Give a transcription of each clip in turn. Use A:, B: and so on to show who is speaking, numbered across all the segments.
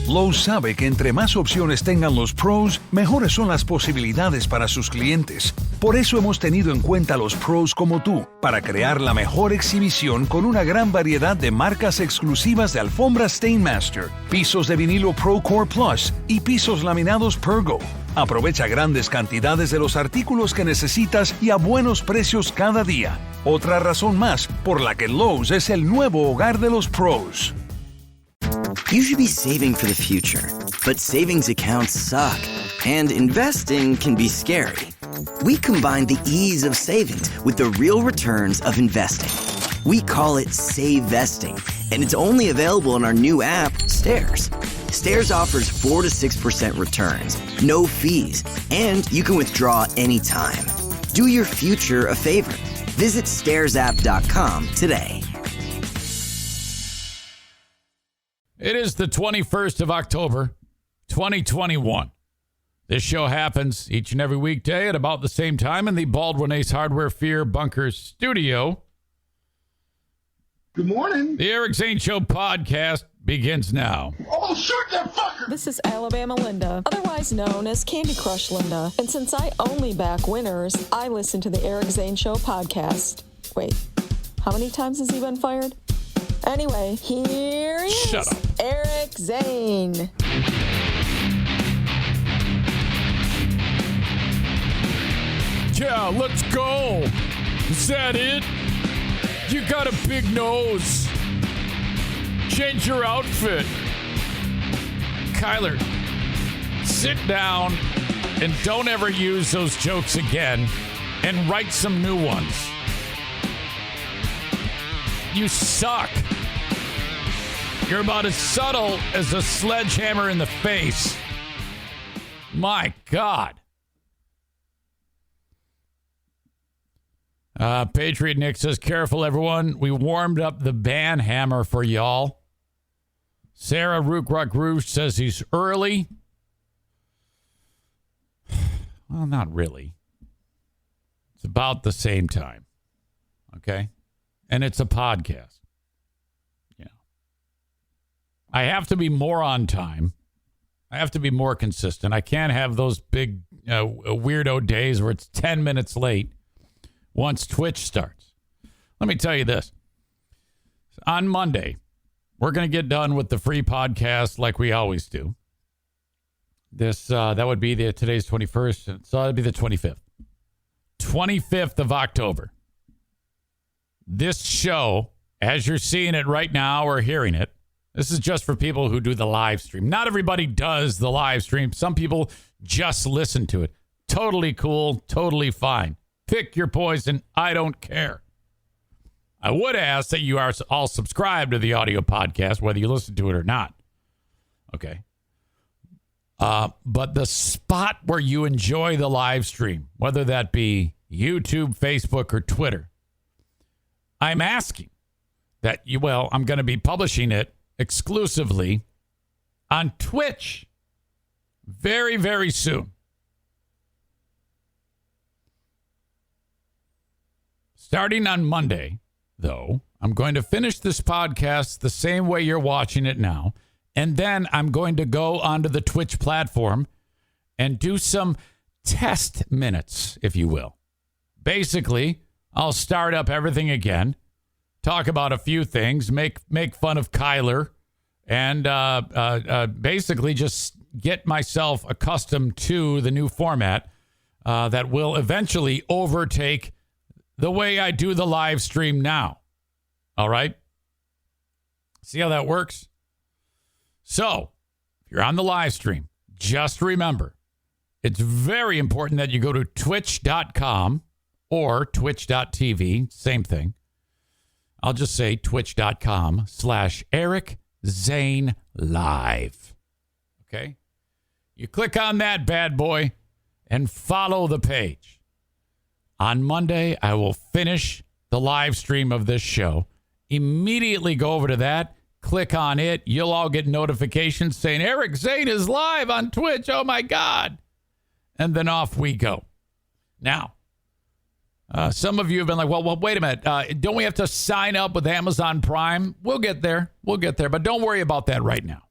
A: Lowe's sabe que entre más opciones tengan los pros, mejores son las posibilidades para sus clientes. Por eso hemos tenido en cuenta a los pros como tú, para crear la mejor exhibición con una gran variedad de marcas exclusivas de alfombras Stainmaster, pisos de vinilo ProCore Plus y pisos laminados Pergo. Aprovecha grandes cantidades de los artículos que necesitas y a buenos precios cada día. Otra razón más por la que Lowe's es el nuevo hogar de los pros.
B: You should be saving for the future, but savings accounts suck, and investing can be scary. We combine the ease of savings with the real returns of investing. We call it Save Vesting, and it's only available in our new app, Stairs. Stairs offers 4 to 6% returns, no fees, and you can withdraw anytime. Do your future a favor. Visit stairsapp.com today.
C: It is the 21st of October, 2021. This show happens each and every weekday at about the same time in the Baldwin Ace Hardware Fear Bunker studio.
D: Good morning.
C: The Eric Zane Show podcast begins now.
D: Oh, shoot that fucker!
E: This is Alabama Linda, otherwise known as Candy Crush Linda. And since I only back winners, I listen to the Eric Zane Show podcast. Wait, how many times has he been fired? Anyway, here he is.
C: Shut up.
E: Eric Zane.
C: Yeah, let's go. Is that it? You got a big nose. Change your outfit. Kyler, sit down and don't ever use those jokes again and write some new ones. You suck. You're about as subtle as a sledgehammer in the face. My God. Patriot Nick says, careful, everyone. We warmed up the ban hammer for y'all. Sarah Rookrock Rouge says he's early. Well, not really. It's about the same time. Okay? And it's a podcast. Yeah. I have to be more on time. I have to be more consistent. I can't have those big weirdo days where it's 10 minutes late once Twitch starts. Let me tell you this. On Monday, we're going to get done with the free podcast like we always do. That would be today's 21st, so that'd be the 25th. 25th of October. This show, as you're seeing it right now or hearing it, this is just for people who do the live stream. Not everybody does the live stream. Some people just listen to it. Totally cool, totally fine. Pick your poison. I don't care. I would ask that you are all subscribed to the audio podcast, whether you listen to it or not. Okay. But the spot where you enjoy the live stream, whether that be YouTube, Facebook, or Twitter, I'm asking that I'm going to be publishing it exclusively on Twitch very, very soon. Starting on Monday, though, I'm going to finish this podcast the same way you're watching it now. And then I'm going to go onto the Twitch platform and do some test minutes, if you will. Basically, I'll start up everything again, talk about a few things, make fun of Kyler, and basically just get myself accustomed to the new format that will eventually overtake the way I do the live stream now. All right? See how that works? So, if you're on the live stream, just remember, it's very important that you go to twitch.com or twitch.tv, same thing. I'll just say twitch.com/Eric Zane Live. Okay? You click on that bad boy and follow the page. On Monday, I will finish the live stream of this show. Immediately go over to that. Click on it. You'll all get notifications saying, Eric Zane is live on Twitch. Oh, my God. And then off we go. Now, some of you have been like, well, wait a minute. Don't we have to sign up with Amazon Prime? We'll get there. But don't worry about that right now.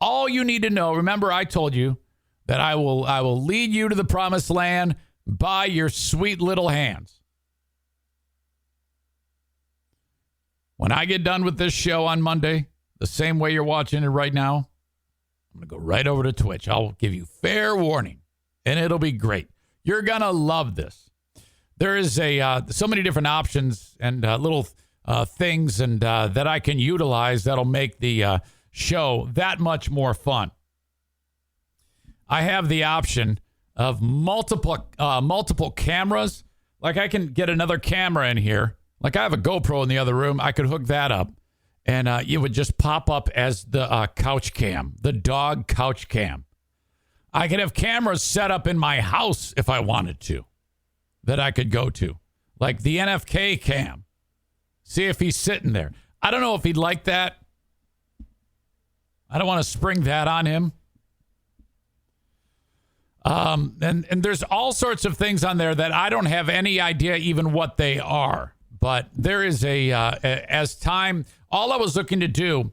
C: all you need to know, remember I told you that I will lead you to the promised land by your sweet little hands. When I get done with this show on Monday, the same way you're watching it right now, I'm going to go right over to Twitch. I'll give you fair warning, and it'll be great. You're going to love this. There is so many different options and little things and that I can utilize that'll make the show that much more fun. I have the option of multiple cameras. Like I can get another camera in here. Like I have a GoPro in the other room. I could hook that up, and it would just pop up as the couch cam, the dog couch cam. I could have cameras set up in my house if I wanted to that I could go to, like the NFK cam. See if he's sitting there. I don't know if he'd like that. I don't want to spring that on him. And there's all sorts of things on there that I don't have any idea even what they are. But there is as time, all I was looking to do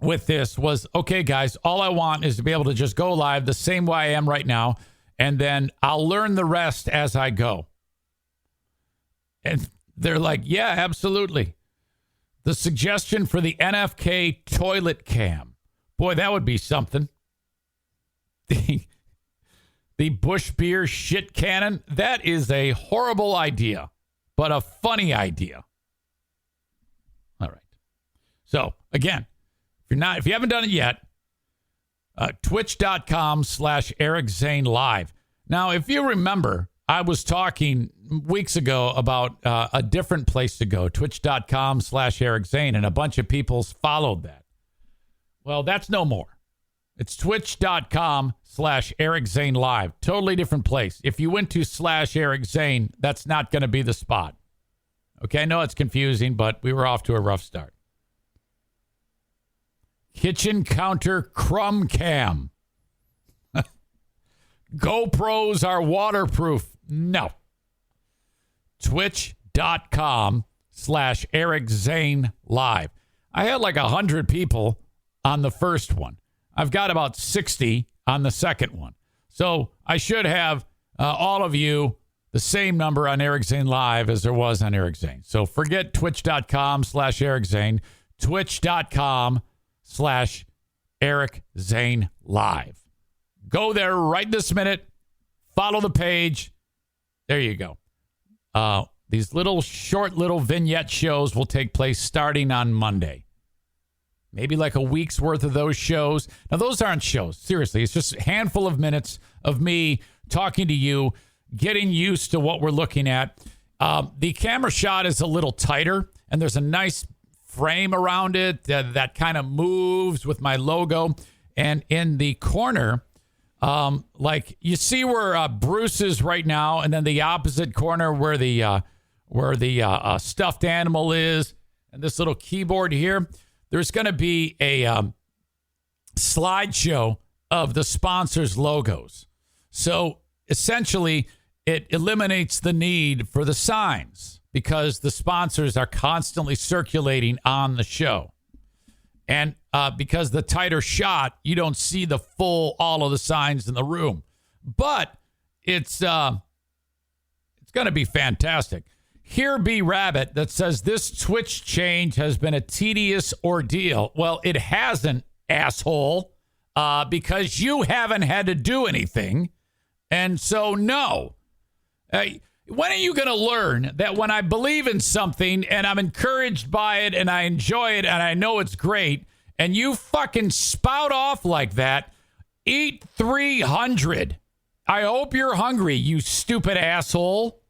C: with this was, okay, guys, all I want is to be able to just go live the same way I am right now. And then I'll learn the rest as I go. And they're like, yeah, absolutely. The suggestion for the NFK toilet cam. Boy, that would be something. The Bush Beer shit cannon. That is a horrible idea, but a funny idea. All right. So again, if you haven't done it yet, twitch.com/Eric Zane live. Now, if you remember, I was talking weeks ago about a different place to go, twitch.com/Eric Zane, and a bunch of people followed that. Well, that's no more. It's twitch.com/Eric Zane live. Totally different place. If you went to /Eric Zane, that's not going to be the spot. Okay, I know it's confusing, but we were off to a rough start. Kitchen counter crumb cam. GoPros are waterproof. No. Twitch.com/Eric Zane live. I had like 100 people on the first one. I've got about 60 on the second one. So I should have all of you the same number on Eric Zane live as there was on Eric Zane. So forget twitch.com/Eric Zane. Twitch.com/Eric Zane live. Go there right this minute. Follow the page. There you go. These short little vignette shows will take place starting on Monday. Maybe like a week's worth of those shows. Now, those aren't shows. Seriously, it's just a handful of minutes of me talking to you, getting used to what we're looking at. The camera shot is a little tighter, and there's a nice frame around it that kind of moves with my logo. And in the corner, like you see where Bruce is right now, and then the opposite corner where the stuffed animal is, and this little keyboard here. There's going to be a slideshow of the sponsors' logos. So essentially, it eliminates the need for the signs because the sponsors are constantly circulating on the show. And because the tighter shot, you don't see all of the signs in the room. But it's going to be fantastic. Here be Rabbit that says this Twitch change has been a tedious ordeal. Well, it hasn't, asshole, because you haven't had to do anything. And so, no. When are you going to learn that when I believe in something and I'm encouraged by it and I enjoy it and I know it's great and you fucking spout off like that, eat 300. I hope you're hungry, you stupid asshole.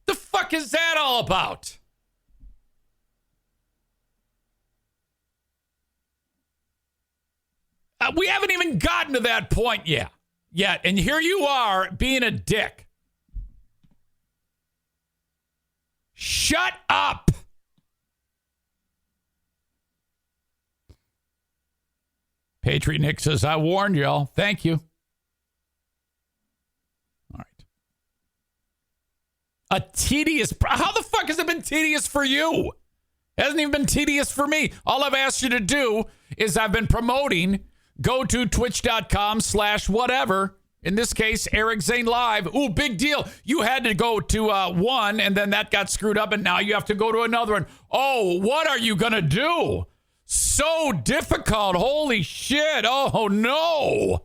C: The fuck is that all about? We haven't even gotten to that point yet. And here you are being a dick. Shut up. Patriot Nick says, I warned y'all. Thank you. All right. A tedious... How the fuck has it been tedious for you? It hasn't even been tedious for me. All I've asked you to do is I've been promoting go to twitch.com/whatever. In this case, Eric Zane Live. Ooh, big deal. You had to go to one, and then that got screwed up, and now you have to go to another one. Oh, what are you going to do? So difficult. Holy shit. Oh, no.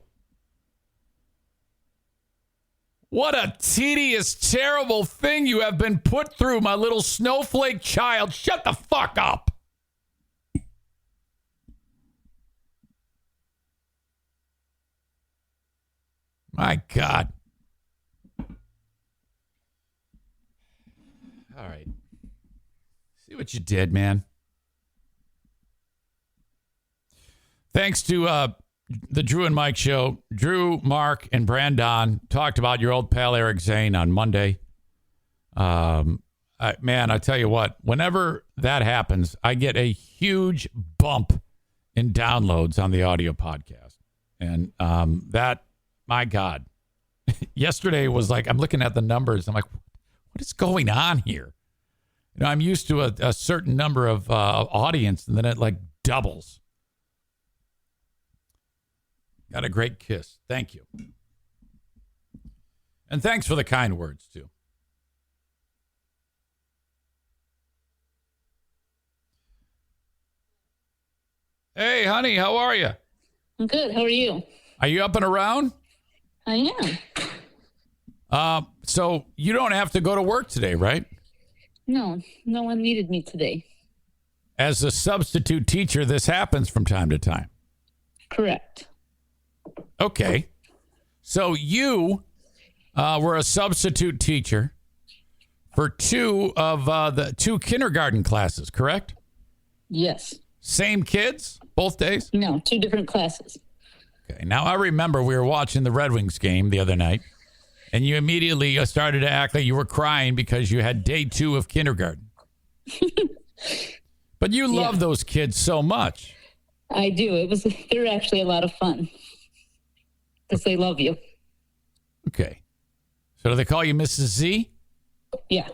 C: What a tedious, terrible thing you have been put through, my little snowflake child. Shut the fuck up. My God. All right. See what you did, man. Thanks to the Drew and Mike show. Drew, Mark, and Brandon talked about your old pal Eric Zane on Monday. Man, I tell you what, whenever that happens, I get a huge bump in downloads on the audio podcast. And that, my God, yesterday was like, I'm looking at the numbers. I'm like, what is going on here? You know, I'm used to a certain number of audience, and then it like doubles. Got a great kiss. Thank you. And thanks for the kind words, too. Hey, honey, how are you?
F: I'm good. How are you?
C: Are you up and around?
F: I
C: am. So you don't have to go to work today, right?
F: No one needed me today.
C: As a substitute teacher, this happens from time to time.
F: Correct.
C: Okay. So you were a substitute teacher for two of the two kindergarten classes, correct?
F: Yes.
C: Same kids, both days?
F: No, two different classes.
C: Okay. Now, I remember we were watching the Red Wings game the other night, and you immediately started to act like you were crying because you had day 2 of kindergarten. But you love those kids so much.
F: I do. They're actually a lot of fun because they love you.
C: Okay. So do they call you Mrs. Z?
F: Yeah.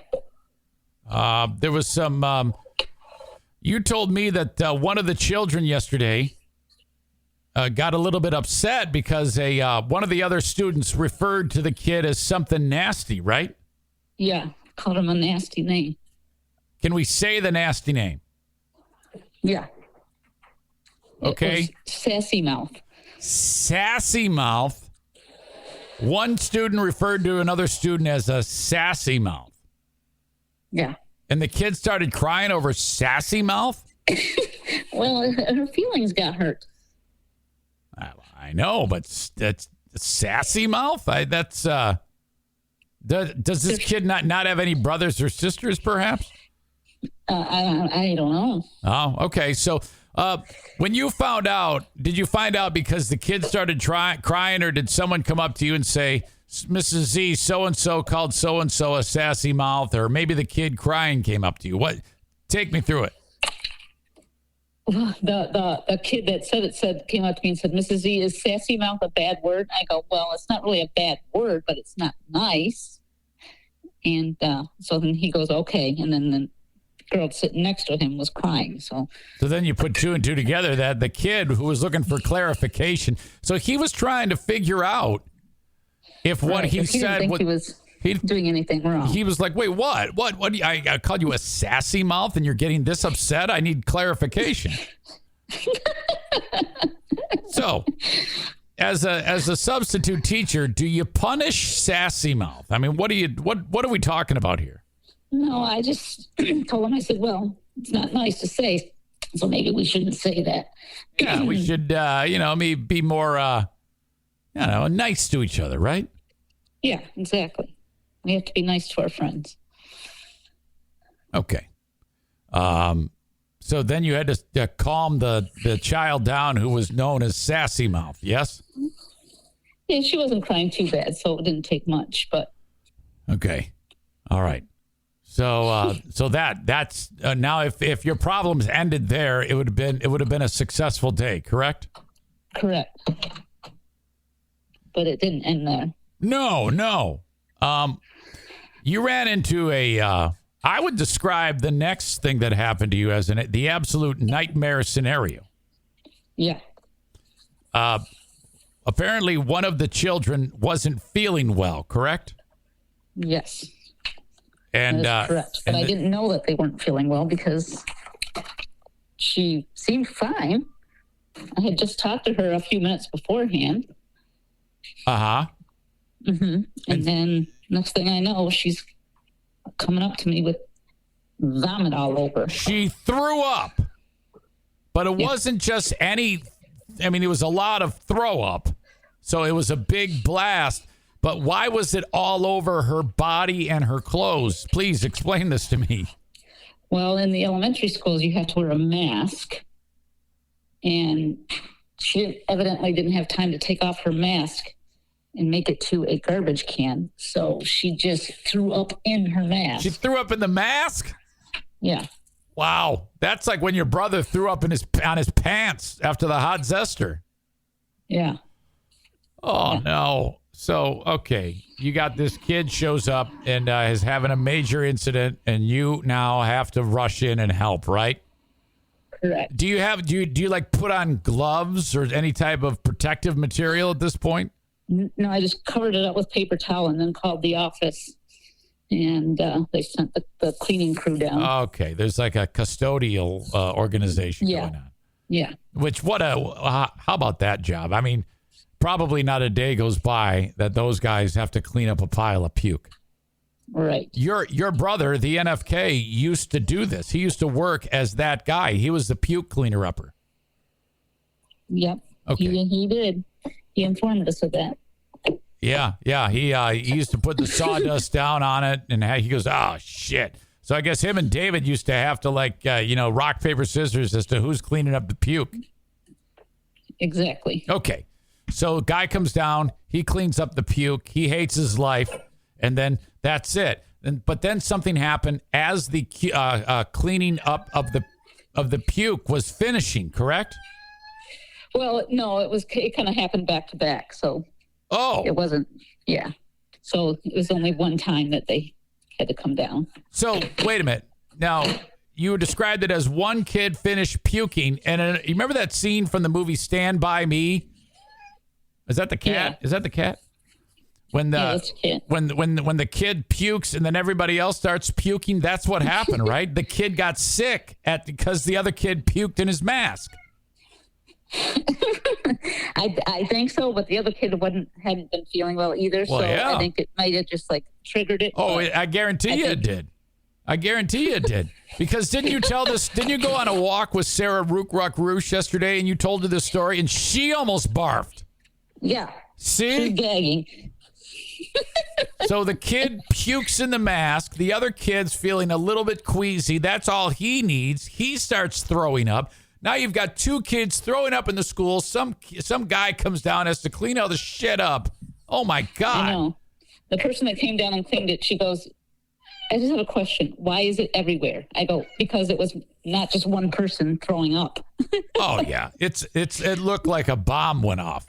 C: There was some, you told me that one of the children yesterday got a little bit upset because one of the other students referred to the kid as something nasty, right?
F: Yeah. Called him a nasty name.
C: Can we say the nasty name?
F: Yeah.
C: Okay.
F: Sassy mouth.
C: Sassy mouth. One student referred to another student as a sassy mouth.
F: Yeah.
C: And the kid started crying over sassy mouth?
F: Well, her feelings got hurt.
C: I know, but that's sassy mouth? Does this kid not have any brothers or sisters, perhaps?
F: I don't know.
C: Oh, okay. So when you found out, did you find out because the kid started crying, or did someone come up to you and say, Mrs. Z, so-and-so called so-and-so a sassy mouth, or maybe the kid crying came up to you? What? Take me through it.
F: The kid that said came up to me and said, Mrs. Z, is sassy mouth a bad word? I go, well, it's not really a bad word, but it's not nice. And so then he goes, okay. And then the girl sitting next to him was crying. So
C: then you put 2 and 2 together, that the kid who was looking for clarification, so he was trying to figure out if what he said
F: was doing anything wrong.
C: He was like, wait, what? I called you a sassy mouth and you're getting this upset? I need clarification. So, as a substitute teacher, do you punish sassy mouth? I mean, what are we talking about here?
F: No, I just told him, I said, well, it's not nice to say, so maybe we shouldn't say that.
C: Yeah, we should, be more, nice to each other, right?
F: Yeah, exactly. We have to be nice to our friends.
C: Okay. So then you had to calm the child down who was known as sassy mouth, yes?
F: Yeah, she wasn't crying too bad, so it didn't take much, but.
C: Okay. All right. So that's now if your problems ended there, it would have been a successful day, correct?
F: Correct. But it didn't end there.
C: No. You ran into I would describe the next thing that happened to you as the absolute nightmare scenario.
F: Yeah.
C: Apparently, one of the children wasn't feeling well, correct?
F: Yes.
C: And
F: that is correct. But I didn't know that they weren't feeling well because she seemed fine. I had just talked to her a few minutes beforehand.
C: Uh-huh.
F: Mm-hmm. And then next thing I know, she's coming up to me with vomit all over.
C: She threw up. But it wasn't just any, I mean, it was a lot of throw up. So it was a big blast. But why was it all over her body and her clothes? Please explain this to me.
F: Well, in the elementary schools, you have to wear a mask. And she evidently didn't have time to take off her mask and make it to a garbage can. So she just threw up in her mask.
C: She threw up in the mask?
F: Yeah.
C: Wow. That's like when your brother threw up on his pants after the hot zester.
F: Yeah.
C: Oh, no. So, okay, you got this kid shows up and is having a major incident, and you now have to rush in and help, right?
F: Correct.
C: Do you like put on gloves or any type of protective material at this point?
F: No, I just covered it up with paper towel and then called the office, and they sent the cleaning crew down.
C: Okay, there's like a custodial organization going on.
F: Yeah.
C: Which how about that job? I mean, probably not a day goes by that those guys have to clean up a pile of puke.
F: Right.
C: Your brother, the NFK, used to do this. He used to work as that guy. He was the puke cleaner upper.
F: Yep.
C: Okay.
F: He did. He informed us of that.
C: Yeah. He used to put the sawdust down on it, and he goes, "Oh shit." So I guess him and David used to have to rock paper scissors as to who's cleaning up the puke.
F: Exactly.
C: Okay. So guy comes down, he cleans up the puke, he hates his life, and then that's it. But then something happened as the cleaning up of the puke was finishing, correct?
F: Well, no, it kind of happened back to back, so it wasn't. Yeah, so it was only one time that they had to come down.
C: So wait a minute. Now you described it as one kid finished puking, and you remember that scene from the movie Stand By Me? Is that the cat?
F: Yeah.
C: Is that the cat? When
F: that's the cat.
C: When the kid pukes and then everybody else starts puking, that's what happened, right? The kid got sick because the other kid puked in his mask.
F: I think so, but the other kid hadn't been feeling well either.
C: Well,
F: so
C: yeah.
F: I think it might have just triggered it.
C: Oh, I guarantee you it did. I guarantee you it did. Because didn't you tell this? Didn't you go on a walk with Sarah Rook-Ruck-Roosh yesterday and you told her this story and she almost barfed?
F: Yeah.
C: See?
F: She's gagging.
C: So the kid pukes in the mask. The other kid's feeling a little bit queasy. That's all he needs. He starts throwing up. Now you've got two kids throwing up in the school. Some guy comes down, has to clean all the shit up. Oh, my God.
F: I know. The person that came down and cleaned it, she goes, I just have a question. Why is it everywhere? I go, because it was not just one person throwing up.
C: Oh, yeah. It looked like a bomb went off.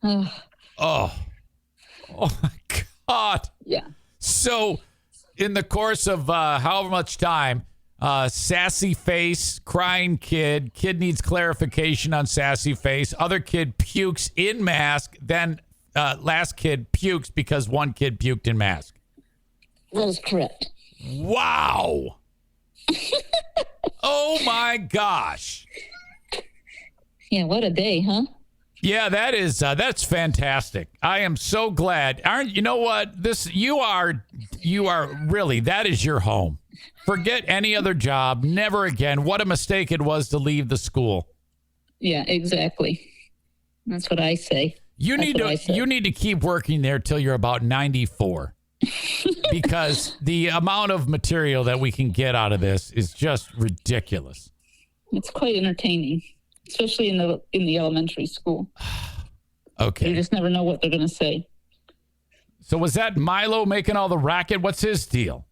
C: Oh, my God.
F: Yeah.
C: So in the course of however much time, sassy face, crying kid needs clarification on sassy face. Other kid pukes in mask. Then last kid pukes because one kid puked in mask.
F: That is correct.
C: Wow. Oh, my gosh.
F: Yeah, what a day, huh?
C: Yeah, that's fantastic. I am so glad. You know what? You are really, that is your home. Forget any other job. Never again. What a mistake it was to leave the school.
F: Yeah, exactly. That's what I say.
C: You need to keep working there till you're about 94. Because the amount of material that we can get out of this is just ridiculous.
F: It's quite entertaining, especially in the elementary school.
C: Okay.
F: You just never know what they're going to say.
C: So was that Milo making all the racket? What's his deal?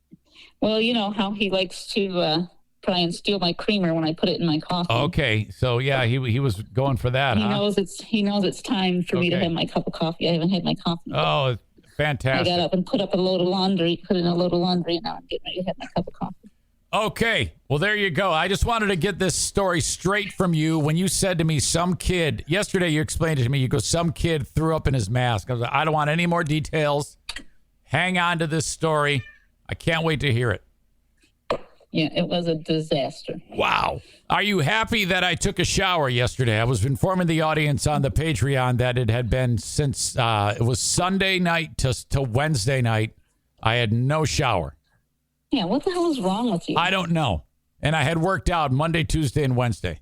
F: Well, you know how he likes to try and steal my creamer when I put it in my coffee.
C: Okay. So yeah, he was going for that.
F: He knows it's time for me to have my cup of coffee. I haven't had my coffee.
C: Oh, fantastic.
F: I got up and put in a load of laundry, and now I'm getting ready to have my cup of coffee.
C: Okay. Well, there you go. I just wanted to get this story straight from you. When you said to me, some kid, yesterday you explained it to me, you go, some kid threw up in his mask. I was like, I don't want any more details. Hang on to this story. I can't wait to hear it.
F: Yeah, it was a disaster.
C: Wow. Are you happy that I took a shower yesterday? I was informing the audience on the Patreon that it had been since it was Sunday night to Wednesday night. I had no shower.
F: Yeah, what the hell is wrong with you?
C: I don't know. And I had worked out Monday, Tuesday, and Wednesday.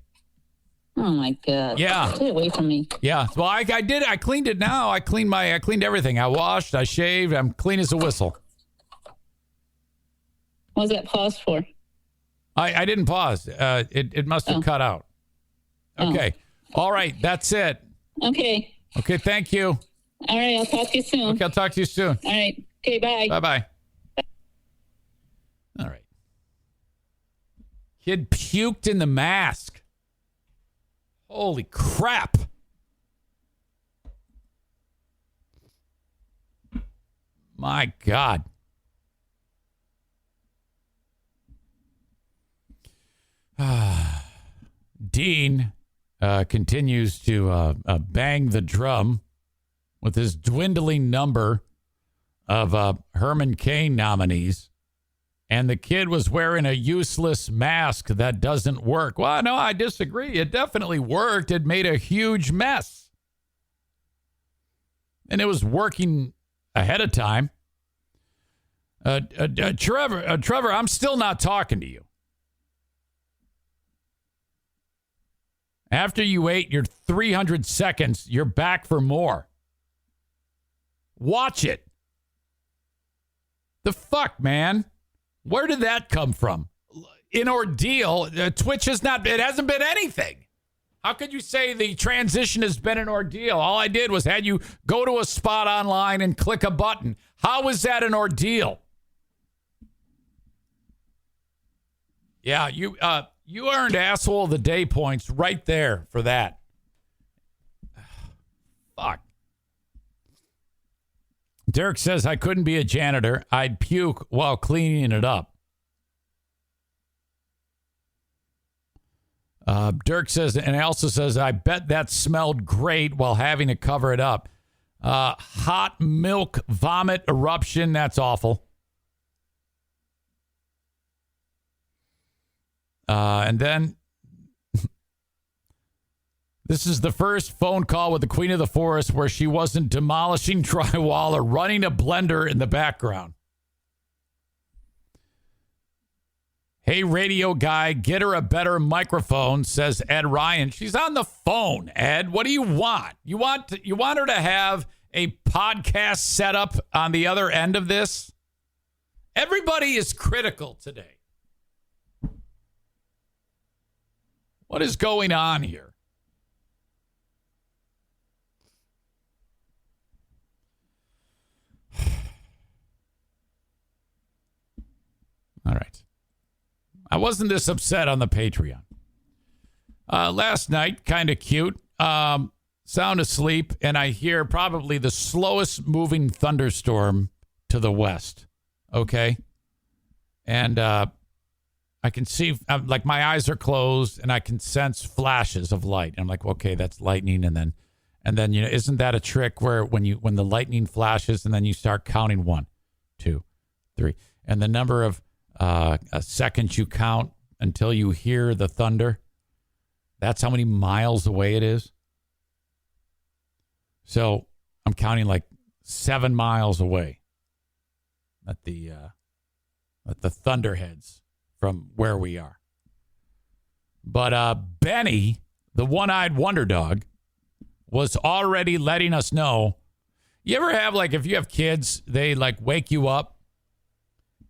F: Oh, my God.
C: Yeah.
F: Stay away from me.
C: Yeah. Well, I did. I cleaned it now. I cleaned everything. I washed. I shaved. I'm clean as a whistle.
F: What was that pause for?
C: I didn't pause. It must have cut out. Okay. All right. That's it.
F: Okay.
C: Okay. Thank you.
F: All right. I'll talk to you soon.
C: Okay. I'll talk to you soon.
F: All right. Okay. Bye.
C: Bye-bye. All right. Kid puked in the mask. Holy crap. My God. Dean continues to bang the drum with his dwindling number of Herman Cain nominees. And the kid was wearing a useless mask that doesn't work. Well, no, I disagree. It definitely worked. It made a huge mess. And it was working ahead of time. Trevor, I'm still not talking to you. After you ate your 300 seconds, you're back for more. Watch it. The fuck, man? Where did that come from? An ordeal. Twitch it hasn't been anything. How could you say the transition has been an ordeal? All I did was had you go to a spot online and click a button. How is that an ordeal? Yeah, you earned asshole of the day points right there for that. Fuck. Dirk says, I couldn't be a janitor. I'd puke while cleaning it up. Dirk says, and he also says, I bet that smelled great while having to cover it up. Hot milk vomit eruption. That's awful. And then this is the first phone call with the Queen of the Forest where she wasn't demolishing drywall or running a blender in the background. Hey, radio guy, get her a better microphone, says Ed Ryan. She's on the phone, Ed. What do you want? You want her to have a podcast set up on the other end of this? Everybody is critical today. What is going on here? All right. I wasn't this upset on the Patreon. Last night, kind of cute. Sound asleep, and I hear probably the slowest moving thunderstorm to the west. Okay? And I can see, like, my eyes are closed, and I can sense flashes of light. And I'm like, okay, that's lightning. And then, isn't that a trick where when the lightning flashes, and then you start counting 1, 2, 3, and the number of seconds you count until you hear the thunder? That's how many miles away it is. So I'm counting like 7 miles away at the thunderheads from where we are. But Benny, the one-eyed wonder dog, was already letting us know. You ever have, like, if you have kids, they like wake you up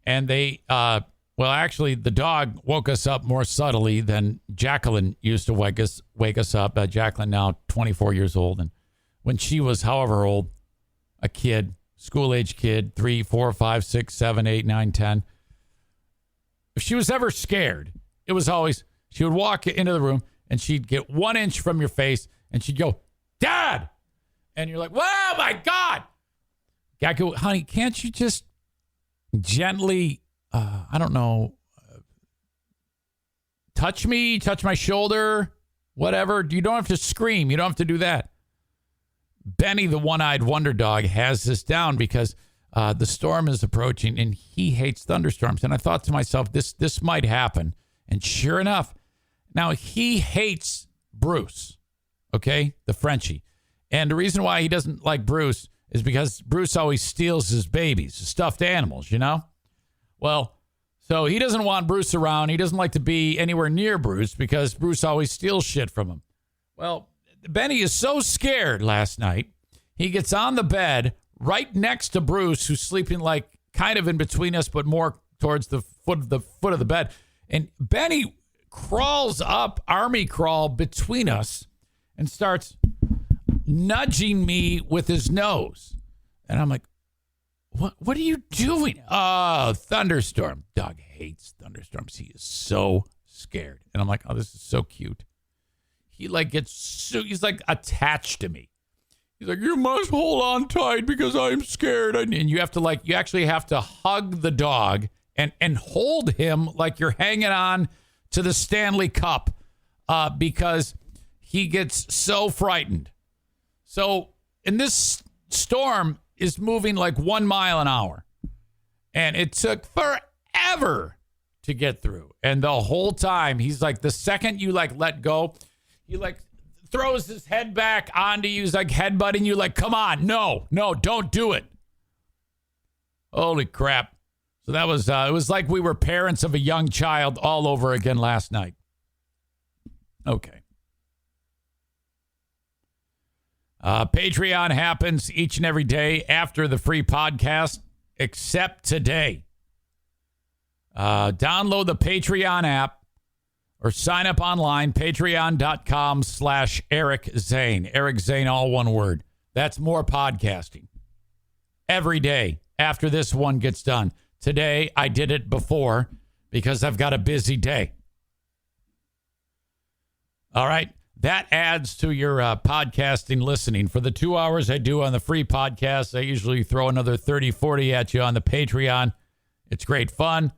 C: and they, actually the dog woke us up more subtly than Jacqueline used to wake us up. Jacqueline now 24 years old. And when she was however old, a kid, school-age kid, 3, 4, 5, 6, 7, 8, 9, 10. If she was ever scared, it was always, she would walk into the room and she'd get 1 inch from your face and she'd go, Dad! And you're like, whoa, my God! I go, honey, can't you just gently, touch me, touch my shoulder, whatever. You don't have to scream. You don't have to do that. Benny, the one-eyed wonder dog, has this down because the storm is approaching, and he hates thunderstorms. And I thought to myself, this might happen. And sure enough, now he hates Bruce, okay, the Frenchie. And the reason why he doesn't like Bruce is because Bruce always steals his babies, his stuffed animals, you know? Well, so he doesn't want Bruce around. He doesn't like to be anywhere near Bruce because Bruce always steals shit from him. Well, Benny is so scared last night, he gets on the bed right next to Bruce, who's sleeping like kind of in between us, but more towards the foot of the bed. And Benny crawls up, army crawl between us, and starts nudging me with his nose. And I'm like, what are you doing? Oh, thunderstorm. Dog hates thunderstorms. He is so scared. And I'm like, oh, this is so cute. He like he's like attached to me. He's like, you must hold on tight because I'm scared. And you have to you actually have to hug the dog and hold him like you're hanging on to the Stanley Cup because he gets so frightened. So, and this storm is moving like 1 mile an hour. And it took forever to get through. And the whole time, he's like, the second you let go, he throws his head back onto you. He's like headbutting you like, come on, no, don't do it. Holy crap. So that was, it was like we were parents of a young child all over again last night. Okay. Patreon happens each and every day after the free podcast, except today. Download the Patreon app or sign up online, patreon.com/Eric Zane. Eric Zane, all one word. That's more podcasting. Every day after this one gets done. Today, I did it before because I've got a busy day. All right. That adds to your podcasting listening. For the 2 hours I do on the free podcast, I usually throw another 30, 40 at you on the Patreon. It's great fun.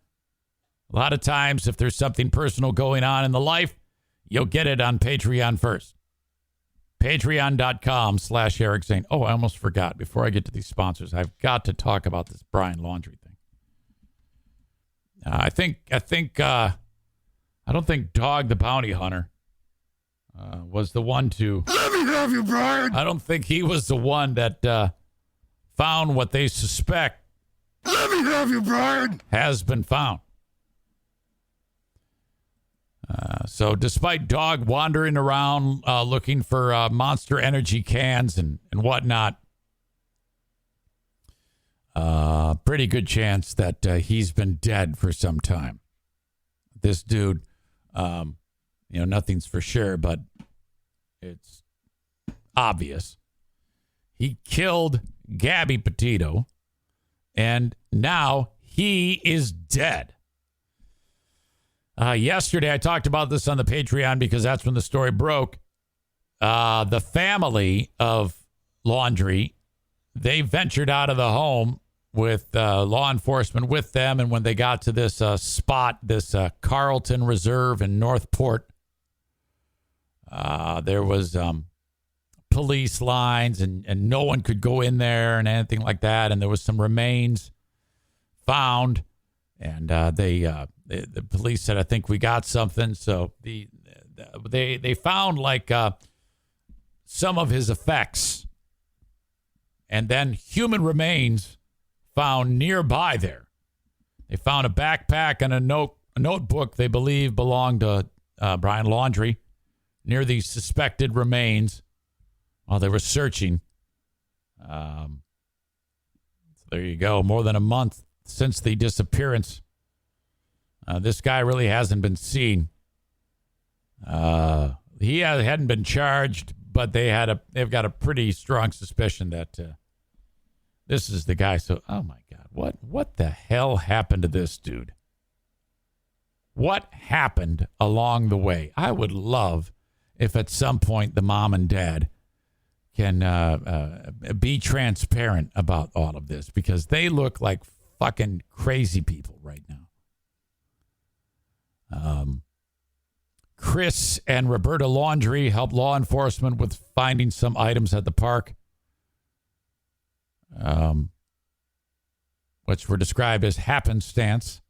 C: A lot of times, if there's something personal going on in the life, you'll get it on Patreon first. Patreon.com/Eric Zane. Oh, I almost forgot. Before I get to these sponsors, I've got to talk about this Brian Laundrie thing. I don't think Dog the Bounty Hunter was the one to...
D: Let me have you, Brian.
C: I don't think he was the one that found what they suspect.
D: Let me have you, Brian.
C: Has been found. So despite Dog wandering around looking for Monster Energy cans and whatnot, pretty good chance that he's been dead for some time. This dude, nothing's for sure, but it's obvious. He killed Gabby Petito, and now he is dead. Yesterday, I talked about this on the Patreon because that's when the story broke. The family of Laundrie, they ventured out of the home with law enforcement with them. And when they got to this spot, this Carlton Reserve in Northport, there was police lines and no one could go in there and anything like that. And there was some remains found. And the police said, I think we got something. So they found some of his effects, and then human remains found nearby there. They found a backpack and a notebook they believe belonged to Brian Laundrie near the suspected remains while they were searching. So there you go. More than a month since the disappearance. This guy really hasn't been seen. He hadn't been charged, but they've got a pretty strong suspicion that this is the guy. So, oh my God, what the hell happened to this dude? What happened along the way? I would love if at some point the mom and dad can be transparent about all of this, because they look like fucking crazy people right now. Chris and Roberta Laundrie helped law enforcement with finding some items at the park, which were described as happenstance.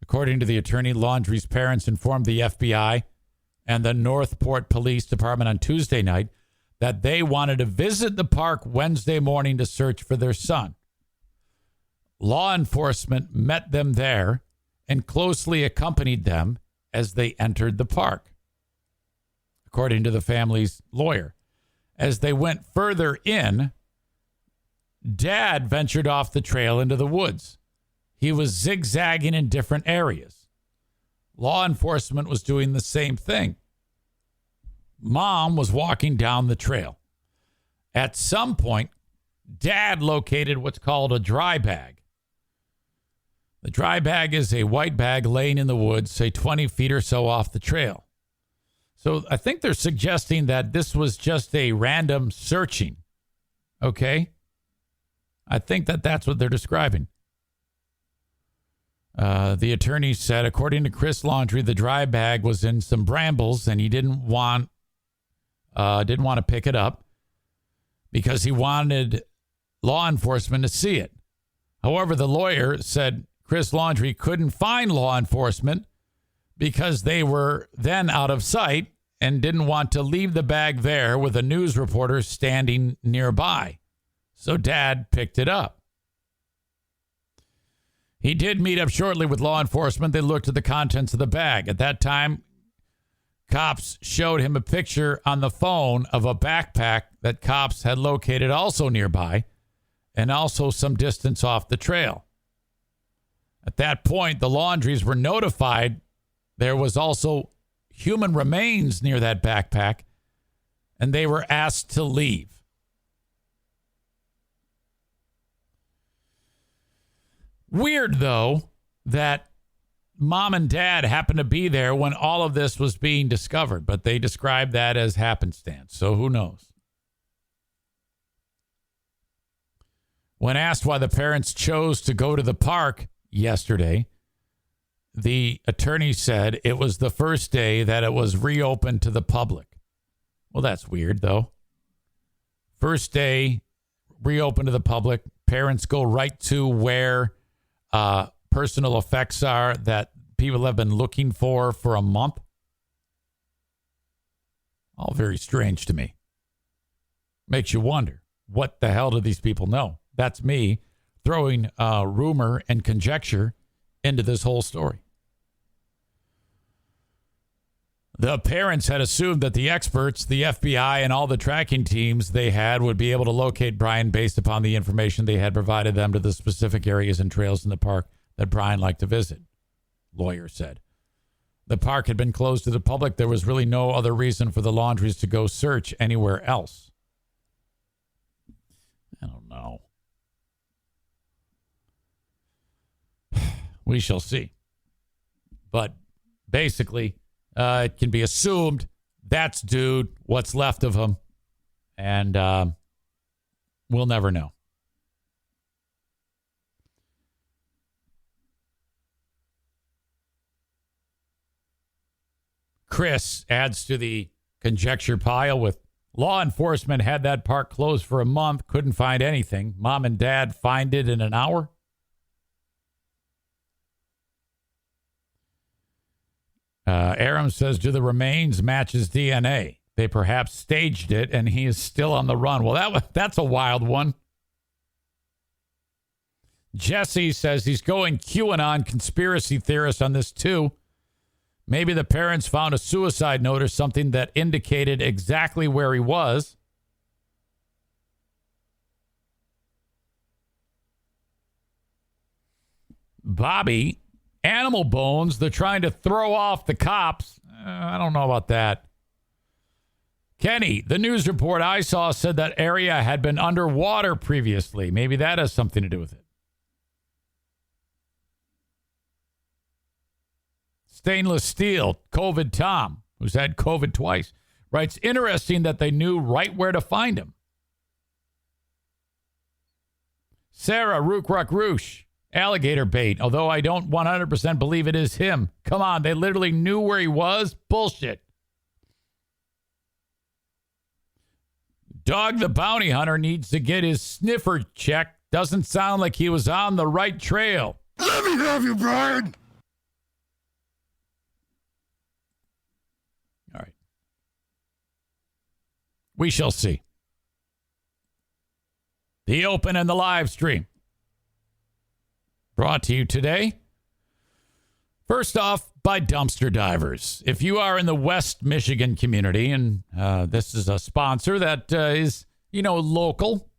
C: According to the attorney, Laundrie's parents informed the FBI and the Northport Police Department on Tuesday night that they wanted to visit the park Wednesday morning to search for their son. Law enforcement met them there and closely accompanied them as they entered the park, according to the family's lawyer. As they went further in, Dad ventured off the trail into the woods. He was zigzagging in different areas. Law enforcement was doing the same thing. Mom was walking down the trail. At some point, Dad located what's called a dry bag. The dry bag is a white bag laying in the woods, say 20 feet or so off the trail. So I think they're suggesting that this was just a random searching. Okay? I think that that's what they're describing. The attorney said, according to Chris Laundrie, the dry bag was in some brambles and he didn't want to pick it up because he wanted law enforcement to see it. However, the lawyer said Chris Laundrie couldn't find law enforcement because they were then out of sight and didn't want to leave the bag there with a news reporter standing nearby. So Dad picked it up. He did meet up shortly with law enforcement. They looked at the contents of the bag. At that time, cops showed him a picture on the phone of a backpack that cops had located also nearby and also some distance off the trail. At that point, the Laundries were notified there was also human remains near that backpack, and they were asked to leave. Weird, though, that Mom and Dad happened to be there when all of this was being discovered, but they described that as happenstance, so who knows? When asked why the parents chose to go to the park yesterday, the attorney said it was the first day that it was reopened to the public. Well, that's weird, though. First day, reopened to the public. Parents go right to where personal effects are that people have been looking for a month. All very strange to me. Makes you wonder, what the hell do these people know? That's me throwing rumor and conjecture into this whole story. The parents had assumed that the experts, the FBI, and all the tracking teams they had would be able to locate Brian based upon the information they had provided them to the specific areas and trails in the park that Brian liked to visit, lawyer said. The park had been closed to the public. There was really no other reason for the Laundries to go search anywhere else. I don't know. We shall see. But basically, it can be assumed that's dude, what's left of him, and we'll never know. Chris adds to the conjecture pile with law enforcement had that park closed for a month, couldn't find anything. Mom and Dad find it in an hour. Aram says, do the remains match his DNA? They perhaps staged it and he is still on the run. Well, that's a wild one. Jesse says he's going QAnon conspiracy theorist on this too. Maybe the parents found a suicide note or something that indicated exactly where he was. Bobby, animal bones, they're trying to throw off the cops. I don't know about that. Kenny, the news report I saw said that area had been underwater previously. Maybe that has something to do with it. Stainless Steel, COVID Tom, who's had COVID twice, writes, interesting that they knew right where to find him. Sarah Rook Ruck Roosh, Alligator bait, although I don't 100% believe it is him. Come on, they literally knew where he was? Bullshit. Dog the bounty hunter needs to get his sniffer checked. Doesn't sound like he was on the right trail.
D: Let me have you, Brian.
C: All right. We shall see. The open and the live stream. Brought to you today, first off, by Dumpster Divers. If you are in the West Michigan community, and this is a sponsor that is, local.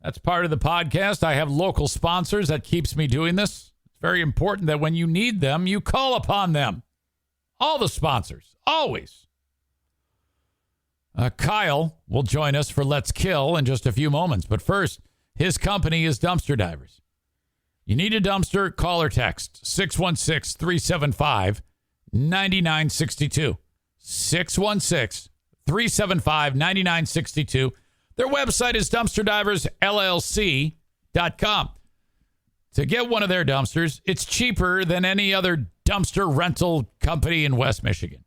C: That's part of the podcast. I have local sponsors. That keeps me doing this. It's very important that when you need them, you call upon them. All the sponsors, always. Kyle will join us for Let's Kill in just a few moments. But first, his company is Dumpster Divers. You need a dumpster, call or text 616-375-9962. 616-375-9962. Their website is dumpsterdiversllc.com. To get one of their dumpsters, it's cheaper than any other dumpster rental company in West Michigan.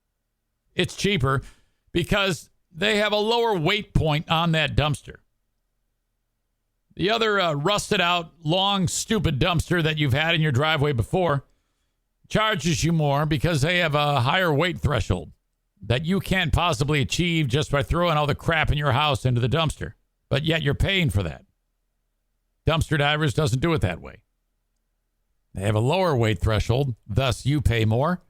C: It's cheaper because they have a lower weight point on that dumpster. The other rusted out, long, stupid dumpster that you've had in your driveway before charges you more because they have a higher weight threshold that you can't possibly achieve just by throwing all the crap in your house into the dumpster. But yet you're paying for that. Dumpster Divers doesn't do it that way. They have a lower weight threshold, thus you pay more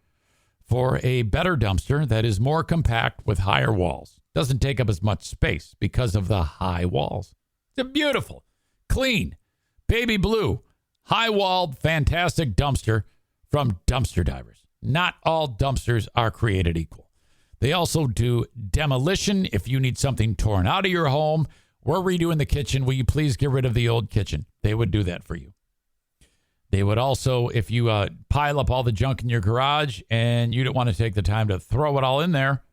C: for a better dumpster that is more compact with higher walls. Doesn't take up as much space because of the high walls. It's beautiful, clean, baby blue, high-walled, fantastic dumpster from Dumpster Divers. Not all dumpsters are created equal. They also do demolition if you need something torn out of your home. We're redoing the kitchen. Will you please get rid of the old kitchen? They would do that for you. They would also, if you pile up all the junk in your garage and you don't want to take the time to throw it all in there,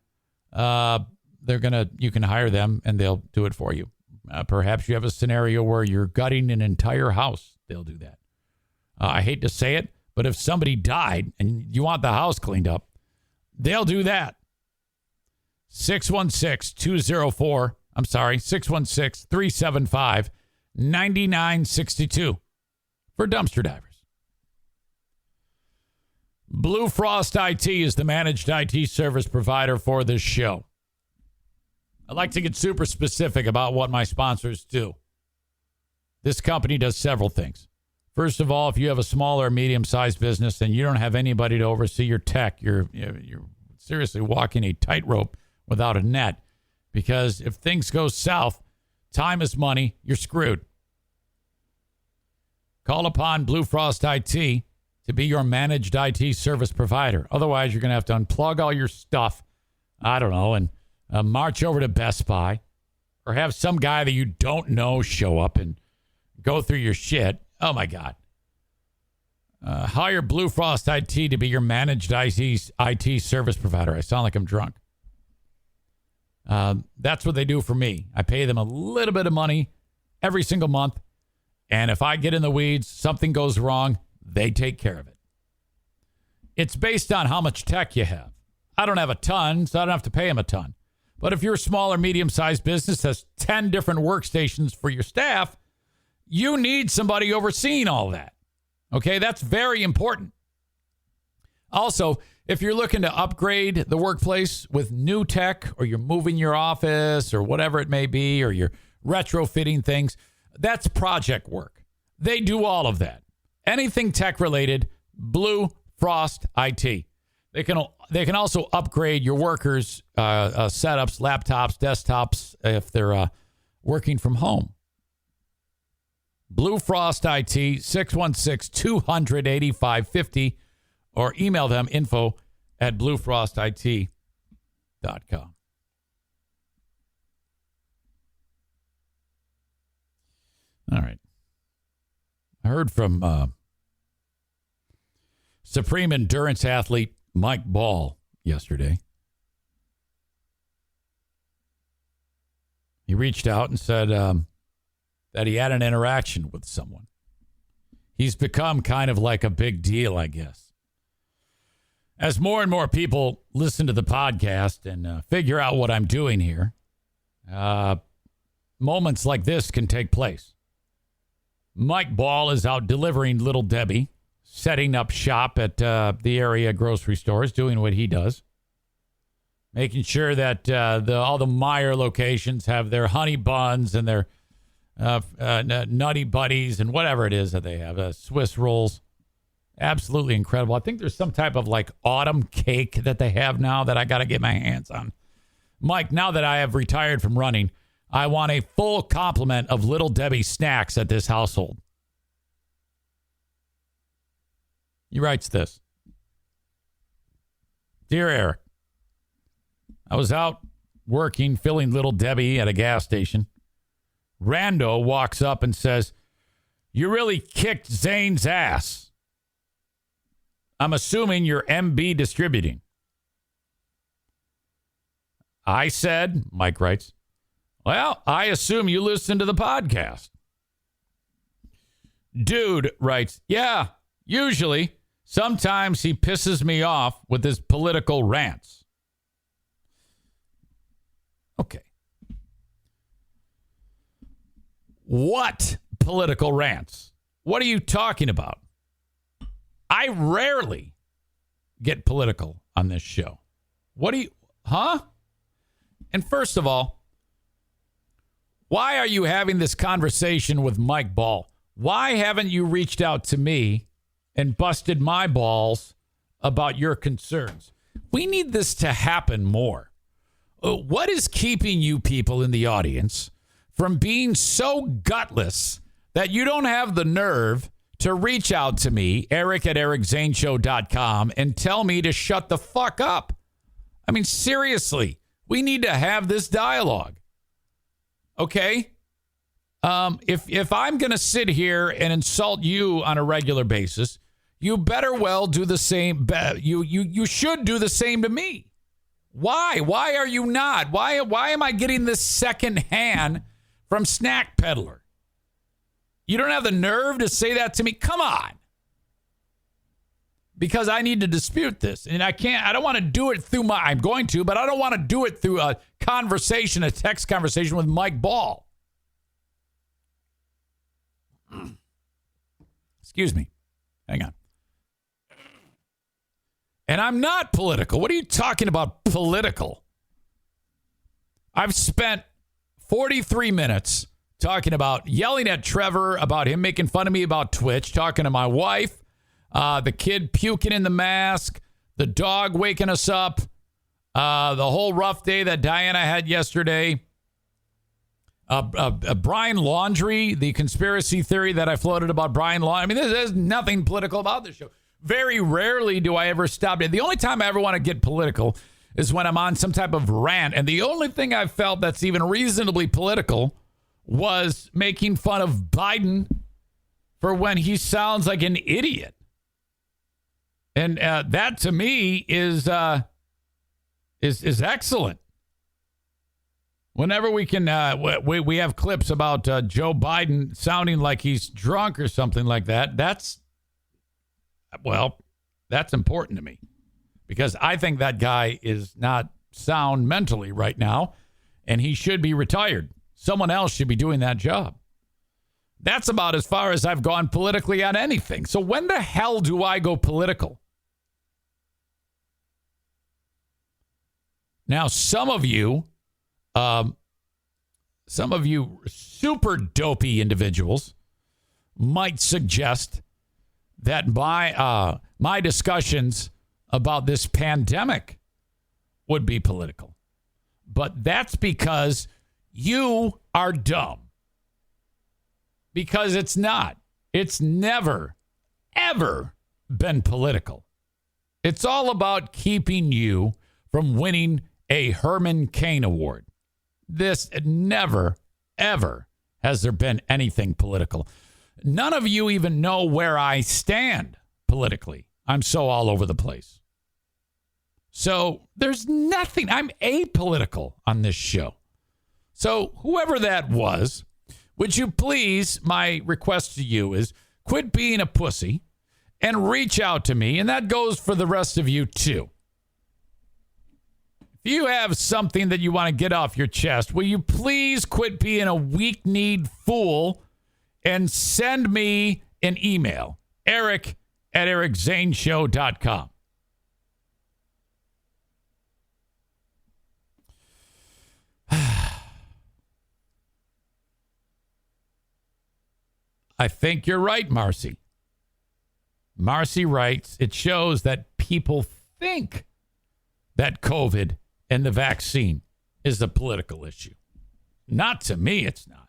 C: you can hire them and they'll do it for you. Perhaps you have a scenario where you're gutting an entire house. They'll do that. I hate to say it, but if somebody died and you want the house cleaned up, they'll do that. 616-375-9962 for Dumpster Divers. Blue Frost IT is the managed IT service provider for this show. I like to get super specific about what my sponsors do. This company does several things. First of all, if you have a small or medium-sized business and you don't have anybody to oversee your tech, you're seriously walking a tightrope without a net, because if things go south, time is money, you're screwed. Call upon Blue Frost IT to be your managed IT service provider. Otherwise, you're going to have to unplug all your stuff, and march over to Best Buy, or have some guy that you don't know show up and go through your shit. Oh, my God. Hire Blue Frost IT to be your managed IT service provider. I sound like I'm drunk. That's what they do for me. I pay them a little bit of money every single month, and if I get in the weeds, something goes wrong, they take care of it. It's based on how much tech you have. I don't have a ton, so I don't have to pay them a ton. But if you're a small or medium-sized business that has 10 different workstations for your staff, you need somebody overseeing all that. Okay, that's very important. Also, if you're looking to upgrade the workplace with new tech, or you're moving your office or whatever it may be, or you're retrofitting things, that's project work. They do all of that. Anything tech-related, Blue Frost IT. They can also upgrade your workers' setups, laptops, desktops, if they're working from home. Blue Frost IT, 616-200-8550, or email them info@bluefrostit.com. All right. I heard from Supreme Endurance athlete Mike Ball yesterday. He reached out and said that he had an interaction with someone. He's become kind of like a big deal, I guess. As more and more people listen to the podcast and figure out what I'm doing here, moments like this can take place. Mike Ball is out delivering Little Debbie, setting up shop at the area grocery stores, doing what he does. Making sure that all the Meijer locations have their honey buns and their nutty buddies and whatever it is that they have, Swiss rolls. Absolutely incredible. I think there's some type of like autumn cake that they have now that I got to get my hands on. Mike, now that I have retired from running, I want a full complement of Little Debbie snacks at this household. He writes this. Dear Eric, I was out working, filling Little Debbie at a gas station. Rando walks up and says, "You really kicked Zane's ass. I'm assuming you're MB Distributing." I said, Mike writes, "Well, I assume you listen to the podcast." Dude writes, "Yeah, usually. Sometimes he pisses me off with his political rants." Okay. What political rants? What are you talking about? I rarely get political on this show. What do you, And first of all, why are you having this conversation with Mike Ball? Why haven't you reached out to me and busted my balls about your concerns? We need this to happen more. What is keeping you people in the audience from being so gutless that you don't have the nerve to reach out to me, Eric at ericzaneshow.com, and tell me to shut the fuck up? I mean, seriously, we need to have this dialogue. Okay? If I'm going to sit here and insult you on a regular basis, you better well do the same. You should do the same to me. Why? Why are you not? Why am I getting this second hand from Snack Peddler? You don't have the nerve to say that to me? Come on. Because I need to dispute this. And I don't want to do it through I'm going to, but I don't want to do it through a conversation, a text conversation with Mike Ball. Excuse me. Hang on. And I'm not political. What are you talking about political? I've spent 43 minutes talking about yelling at Trevor about him making fun of me about Twitch, talking to my wife, the kid puking in the mask, the dog waking us up, the whole rough day that Diana had yesterday, Brian Laundrie, the conspiracy theory that I floated about Brian Laundrie. I mean, there's nothing political about this show. Very rarely do I ever stop it. The only time I ever want to get political is when I'm on some type of rant. And the only thing I've felt that's even reasonably political was making fun of Biden for when he sounds like an idiot. And that to me is excellent. Whenever we can, we have clips about Joe Biden sounding like he's drunk or something like that. That's important to me because I think that guy is not sound mentally right now, and he should be retired. Someone else should be doing that job. That's about as far as I've gone politically on anything. So when the hell do I go political? Now, some of you super dopey individuals might suggest that my discussions about this pandemic would be political. But that's because you are dumb. Because it's not. It's never, ever been political. It's all about keeping you from winning a Herman Cain Award. This never, ever has there been anything political. None of you even know where I stand politically. I'm so all over the place. So there's nothing. I'm apolitical on this show. So whoever that was, would you please, my request to you is quit being a pussy and reach out to me. And that goes for the rest of you, too. If you have something that you want to get off your chest, will you please quit being a weak-kneed fool and send me an email, eric@ericzaneshow.com. I think you're right, Marcy. Marcy writes, it shows that people think that COVID and the vaccine is a political issue. Not to me, it's not.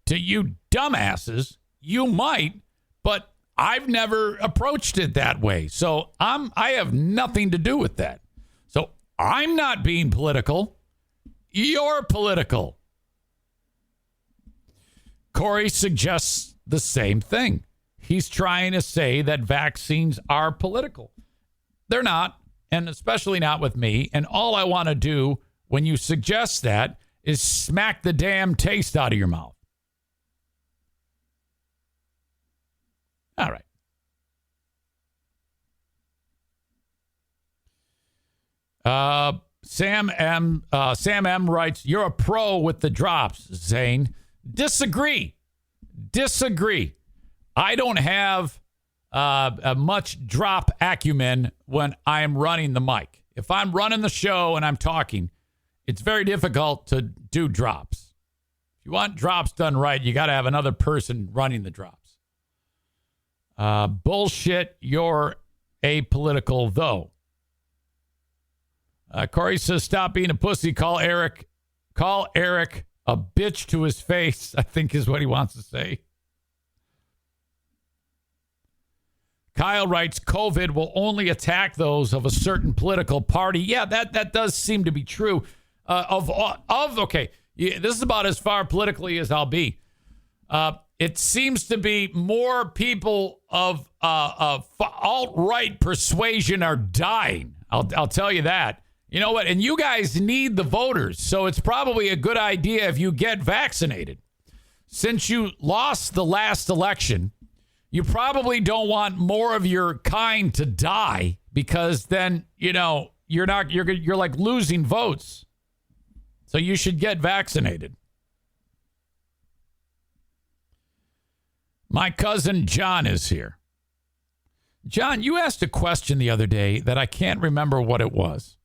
C: To you dumbasses, you might, but I've never approached it that way. So I have nothing to do with that. So I'm not being political. You're political. Corey suggests the same thing. He's trying to say that vaccines are political. They're not, and especially not with me. And all I want to do when you suggest that is smack the damn taste out of your mouth. All right. Sam M writes, you're a pro with the drops, Zane. Disagree. I don't have a much drop acumen when I'm running the mic. If I'm running the show and I'm talking, it's very difficult to do drops. If you want drops done right, you got to have another person running the drops. Bullshit, you're apolitical, though. Corey says, stop being a pussy. Call Eric a bitch to his face, I think is what he wants to say. Kyle writes, COVID will only attack those of a certain political party. Yeah, that does seem to be true. Okay, yeah, this is about as far politically as I'll be. It seems to be more people of alt-right persuasion are dying. I'll tell you that. You know what? And you guys need the voters, so it's probably a good idea if you get vaccinated. Since you lost the last election, you probably don't want more of your kind to die, because then, you're like losing votes. So you should get vaccinated. My cousin John is here. John, you asked a question the other day that I can't remember what it was.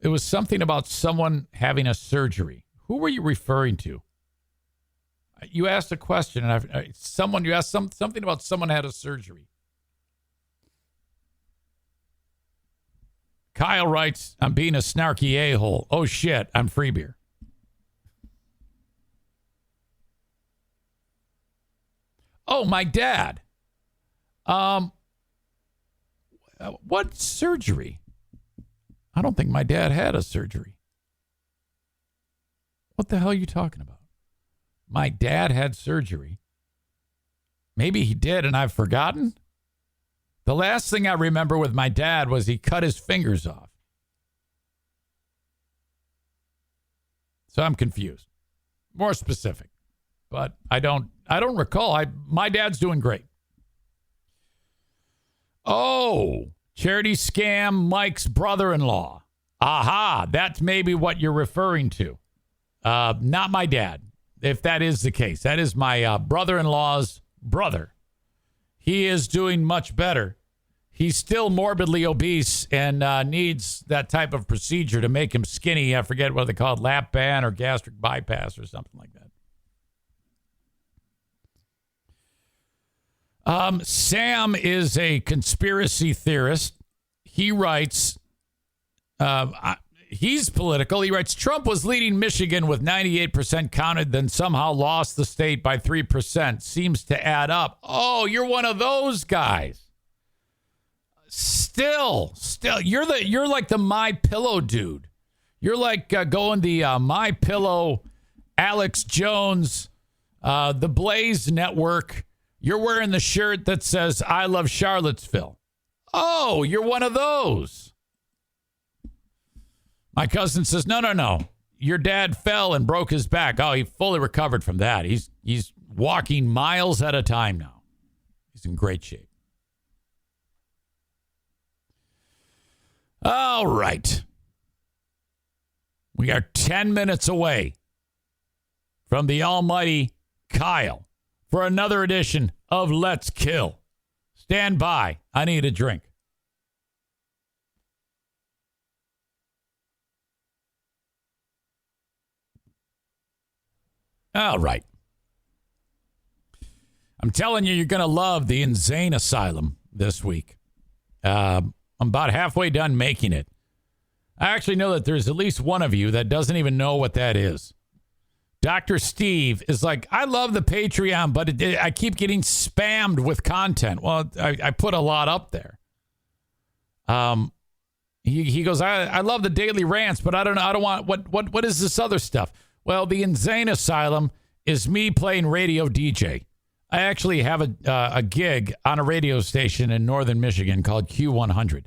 C: It was something about someone having a surgery. Who were you referring to? You asked a question, and you asked something about someone had a surgery. Kyle writes, I'm being a snarky a-hole. Oh, shit, I'm free beer. Oh, my dad. What surgery? I don't think my dad had a surgery. What the hell are you talking about? My dad had surgery. Maybe he did and I've forgotten. The last thing I remember with my dad was he cut his fingers off. So I'm confused. More specific. But I don't recall. My dad's doing great. Oh, charity scam Mike's brother-in-law. Aha, that's maybe what you're referring to. Not my dad, if that is the case. That is my brother-in-law's brother. He is doing much better. He's still morbidly obese and needs that type of procedure to make him skinny. I forget what they call it, lap band or gastric bypass or something like that. Sam is a conspiracy theorist. He writes, he's political. He writes, Trump was leading Michigan with 98% counted, then somehow lost the state by 3%. Seems to add up. Oh, you're one of those guys. Still, you're like the My Pillow dude. You're like going the My Pillow, Alex Jones, the Blaze Network. You're wearing the shirt that says, I love Charlottesville. Oh, you're one of those. My cousin says, no. Your dad fell and broke his back. Oh, he fully recovered from that. He's walking miles at a time now. He's in great shape. All right. We are 10 minutes away from the almighty Kyle for another edition of Let's Kill. Stand by. I need a drink. All right. I'm telling you, you're going to love the Insane Asylum this week. I'm about halfway done making it. I actually know that there's at least one of you that doesn't even know what that is. Dr. Steve is like, I love the Patreon, but I keep getting spammed with content. Well, I put a lot up there. He goes, I love the daily rants, but I don't want, what is this other stuff? Well, the Insane Asylum is me playing radio DJ. I actually have a gig on a radio station in northern Michigan called Q100.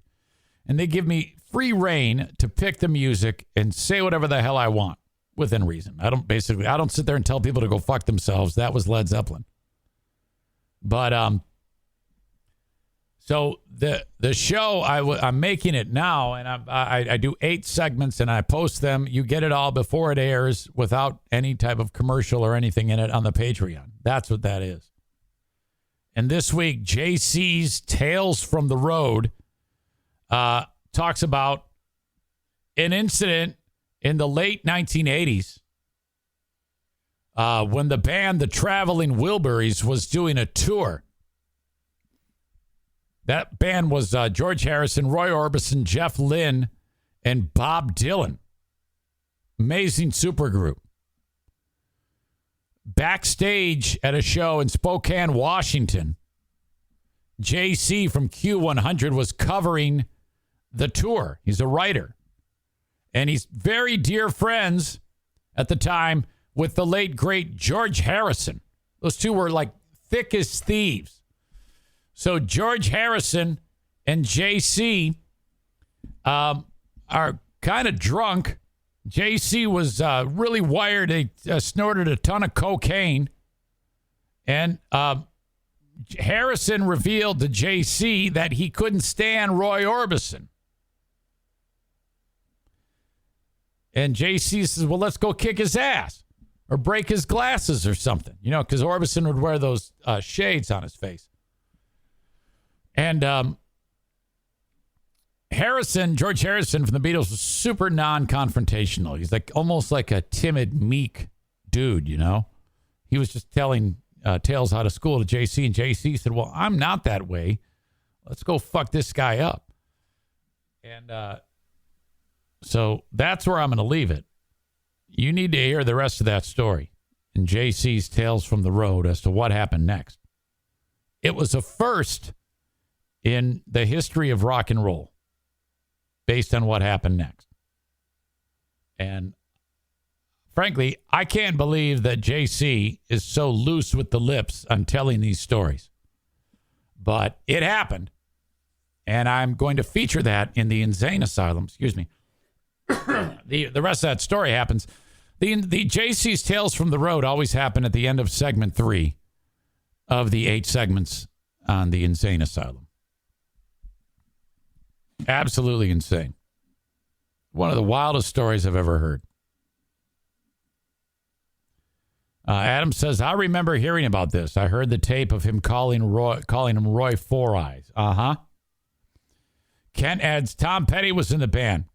C: And they give me free reign to pick the music and say whatever the hell I want within reason. I don't sit there and tell people to go fuck themselves. That was Led Zeppelin. But so the show, I'm making it now, and I do 8 segments, and I post them. You get it all before it airs without any type of commercial or anything in it on the Patreon. That's what that is. And this week, JC's Tales from the Road talks about an incident in the late 1980s when the band the Traveling Wilburys was doing a tour. That band was George Harrison, Roy Orbison, Jeff Lynne, and Bob Dylan. Amazing supergroup. Backstage at a show in Spokane, Washington, JC from Q100 was covering the tour. He's a writer. And he's very dear friends at the time with the late, great George Harrison. Those two were like thick as thieves. So George Harrison and JC are kind of drunk. JC was really wired. He snorted a ton of cocaine. And Harrison revealed to JC that he couldn't stand Roy Orbison. And JC says, well, let's go kick his ass or break his glasses or something. You know, because Orbison would wear those shades on his face. And George Harrison from the Beatles was super non-confrontational. He's like almost like a timid, meek dude, you know? He was just telling tales out of school to JC, and JC said, well, I'm not that way. Let's go fuck this guy up. And so that's where I'm going to leave it. You need to hear the rest of that story in JC's Tales from the Road as to what happened next. It was a first in the history of rock and roll based on what happened next. And frankly, I can't believe that JC is so loose with the lips on telling these stories. But it happened. And I'm going to feature that in the Insane Asylum. Excuse me. The rest of that story happens. The JC's Tales from the Road always happen at the end of segment 3 of the 8 segments on the Insane Asylum. Absolutely insane. One of the wildest stories I've ever heard. Adam says, I remember hearing about this. I heard the tape of him calling him Roy Four Eyes. Uh-huh. Kent adds, Tom Petty was in the band.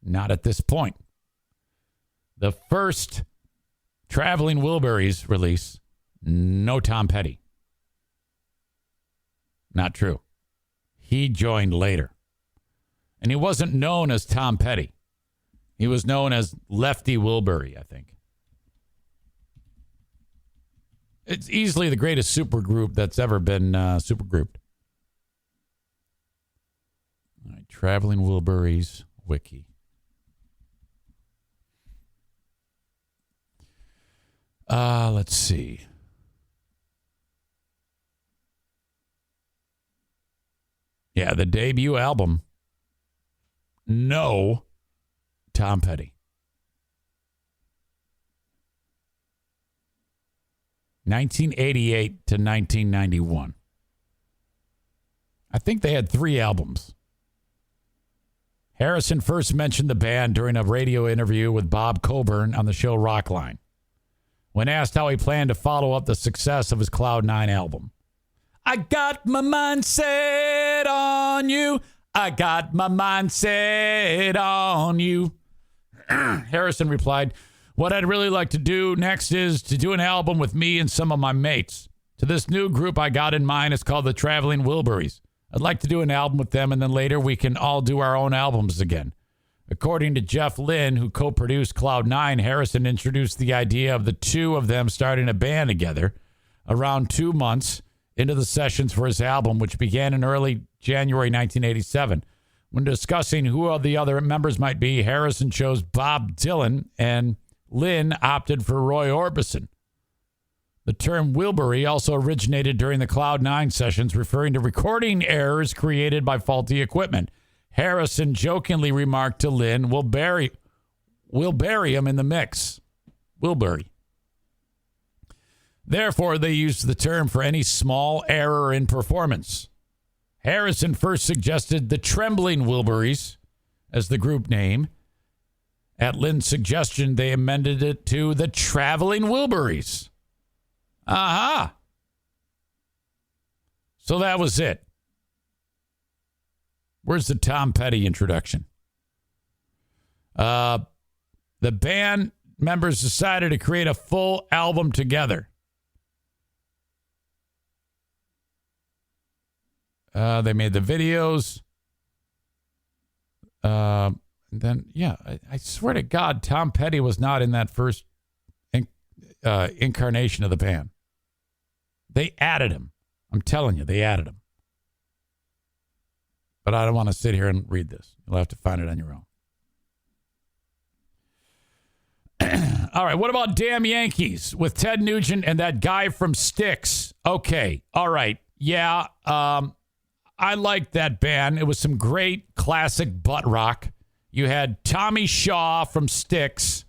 C: Not at this point. The first Traveling Wilburys release, no Tom Petty. Not true. He joined later. And he wasn't known as Tom Petty. He was known as Lefty Wilbury, I think. It's easily the greatest supergroup that's ever been supergrouped. All right, Traveling Wilburys wiki. Let's see. Yeah, the debut album. No Tom Petty. 1988 to 1991. I think they had 3 albums. Harrison first mentioned the band during a radio interview with Bob Coburn on the show Rockline. When asked how he planned to follow up the success of his Cloud 9 album. I got my mind set on you. I got my mind set on you. Harrison replied, what I'd really like to do next is to do an album with me and some of my mates. To this new group I got in mind, it's called the Traveling Wilburys. I'd like to do an album with them, and then later we can all do our own albums again. According to Jeff Lynne, who co-produced Cloud 9, Harrison introduced the idea of the two of them starting a band together around 2 months into the sessions for his album, which began in early January 1987. When discussing who the other members might be, Harrison chose Bob Dylan, and Lynne opted for Roy Orbison. The term Wilbury also originated during the Cloud 9 sessions, referring to recording errors created by faulty equipment. Harrison jokingly remarked to Lynne, we'll bury him in the mix. Wilbury. Therefore, they used the term for any small error in performance. Harrison first suggested the Trembling Wilburys as the group name. At Lynne's suggestion, they amended it to the Traveling Wilburys. Aha! So that was it. Where's the Tom Petty introduction? The band members decided to create a full album together. They made the videos. Then, yeah, I swear to God, Tom Petty was not in that first incarnation of the band. They added him. I'm telling you, they added him. But I don't want to sit here and read this. You'll have to find it on your own. All right, what about Damn Yankees with Ted Nugent and that guy from Styx? Okay, all right. Yeah, I liked that band. It was some great classic butt rock. You had Tommy Shaw from Styx,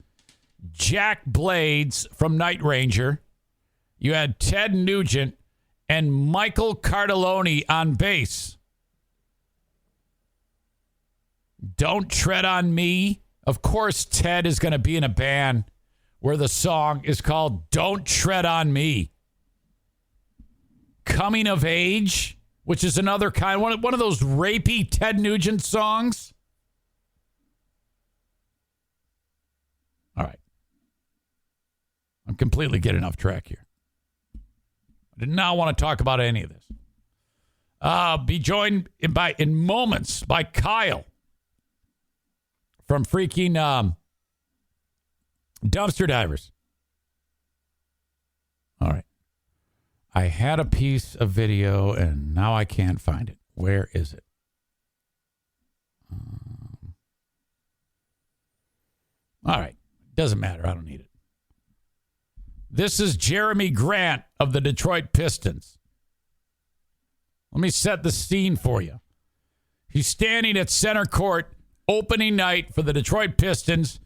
C: Jack Blades from Night Ranger. You had Ted Nugent and Michael Cardelloni on bass. Don't Tread on Me. Of course, Ted is going to be in a band where the song is called Don't Tread on Me. Coming of Age, which is another kind, one of those rapey Ted Nugent songs. All right. I'm completely getting off track here. I did not want to talk about any of this. Be joined in moments by Kyle from freaking Dumpster Divers. All right. I had a piece of video, and now I can't find it. Where is it? All right. Doesn't matter. I don't need it. This is Jeremy Grant of the Detroit Pistons. Let me set the scene for you. He's standing at center court opening night for the Detroit Pistons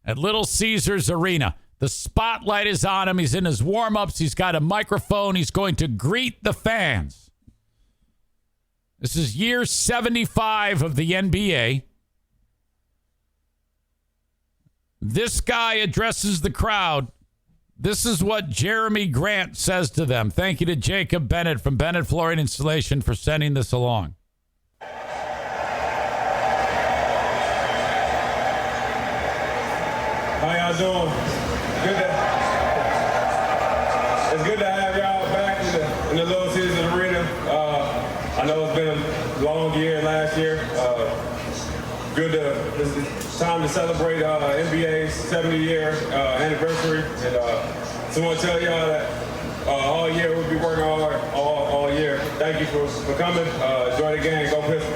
C: at Little Caesars Arena. The spotlight is on him. He's in his warm-ups. He's got a microphone. He's going to greet the fans. This is year 75 of the NBA. This guy addresses the crowd. This is what Jeremy Grant says to them. Thank you to Jacob Bennett from Bennett Flooring Installation for sending this along.
G: How y'all doing? It's good to have y'all back in the Little Caesars Arena. I know it's been a long year last year. It's time to celebrate NBA's 70-year anniversary. And so I want to tell y'all that all year we'll be working hard all year. Thank you for coming. Enjoy the game. Go Pistons.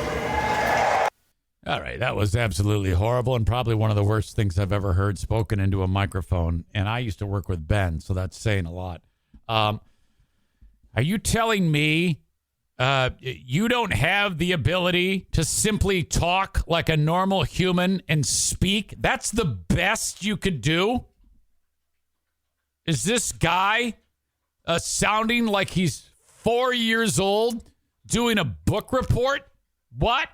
C: All right, that was absolutely horrible and probably one of the worst things I've ever heard spoken into a microphone. And I used to work with Ben, so that's saying a lot. Are you telling me you don't have the ability to simply talk like a normal human and speak? That's the best you could do? Is this guy sounding like he's 4 years old, Doing a book report? What?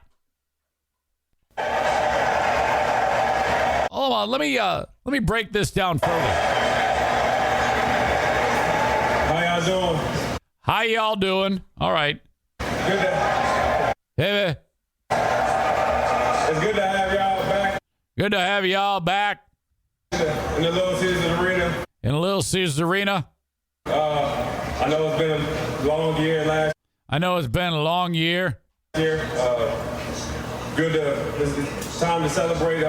C: Hold on, let me break this down further.
G: How y'all doing?
C: How y'all doing? All right.
G: Good to,
C: Hey,
G: it's good to have y'all back
C: good to have y'all back
G: in the Little Caesars Arena.
C: in Little Caesars Arena.
G: I know it's been a long year last
C: I know it's been a long year.
G: year. It's time to celebrate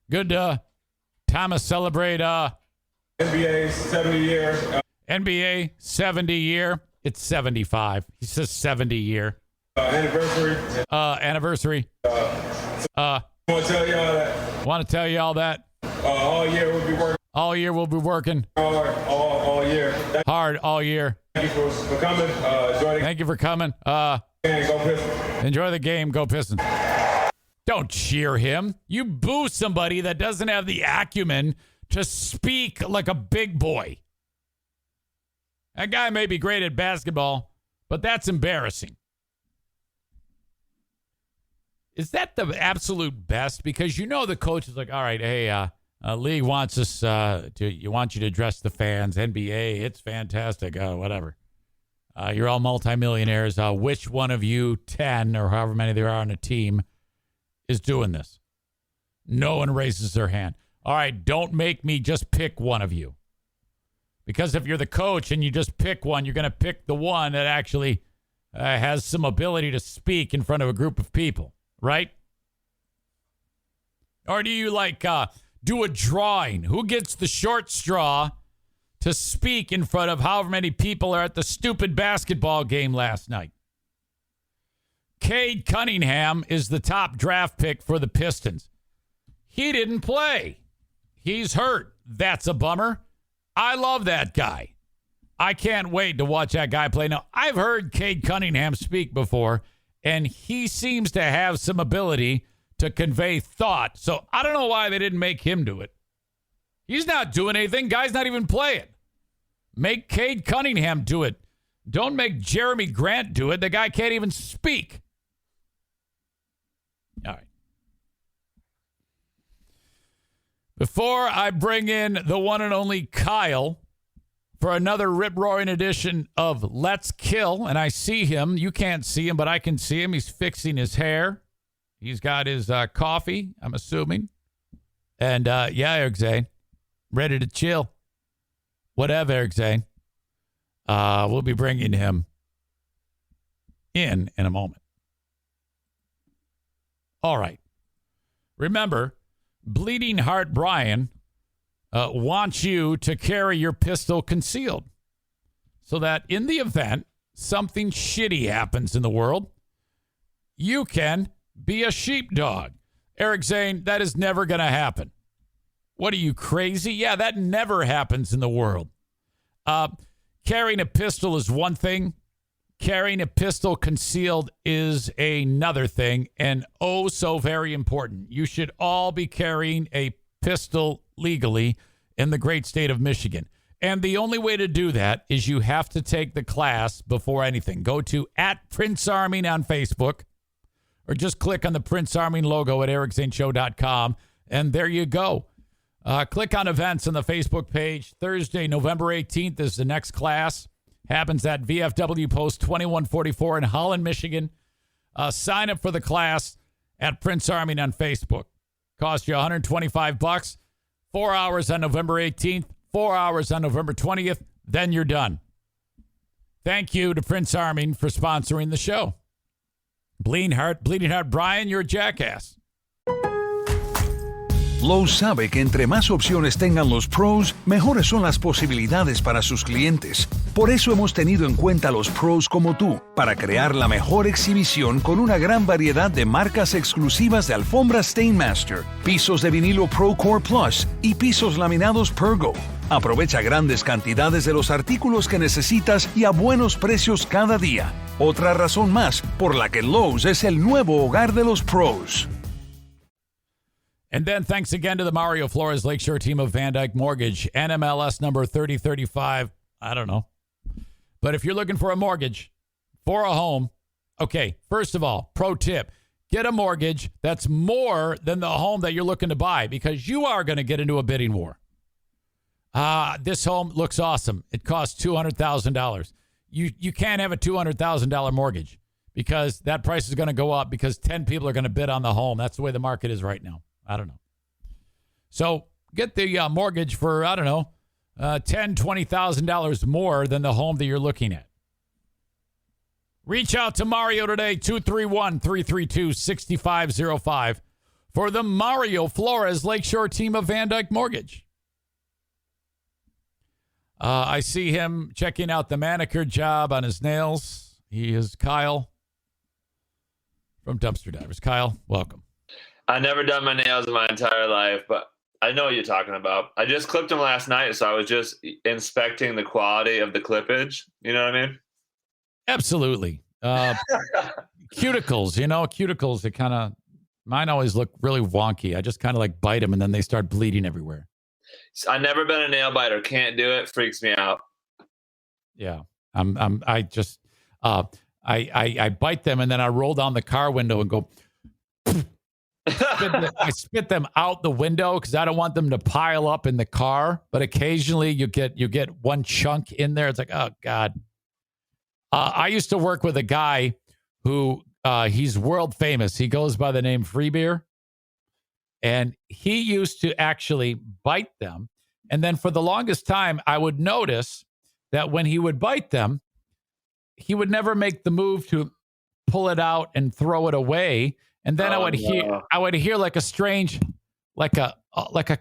C: Good time to celebrate
G: NBA's 70 year.
C: NBA 70 year. It's 75. He says 70 year.
G: Anniversary.
C: Anniversary.
G: I want to tell y'all that
C: Want to tell y'all that
G: all year we'll be working
C: all year we'll be working
G: hard all year.
C: hard all year.
G: Thank you for coming. Enjoy the
C: Thank you for coming.
G: game. Go Pistons.
C: Enjoy the game. Go Pistons. Don't cheer him. You boo somebody that doesn't have the acumen to speak like a big boy. That guy may be great at basketball, but that's embarrassing. Is that the absolute best? Because you know the coach is like, all right, hey, league wants us want you to address the fans. NBA, it's fantastic. Whatever. You're all multimillionaires. Which one of you 10 or however many there are on a team is doing this? No one raises their hand. All right, don't make me just pick one of you. Because if you're the coach and you just pick one, you're going to pick the one that actually has some ability to speak in front of a group of people, right? Or do you do a drawing? Who gets the short straw to speak in front of however many people are at the stupid basketball game last night? Cade Cunningham is the top draft pick for the Pistons. He didn't play. He's hurt. That's a bummer. I love that guy. I can't wait to watch that guy play. Now, I've heard Cade Cunningham speak before, and he seems to have some ability to convey thought. So I don't know why they didn't make him do it. He's not doing anything. Guy's not even playing. Make Cade Cunningham do it. Don't make Jeremy Grant do it. The guy can't even speak. All right. Before I bring in the one and only Kyle for another rip-roaring edition of Let's Kill, and I see him. You can't see him, but I can see him. He's fixing his hair. He's got his coffee, I'm assuming. And, yeah, Eric Zane, ready to chill. Whatever, Eric Zane. We'll be bringing him in a moment. All right. Remember, Bleeding Heart Brian wants you to carry your pistol concealed so that in the event something shitty happens in the world, you can be a sheepdog. Eric Zane, that is never going to happen. What are you, crazy? Yeah, that never happens in the world. Carrying a pistol is one thing. Carrying a pistol concealed is another thing, and oh, so very important. You should all be carrying a pistol legally in the great state of Michigan. And the only way to do that is you have to take the class before anything. Go to @PrinceArming on Facebook, or just click on the Prince Arming logo at ericzaneshow.com, and there you go. Click on events on the Facebook page. Thursday, November 18th is the next class. Happens at VFW Post 2144 in Holland, Michigan. Sign up for the class at Prince Arming on Facebook. Cost you $125. 4 hours on November 18th, 4 hours on November 20th. Then you're done. Thank you to Prince Arming for sponsoring the show. Bleeding Heart Brian, you're a jackass.
A: Lowe's sabe que entre más opciones tengan los pros, mejores son las posibilidades para sus clientes. Por eso hemos tenido en cuenta los pros como tú, para crear la mejor exhibición con una gran variedad de marcas exclusivas de alfombras Stainmaster, pisos de vinilo ProCore Plus y pisos laminados Pergo. Aprovecha grandes cantidades de los artículos que necesitas y a buenos precios cada día. Otra razón más por la que Lowe's es el nuevo hogar de los pros.
C: And then thanks again to the Mario Flores Lakeshore team of Van Dyke Mortgage, NMLS number 3035. I don't know. But if you're looking for a mortgage for a home, Okay, first of all, pro tip, get a mortgage that's more than the home that you're looking to buy because you are going to get into a bidding war. This home looks awesome. It costs $200,000. You can't have a $200,000 mortgage because that price is going to go up because 10 people are going to bid on the home. That's the way the market is right now. I don't know. So get the mortgage for, I don't know, $10,000, $20,000 more than the home that you're looking at. Reach out to Mario today, 231-332-6505 for the Mario Flores Lakeshore team of Van Dyke Mortgage. I see him checking out the manicure job on his nails. He is Kyle from Dumpster Divers. Kyle, welcome.
H: I've never done my nails in my entire life, but I know what you're talking about. I just clipped them last night, so I was just inspecting the quality of the clippage. You know what I mean?
C: Absolutely. Cuticles, cuticles, they kind of, mine always look really wonky. I just kind of like bite them and then they start bleeding everywhere.
H: I've never been a nail biter. Can't do it. Freaks me out.
C: Yeah. I bite them and then I roll down the car window and go, I spit them out the window because I don't want them to pile up in the car. But occasionally you get one chunk in there. It's like, oh God. I used to work with a guy who he's world famous. He goes by the name Free Beer. And he used to actually bite them. And then for the longest time, I would notice that when he would bite them, he would never make the move to pull it out and throw it away. And then I would hear like a strange, like a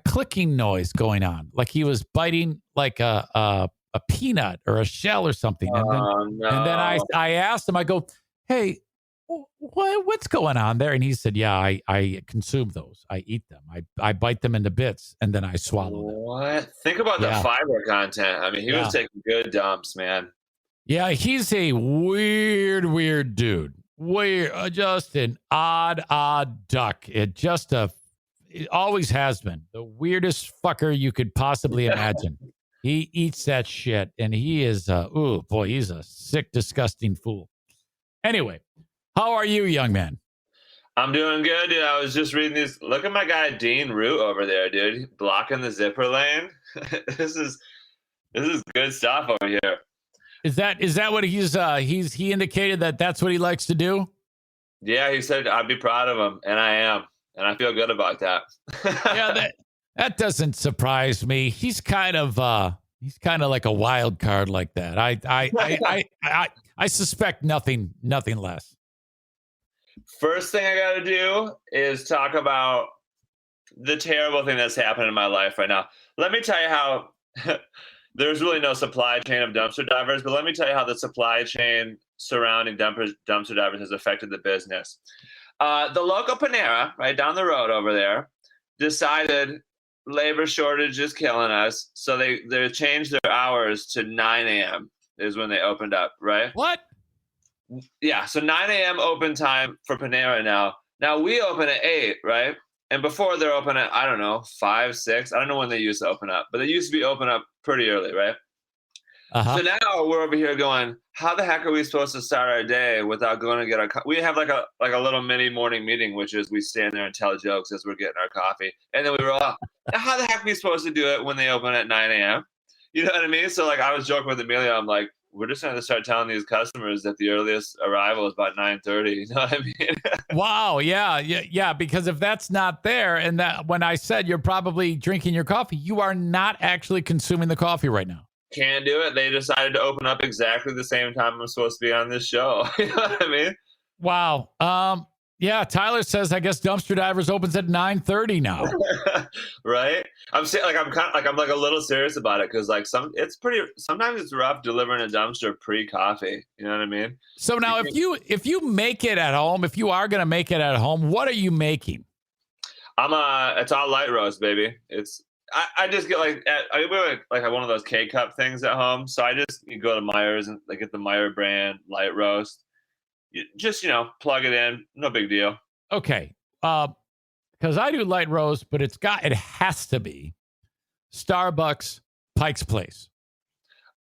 C: clicking noise going on, like he was biting like a peanut or a shell or something. And then I asked him, I go, hey, what's going on there? And he said, yeah, I consume those. I eat them. I bite them into bits and then I swallow them.
H: What? Think about the fiber content. I mean, he was taking good dumps, man.
C: Yeah, he's a weird dude. Just an odd duck. It always has been. The weirdest fucker you could possibly imagine. He eats that shit, and he is, he's a sick, disgusting fool. Anyway, how are you, young man?
H: I'm doing good, dude. I was just reading these. Look at my guy, Dean Root, over there, dude. Blocking the zipper lane. This is good stuff over here.
C: Is that what he indicated that's what he likes to do?
H: Yeah, he said I'd be proud of him, and I am, and I feel good about that.
C: Yeah, that doesn't surprise me. He's kind of like a wild card like that. I suspect nothing less.
H: First thing I got to do is talk about the terrible thing that's happened in my life right now. Let me tell you how there's really no supply chain of dumpster divers, but let me tell you how the supply chain surrounding dumpster divers has affected the business. The local Panera, right down the road over there, decided labor shortage is killing us, so they changed their hours to 9 a.m. is when they opened up, right?
C: What?
H: Yeah, so 9 a.m. open time for Panera now. Now we open at 8, right? And before they're open at, I don't know, 5, 6. I don't know when they used to open up, but they used to be open up pretty early, right?
C: Uh-huh.
H: So now we're over here going, how the heck are we supposed to start our day without going to get our we have like a little mini morning meeting, which is we stand there and tell jokes as we're getting our coffee. And then we roll up. Now, how the heck are we supposed to do it when they open at 9 a.m.? You know what I mean? So like I was joking with Amelia. I'm like, we're just going to start telling these customers that the earliest arrival is about 9:30. You know what I mean?
C: Wow. Yeah. Because if that's not there, and that when I said you're probably drinking your coffee, you are not actually consuming the coffee right now.
H: Can't do it. They decided to open up exactly the same time I'm supposed to be on this show. You know what I mean?
C: Wow. Yeah. Tyler says, I guess Dumpster Divers opens at 9:30 now.
H: Right? I'm saying I'm a little serious about it because sometimes it's rough delivering a dumpster pre-coffee. You know what I mean?
C: So now if you make it at home, if you are going to make it at home, what are you making?
H: It's all light roast, baby. I just get we have one of those K-cup things at home. So I just go to Meijer's and get the Meijer brand light roast. You just, plug it in. No big deal. Okay. Because I do light roast, but it has to be Starbucks Pike's Place.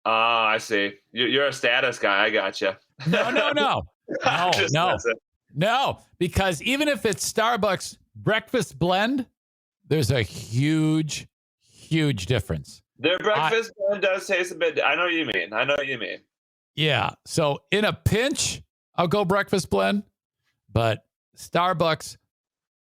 H: I see. You're a status guy. I gotcha.
C: No. No, because even if it's Starbucks breakfast blend, there's a huge difference.
H: Their breakfast blend does taste a bit. I know what you mean.
C: Yeah. So in a pinch, I'll go breakfast blend, but Starbucks,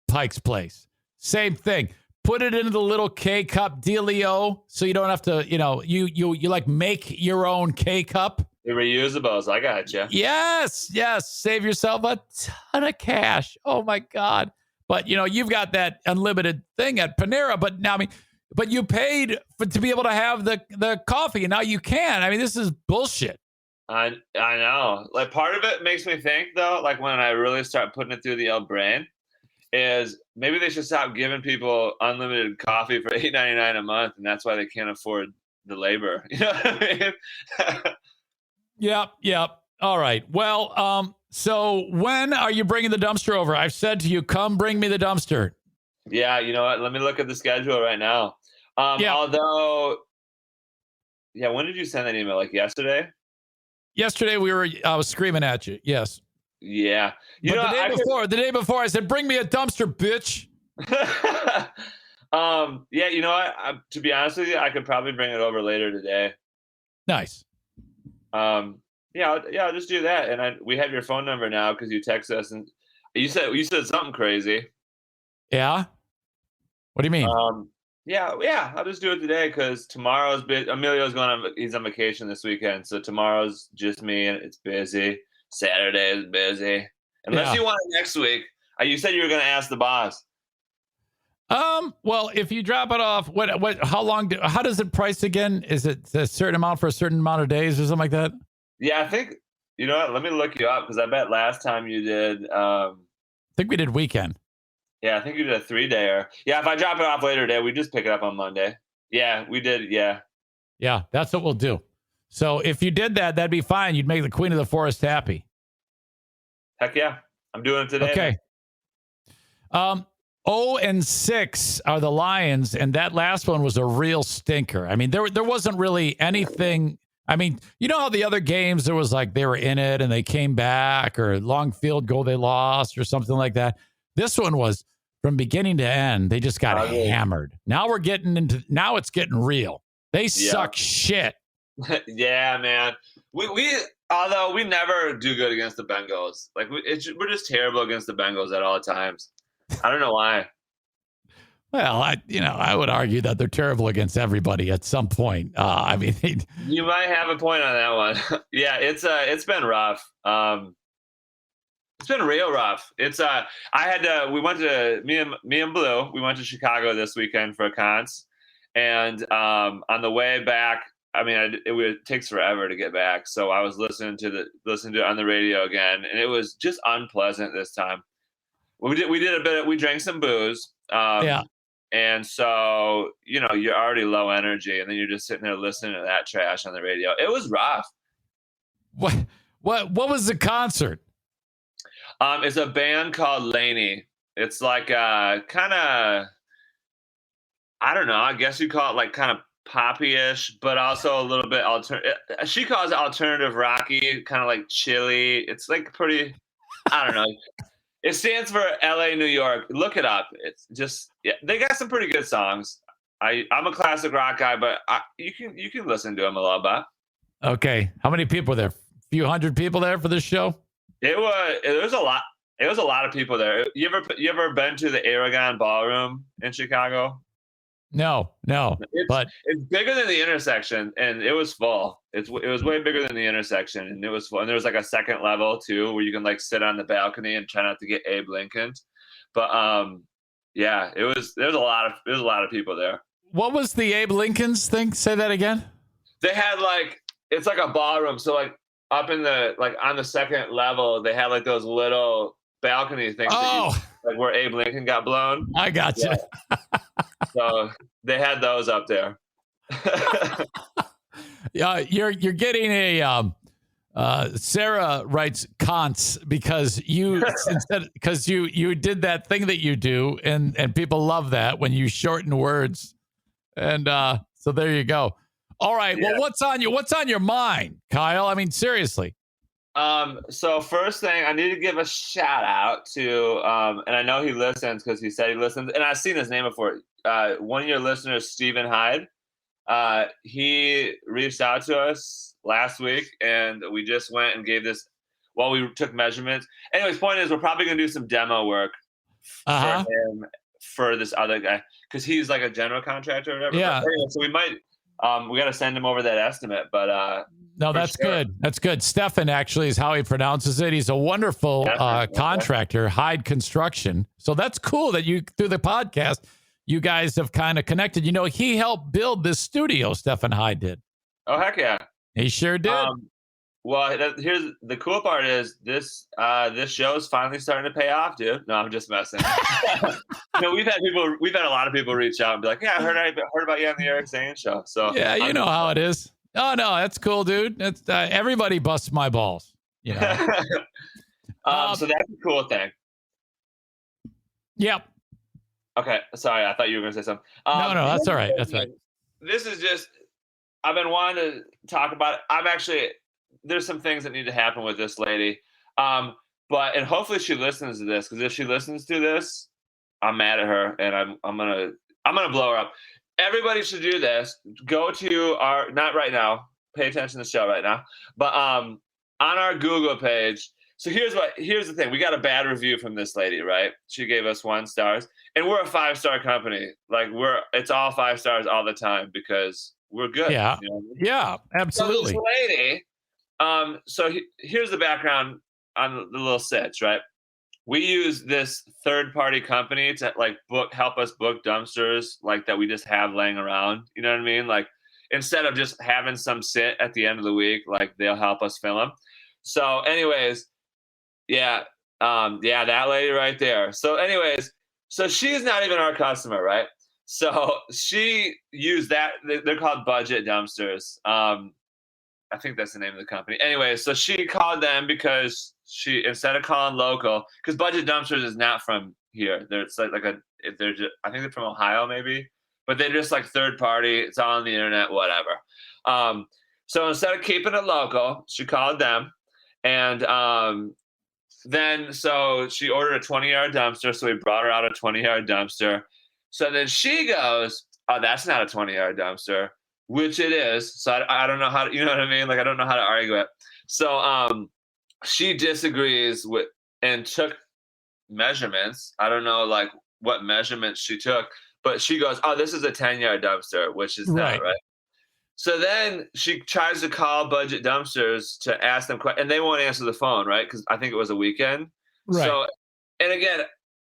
C: Pike's Place, same thing. Put it into the little K cup dealio, so you don't have to, you like make your own K cup.
H: The reusables, I got you.
C: Yes. Save yourself a ton of cash. Oh my God. But you've got that unlimited thing at Panera, but now but you paid to be able to have the coffee, and now you can. I mean, this is bullshit.
H: I know. Like, part of it makes me think, though, like when I really start putting it through the old brain, is maybe they should stop giving people unlimited coffee for $8.99 a month, and that's why they can't afford the labor. You know what I mean?
C: Yep. All right. Well, so when are you bringing the dumpster over? I've said to you, come bring me the dumpster.
H: Yeah, you know what? Let me look at the schedule right now. Although, when did you send that email? Like yesterday?
C: Yesterday I was screaming at you. Yes.
H: Yeah.
C: The day before, I said, bring me a dumpster, bitch.
H: Yeah, you know what? To be honest with you, I could probably bring it over later today.
C: Nice.
H: I'll just do that. And we have your phone number now because you text us, and you said something crazy.
C: Yeah. What do you mean?
H: I'll just do it today because tomorrow's Emilio's he's on vacation this weekend, so tomorrow's just me and it's busy. Saturday is busy. Unless you want it next week. You said you were going to ask the boss.
C: Well, if you drop it off, how does it price again? Is it a certain amount for a certain amount of days or something like that?
H: Yeah, I think, you know what? Let me look you up because I bet last time you did. I
C: think we did weekend.
H: Yeah, I think you did a 3-dayer. Yeah, if I drop it off later today, we just pick it up on Monday. Yeah, we did. Yeah.
C: Yeah, that's what we'll do. So if you did that, that'd be fine. You'd make the Queen of the Forest happy.
H: Heck yeah. I'm doing it today.
C: Okay. 0-6 are the Lions, and that last one was a real stinker. I mean, there wasn't really anything. I mean, you know how the other games, there was like they were in it and they came back, or long field goal they lost or something like that. This one was from beginning to end. They just got hammered. Now it's getting real. They suck shit.
H: Yeah, man. Although we never do good against the Bengals. Like we're just terrible against the Bengals at all times. I don't know why.
C: Well, I would argue that they're terrible against everybody at some point. I mean,
H: you might have a point on that one. Yeah, it's been rough. It's been real rough. Me and Blue, we went to Chicago this weekend for a cons, and on the way back, I mean, it takes forever to get back. So I was listening to it on the radio again, and it was just unpleasant this time. We drank some booze. And so, you're already low energy, and then you're just sitting there listening to that trash on the radio. It was rough.
C: What was the concert?
H: It's a band called Laney. It's like kind of, I don't know, I guess you call it like kind of poppy-ish, but also a little bit she calls it alternative rocky, kind of like chilly. It's like pretty, I don't know. It stands for LA, New York. Look it up. It's just, they got some pretty good songs. I'm a classic rock guy, but you can listen to them a little bit.
C: Okay. How many people were there? A few hundred people there for this show?
H: There was a lot. It was a lot of people there. You ever been to the Aragon Ballroom in Chicago?
C: No. But
H: it's bigger than the intersection, and it was full. It was way bigger than the intersection, and it was full. And there was like a second level too, where you can like sit on the balcony and try not to get Abe Lincoln. But there was a lot of people there.
C: What was the Abe Lincoln's thing? Say that again.
H: They had it's like a ballroom, so like up in the on the second level, they had like those little balcony things.
C: Oh.
H: Like where Abe Lincoln got blown.
C: I got you.
H: So they had those up there.
C: Yeah, you're getting a Sarah writes cons because you did that thing that you do, and people love that when you shorten words, and so there you go. All right, well, what's on your mind, Kyle? I mean, seriously.
H: So first thing, I need to give a shout out to, and I know he listens because he said he listens, and I've seen his name before. One of your listeners, Stephen Hyde, he reached out to us last week, and we just went and gave this. Well, we took measurements. Anyways, point is, we're probably gonna do some demo work for him for this other guy because he's like a general contractor or whatever.
C: Yeah.
H: Anyway, so we might. We got to send him over that estimate, but
C: no, that's good. That's good. Stefan actually is how he pronounces it. He's a wonderful contractor, Hyde Construction. So that's cool that you, through the podcast, you guys have kind of connected. You know, he helped build this studio, Stefan Hyde did.
H: Oh, heck yeah.
C: He sure did.
H: Well, here's the cool part is this show is finally starting to pay off, dude. No, I'm just messing. We've had a lot of people reach out and be like, "Yeah, I heard about you on the Eric Zane show." So
C: yeah, you know how it is. Oh no, that's cool, dude. That's everybody busts my balls. You know.
H: So that's a cool thing.
C: Yep.
H: Okay, sorry, I thought you were going to say something.
C: No, that's all right. That's right.
H: This is just I've been wanting to talk about it. There's some things that need to happen with this lady. And hopefully she listens to this, because if she listens to this, I'm mad at her and I'm gonna blow her up. Everybody should do this. Go to our, not right now, pay attention to the show right now, but on our Google page. So here's the thing. We got a bad review from this lady, right? She gave us 1 star, and we're a 5-star company. Like it's all 5 stars all the time because we're good.
C: Yeah.
H: You know?
C: Yeah, absolutely.
H: So this lady, here's the background on the little sitch, right? We use this third-party company to help us book dumpsters like that we just have laying around. You know what I mean? Like instead of just having some sit at the end of the week, like they'll help us fill them. So, anyways, that lady right there. So, anyways, she's not even our customer, right? So she used that. They're called budget dumpsters. I think that's the name of the company. Anyway, so she called them because instead of calling local, because Budget Dumpsters is not from here. I think they're from Ohio maybe, but they're just like third party. It's all on the internet, whatever. So instead of keeping it local, she called them, and then she ordered a 20-yard dumpster. So we brought her out a 20-yard dumpster. So then she goes, "Oh, that's not a 20-yard dumpster." Which it is. So I don't know how to, you know what I mean? Like, I don't know how to argue it. So she disagrees with and took measurements. I don't know like what measurements she took, but she goes, "Oh, this is a 10-yard dumpster," which is not right. So then she tries to call Budget Dumpsters to ask them, and they won't answer the phone, right? Because I think it was a weekend. Right. So, and again,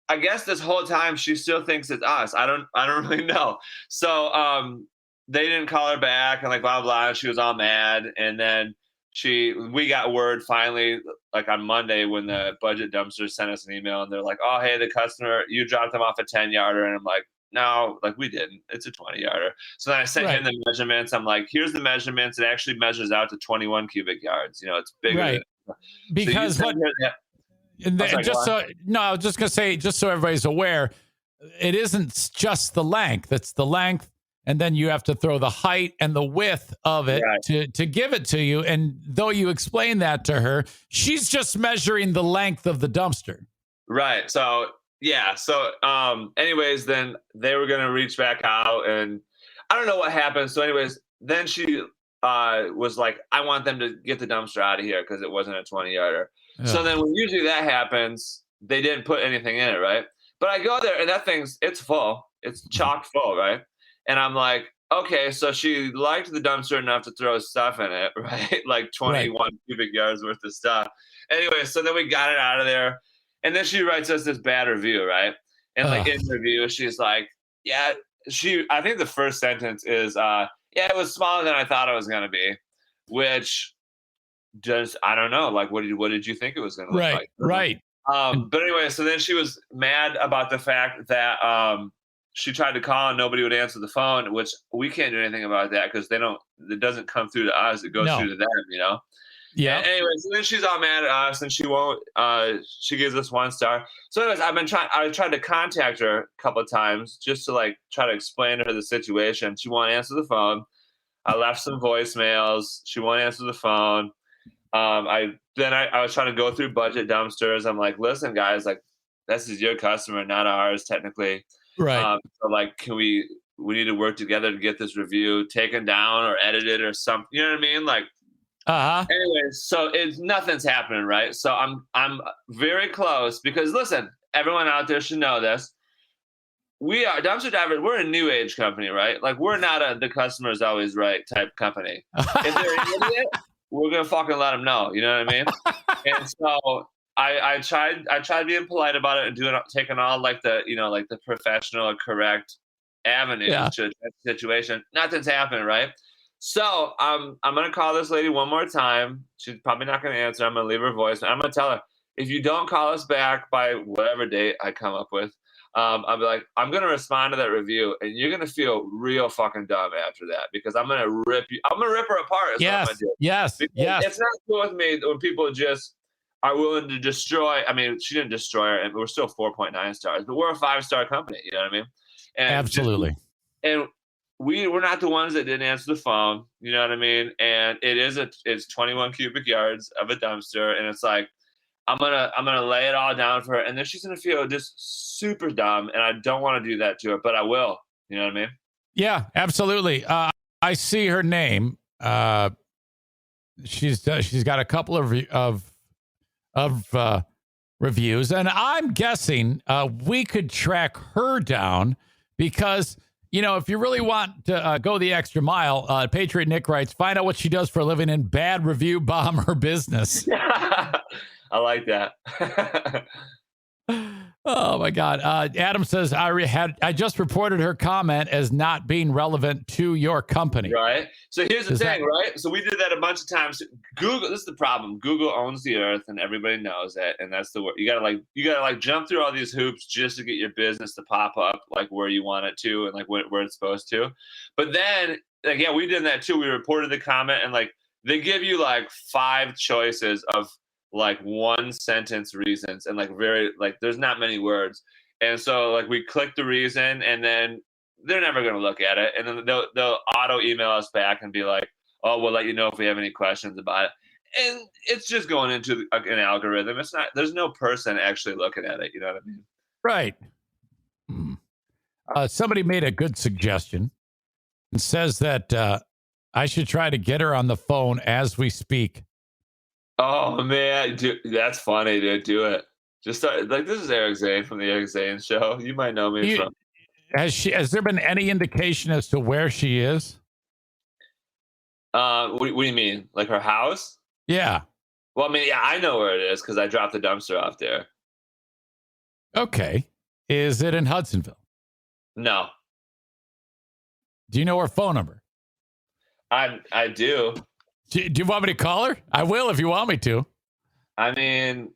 H: I guess this whole time she still thinks it's us. I don't really know. So they didn't call her back and like blah blah. And she was all mad, and then we got word finally like on Monday when the Budget Dumpsters sent us an email, and they're like, "Oh, hey, the customer, you dropped them off a 10-yarder," and I'm like, "No, like we didn't. It's a 20-yarder." So then I sent him the measurements. I'm like, "Here's the measurements. It actually measures out to 21 cubic yards. You know, it's bigger." Right.
C: Because I was just gonna say, just so everybody's aware, it isn't just the length. It's the length. And then you have to throw the height and the width of it to give it to you. And though you explain that to her, she's just measuring the length of the dumpster. Right.
H: So, yeah. So, anyways, then they were going to reach back out, and I don't know what happened. So, anyways, then she was like, "I want them to get the dumpster out of here because it wasn't a 20-yarder. Yeah. So then when usually that happens, they didn't put anything in it, right? But I go there, and that it's full. It's chock full, right? And I'm like, okay, so she liked the dumpster enough to throw stuff in it, right? Like 21 cubic yards worth of stuff. Anyway, so then we got it out of there. And then she writes us this bad review, right? And like in the review, she's like, I think the first sentence is, it was smaller than I thought it was going to be, which just, I don't know. Like, what did you think it was going to look like?
C: Right.
H: But anyway, so then she was mad about the fact that, she tried to call and nobody would answer the phone, which we can't do anything about that because it doesn't come through to us. It goes through to them, you know? Yeah. And anyway, so then she's all mad at us and she won't, she gives us 1 star. So anyways, I tried to contact her a couple of times just to like try to explain to her the situation. She won't answer the phone. I left some voicemails. She won't answer the phone. I was trying to go through budget dumpsters. I'm like, listen, guys, like this is your customer, not ours, technically.
C: Right.
H: So like, we need to work together to get this review taken down or edited or something. You know what I mean? Like, anyways, so nothing's happening, right? So I'm very close because listen, everyone out there should know this. We are Dumpster Divers. We're a new age company, right? Like we're not the customer's always right type company. If they're an idiot, we're gonna fucking let them know. You know what I mean? And so I tried being polite about it and taking all like the professional or correct avenues to the situation. Nothing's happening, right? So I'm gonna call this lady one more time. She's probably not gonna answer. I'm gonna leave her voice. I'm gonna tell her if you don't call us back by whatever date I come up with, I'll be like, I'm gonna respond to that review, and you're gonna feel real fucking dumb after that because I'm gonna rip her apart.
C: Yes.
H: It's not cool with me when people just are willing to destroy. I mean, she didn't destroy her, and we're still 4.9 stars, but we're a 5-star company. You know what I mean? And
C: absolutely.
H: And we're not the ones that didn't answer the phone. You know what I mean? And it's 21 cubic yards of a dumpster, and it's like I'm gonna lay it all down for her, and then she's gonna feel just super dumb, and I don't want to do that to her, but I will. You know what I mean?
C: Yeah, absolutely. I see her name. She's got a couple of reviews, and I'm guessing we could track her down because, if you really want to go the extra mile, Patriot Nick writes, find out what she does for a living and bad review bomb her business.
H: I like that.
C: Oh my God. Adam says, I just reported her comment as not being relevant to your company.
H: Right. So here's the thing, right? So we did that a bunch of times. Google, this is the problem. Google owns the earth and everybody knows that. And that's the word. You gotta jump through all these hoops just to get your business to pop up like where you want it to and like where it's supposed to. But then we did that too. We reported the comment and like they give you like 5 choices of like 1 sentence reasons and there's not many words. And so like we click the reason and then they're never going to look at it. And then they'll auto email us back and be like, oh, we'll let you know if we have any questions about it. And it's just going into an algorithm. There's no person actually looking at it. You know what I mean?
C: Right. Somebody made a good suggestion and says that I should try to get her on the phone as we speak.
H: Oh man, dude, that's funny, dude. Do it. Just start this is Eric Zane from the Eric Zane Show. You might know me from.
C: Has there been any indication as to where she is?
H: What do you mean? Like her house?
C: Yeah.
H: Well, I mean, yeah, I know where it is because I dropped the dumpster off there.
C: Okay. Is it in Hudsonville?
H: No.
C: Do you know her phone number?
H: I do.
C: Do you want me to call her? I will if you want me to.
H: I mean,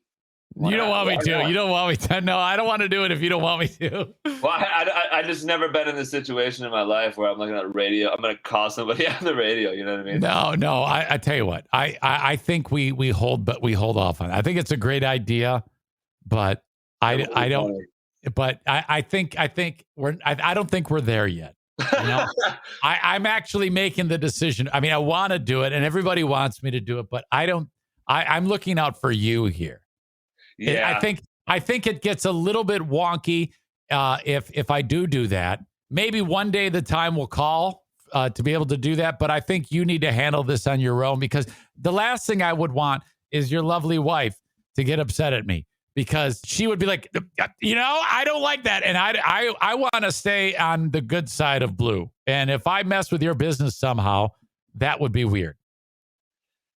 C: you don't want me to. You don't want me to. No, I don't want to do it if you don't want me to.
H: Well, I just never been in this situation in my life where I'm looking at the radio. I'm going to call somebody on the radio. You know what I mean?
C: No. I tell you what. I think we hold off on it. I think it's a great idea, but I don't. But I don't think we're there yet. I'm actually making the decision. I mean, I want to do it, and everybody wants me to do it, but I don't. I'm looking out for you here.
H: Yeah,
C: I think it gets a little bit wonky if I do that. Maybe one day the time will call to be able to do that, but I think you need to handle this on your own because the last thing I would want is your lovely wife to get upset at me. Because she would be like, I don't like that. And I want to stay on the good side of blue. And if I mess with your business somehow, that would be weird.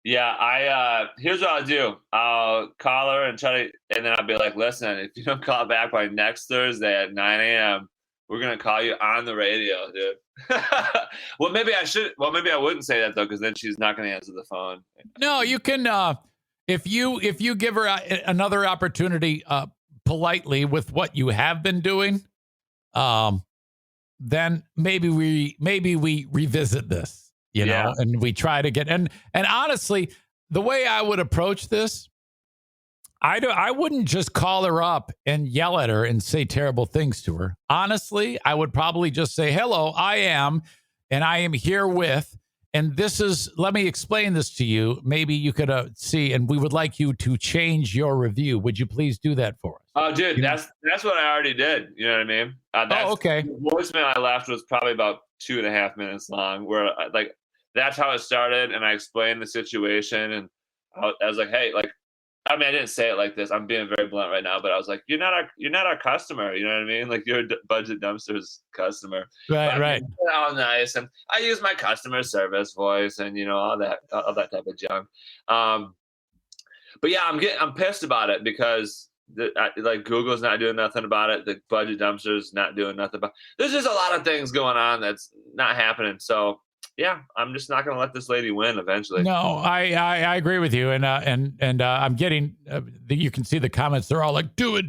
H: Yeah, here's what I'll do. I'll call her and and then I'll be like, listen, if you don't call back by next Thursday at 9 a.m., we're going to call you on the radio, dude. Well, maybe I wouldn't say that though, because then she's not going to answer the phone.
C: No, you can, If you give her another opportunity politely with what you have been doing, then maybe we revisit this, you know, and we try to get and honestly, the way I would approach this, I wouldn't just call her up and yell at her and say terrible things to her. Honestly, I would probably just say, hello, I am here with, And this is, let me explain this to you. Maybe you could see, and we would like you to change your review. Would you please do that for us?
H: Oh, dude, that's what I already did. You know what I mean?
C: Okay.
H: The voicemail I left was probably about 2.5 minutes long, where that's how it started, and I explained the situation, and I was like, hey, like, I mean, I didn't say it like this. I'm being very blunt right now, but I was like, you're not our customer. You know what I mean? Like, you're Budget Dumpster's customer.
C: Right.
H: All nice, and I use my customer service voice, and all that type of junk. But yeah, I'm pissed about it because Google's not doing nothing about it. The Budget Dumpster's not doing nothing about it. There's just a lot of things going on that's not happening. So yeah, I'm just not going to let this lady win eventually.
C: No, I agree with you, and I'm getting. You can see the comments; they're all like, "Do it."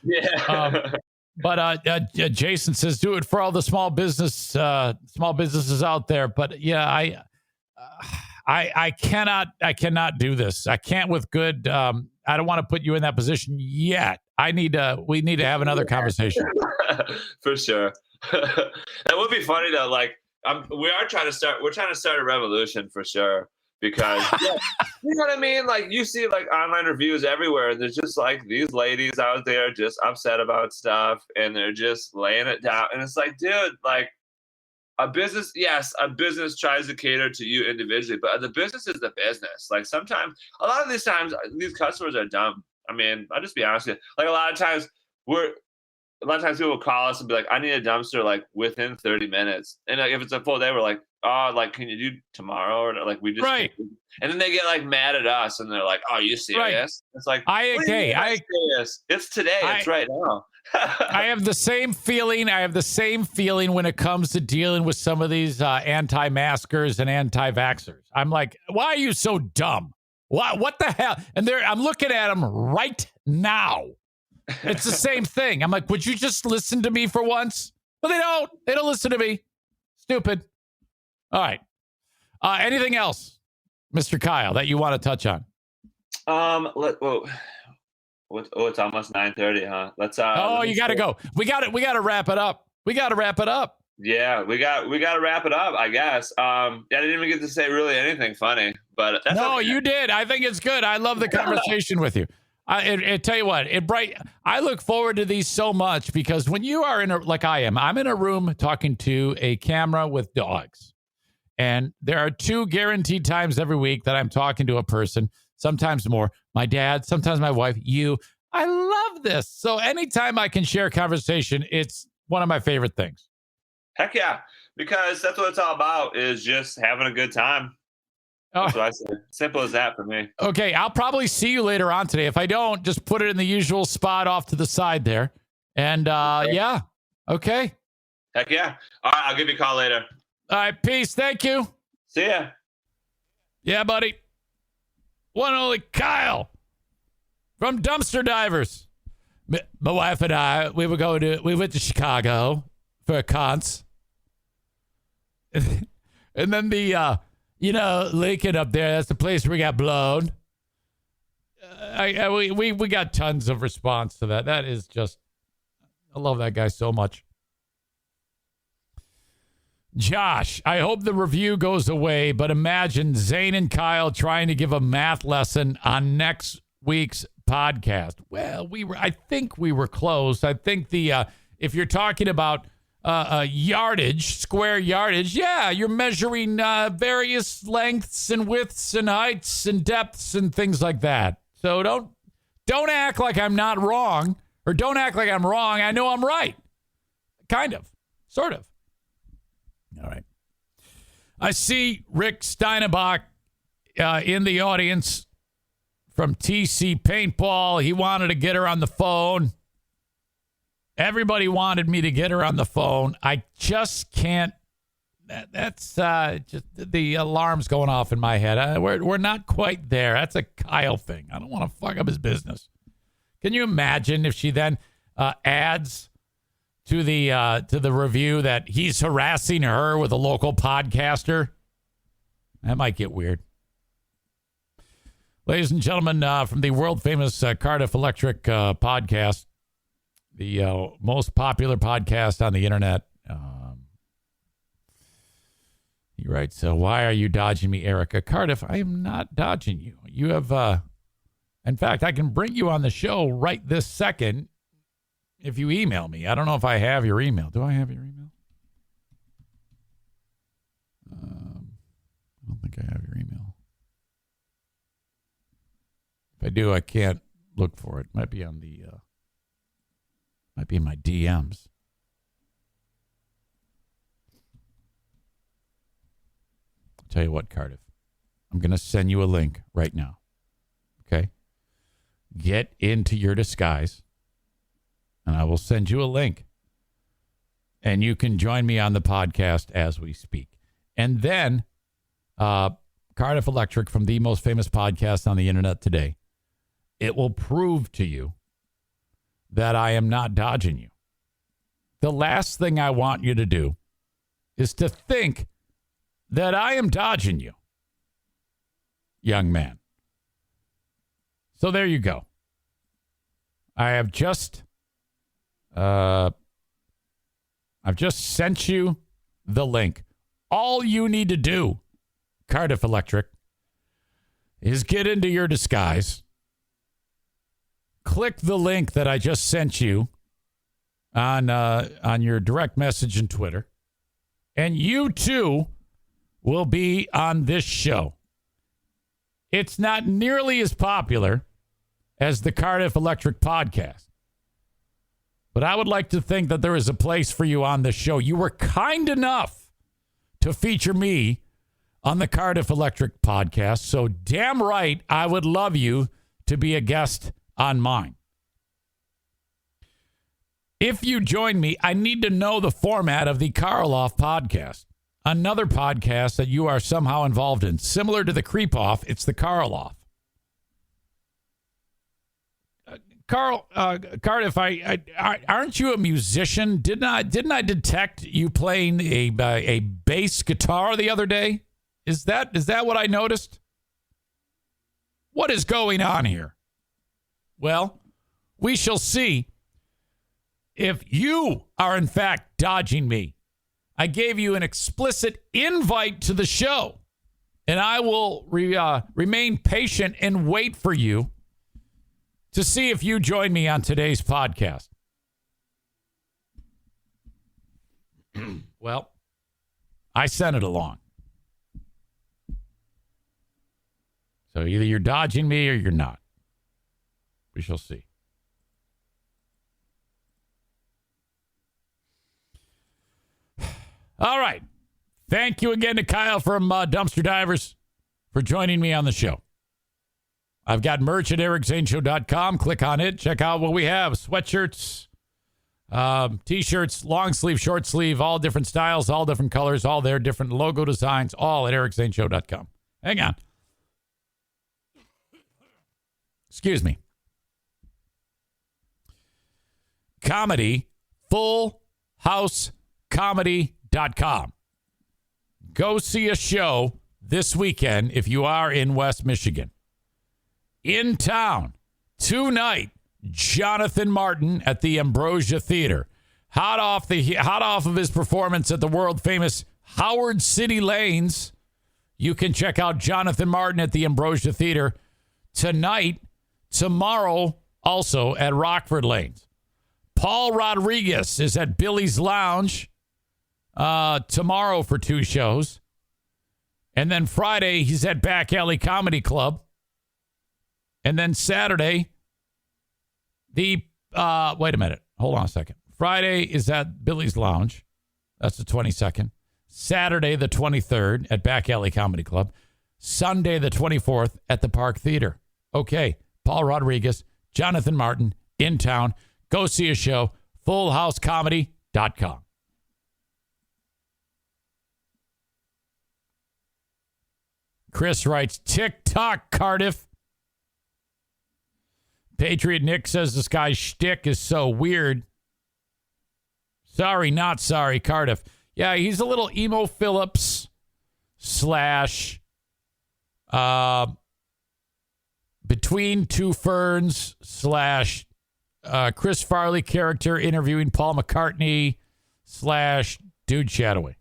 H: Yeah.
C: But Jason says, "Do it for all the small businesses out there." But yeah, I cannot do this. I can't with good. I don't want to put you in that position yet. We need to have another conversation.
H: For sure. That would be funny though. Like, we're trying to start a revolution for sure, because you know what I mean? Like, you see like online reviews everywhere, and there's just like these ladies out there just upset about stuff, and they're just laying it down. And it's like, dude, like, a business tries to cater to you individually, but the business is the business. Like, sometimes, a lot of these times, these customers are dumb. I mean, I'll just be honest with you. Like, a lot of times people will call us and be like, I need a dumpster like within 30 minutes. And like, if it's a full day, we're like, oh, like, can you do tomorrow? Or like, we just,
C: right.
H: And then they get like mad at us, and they're like, oh, are you serious? Right. It's like, serious? It's today. It's right now.
C: I have the same feeling. When it comes to dealing with some of these anti-maskers and anti-vaxxers. I'm like, why are you so dumb? What the hell? And I'm looking at them right now. It's the same thing. I'm like, would you just listen to me for once? But they don't. They don't listen to me. Stupid. All right. Anything else, Mr. Kyle, that you want to touch on?
H: It's almost 9:30, huh? Let's.
C: You got to go. We got to wrap it up. Yeah,
H: we got to wrap it up, I guess. I didn't even get to say really anything funny, but that's okay.
C: You did. I think it's good. I love the conversation with you. I tell you what, I look forward to these so much, because when you are like I am, I'm in a room talking to a camera with dogs, and there are 2 guaranteed times every week that I'm talking to a person, sometimes more, my dad, sometimes my wife, you. I love this. So anytime I can share conversation, it's one of my favorite things.
H: Heck yeah, because that's what it's all about, is just having a good time. That's what I say. Simple as that for me. Okay, I'll probably see you later on today. If I don't, just put it in the usual spot off to the side there. And yeah, okay. Heck yeah. All right, I'll give you a call later. All right, peace. Thank you. See ya. Yeah, buddy. One and only Kyle from Dumpster Divers. My wife and I, we went to Chicago for a cons. And then the Lincoln up there, that's the place where we got blown. We got tons of response to that. That is just, I love that guy so much. Josh, I hope the review goes away, but imagine Zane and Kyle trying to give a math lesson on next week's podcast. Well, I think we were close. I think if you're talking about yardage, square yardage, yeah, you're measuring various lengths and widths and heights and depths and things like that. So don't act like I'm not wrong, or don't act like I'm wrong. I know I'm right. Kind of. Sort of. All right. I see Rick Steinebach in the audience from TC Paintball. He wanted to get her on the phone. Everybody wanted me to get her on the phone. I just can't. That's just the alarm's going off in my head. We're not quite there. That's a Kyle thing. I don't want to fuck up his business. Can you imagine if she then adds to the review that he's harassing her with a local podcaster? That might get weird. Ladies and gentlemen, from the world famous Cardiff Electric podcast, the most popular podcast on the internet.
C: He writes, so why are you dodging me, Erica? Cardiff, I am not dodging you. You have, in fact, I can bring you on the show right this second if you email me. I don't know if I have your email. Do I have your email? I don't think I have your email. If I do, I can't look for it. Might be on the, might be in my DMs. I'll tell you what, Cardiff. I'm going to send you a link right now. Okay? Get into your disguise, and I will send you a link. And you can join me on the podcast as we speak. And then, Cardiff Electric from the most famous podcast on the internet today. It will prove to you that I am not dodging you. The last thing I want you to do is to think that I am dodging you, young man. So there you go. I have just, I've just sent you the link. All you need to do, Cardiff Electric, is get into your disguise. Click the link that I just sent you on your direct message and Twitter, and you too will be on this show. It's not nearly as popular as the Cardiff Electric podcast, but I would like to think that there is a place for you on this show. You were kind enough to feature me on the Cardiff Electric podcast, so damn right I would love you to be a guest on mine. If you join me, I need to know the format of the Karloff podcast, another podcast that you are somehow involved in. Similar to the Creep Off, it's the Karloff. Cardiff, aren't you a musician? Didn't I detect you playing a bass guitar the other day? Is that what I noticed? What is going on here? Well, we shall see if you are in fact dodging me. I gave you an explicit invite to the show, and I will remain patient and wait for you to see if you join me on today's podcast. Well, I sent it along. So either you're dodging me or you're not. We shall see. All right. Thank you again to Kyle from Dumpster Divers for joining me on the show. I've got merch at ericzaneshow.com. Click on it. Check out what we have. Sweatshirts, T-shirts, long sleeve, short sleeve, all different styles, all different colors, all their different logo designs, all at ericzaneshow.com. Hang on. Excuse me. Comedy, fullhousecomedy.com. Go see a show this weekend if you are in West Michigan. In town tonight, Jonathan Martin at the Ambrosia Theater. Hot off of his performance at the world famous Howard City Lanes. You can check out Jonathan Martin at the Ambrosia Theater tonight. Tomorrow, also at Rockford Lanes. Paul Rodriguez is at Billy's Lounge tomorrow for 2 shows. And then Friday, he's at Back Alley Comedy Club. And then Saturday, wait a minute. Hold on a second. Friday is at Billy's Lounge. That's the 22nd. Saturday, the 23rd at Back Alley Comedy Club. Sunday, the 24th at the Park Theater. Okay. Paul Rodriguez, Jonathan Martin, in town. Go see a show. FullHouseComedy.com. Chris writes, TikTok, Cardiff. Patriot Nick says this guy's shtick is so weird. Sorry, not sorry, Cardiff. Yeah, he's a little Emo Phillips / Between Two Ferns / Chris Farley character interviewing Paul McCartney / dude shadowing.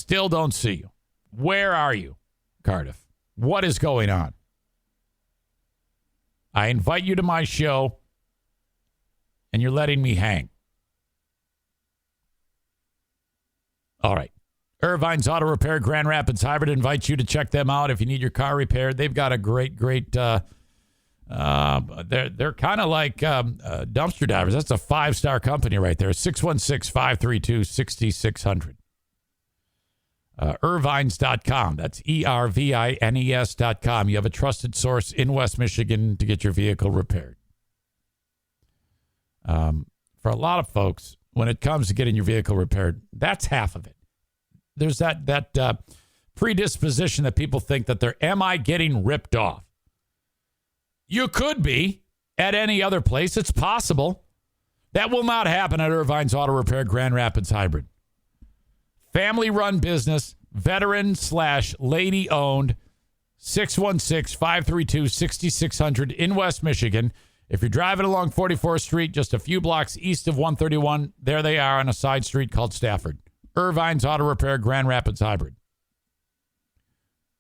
C: still don't see you. Where are you, Cardiff? What is going on? I invite you to my show, and you're letting me hang. All right. Irvine's Auto Repair, Grand Rapids Hybrid, invites you to check them out if you need your car repaired. They've got a great, they're kind of like dumpster divers. That's a 5-star company right there. 616-532-6600. Irvines.com. That's ERVINES.com. You have a trusted source in West Michigan to get your vehicle repaired. For a lot of folks, when it comes to getting your vehicle repaired, that's half of it. There's that predisposition that people think that am I getting ripped off? You could be at any other place. It's possible. That will not happen at Irvine's Auto Repair, Grand Rapids Hybrid. Family-run business, veteran/lady owned, 616-532-6600 in West Michigan. If you're driving along 44th Street, just a few blocks east of 131, there they are on a side street called Stafford. Irvine's Auto Repair, Grand Rapids Hybrid.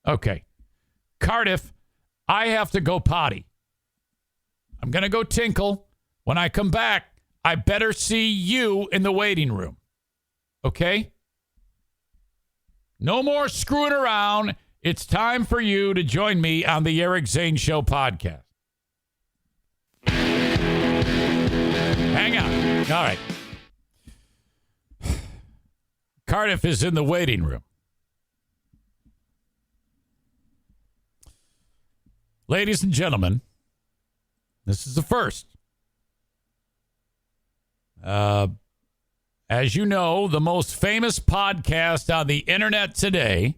C: Okay. Cardiff, I have to go potty. I'm going to go tinkle. When I come back, I better see you in the waiting room. Okay? No more screwing around. It's time for you to join me on the Eric Zane Show podcast. Hang on. All right. Cardiff is in the waiting room. Ladies and gentlemen, this is the first. As you know, the most famous podcast on the internet today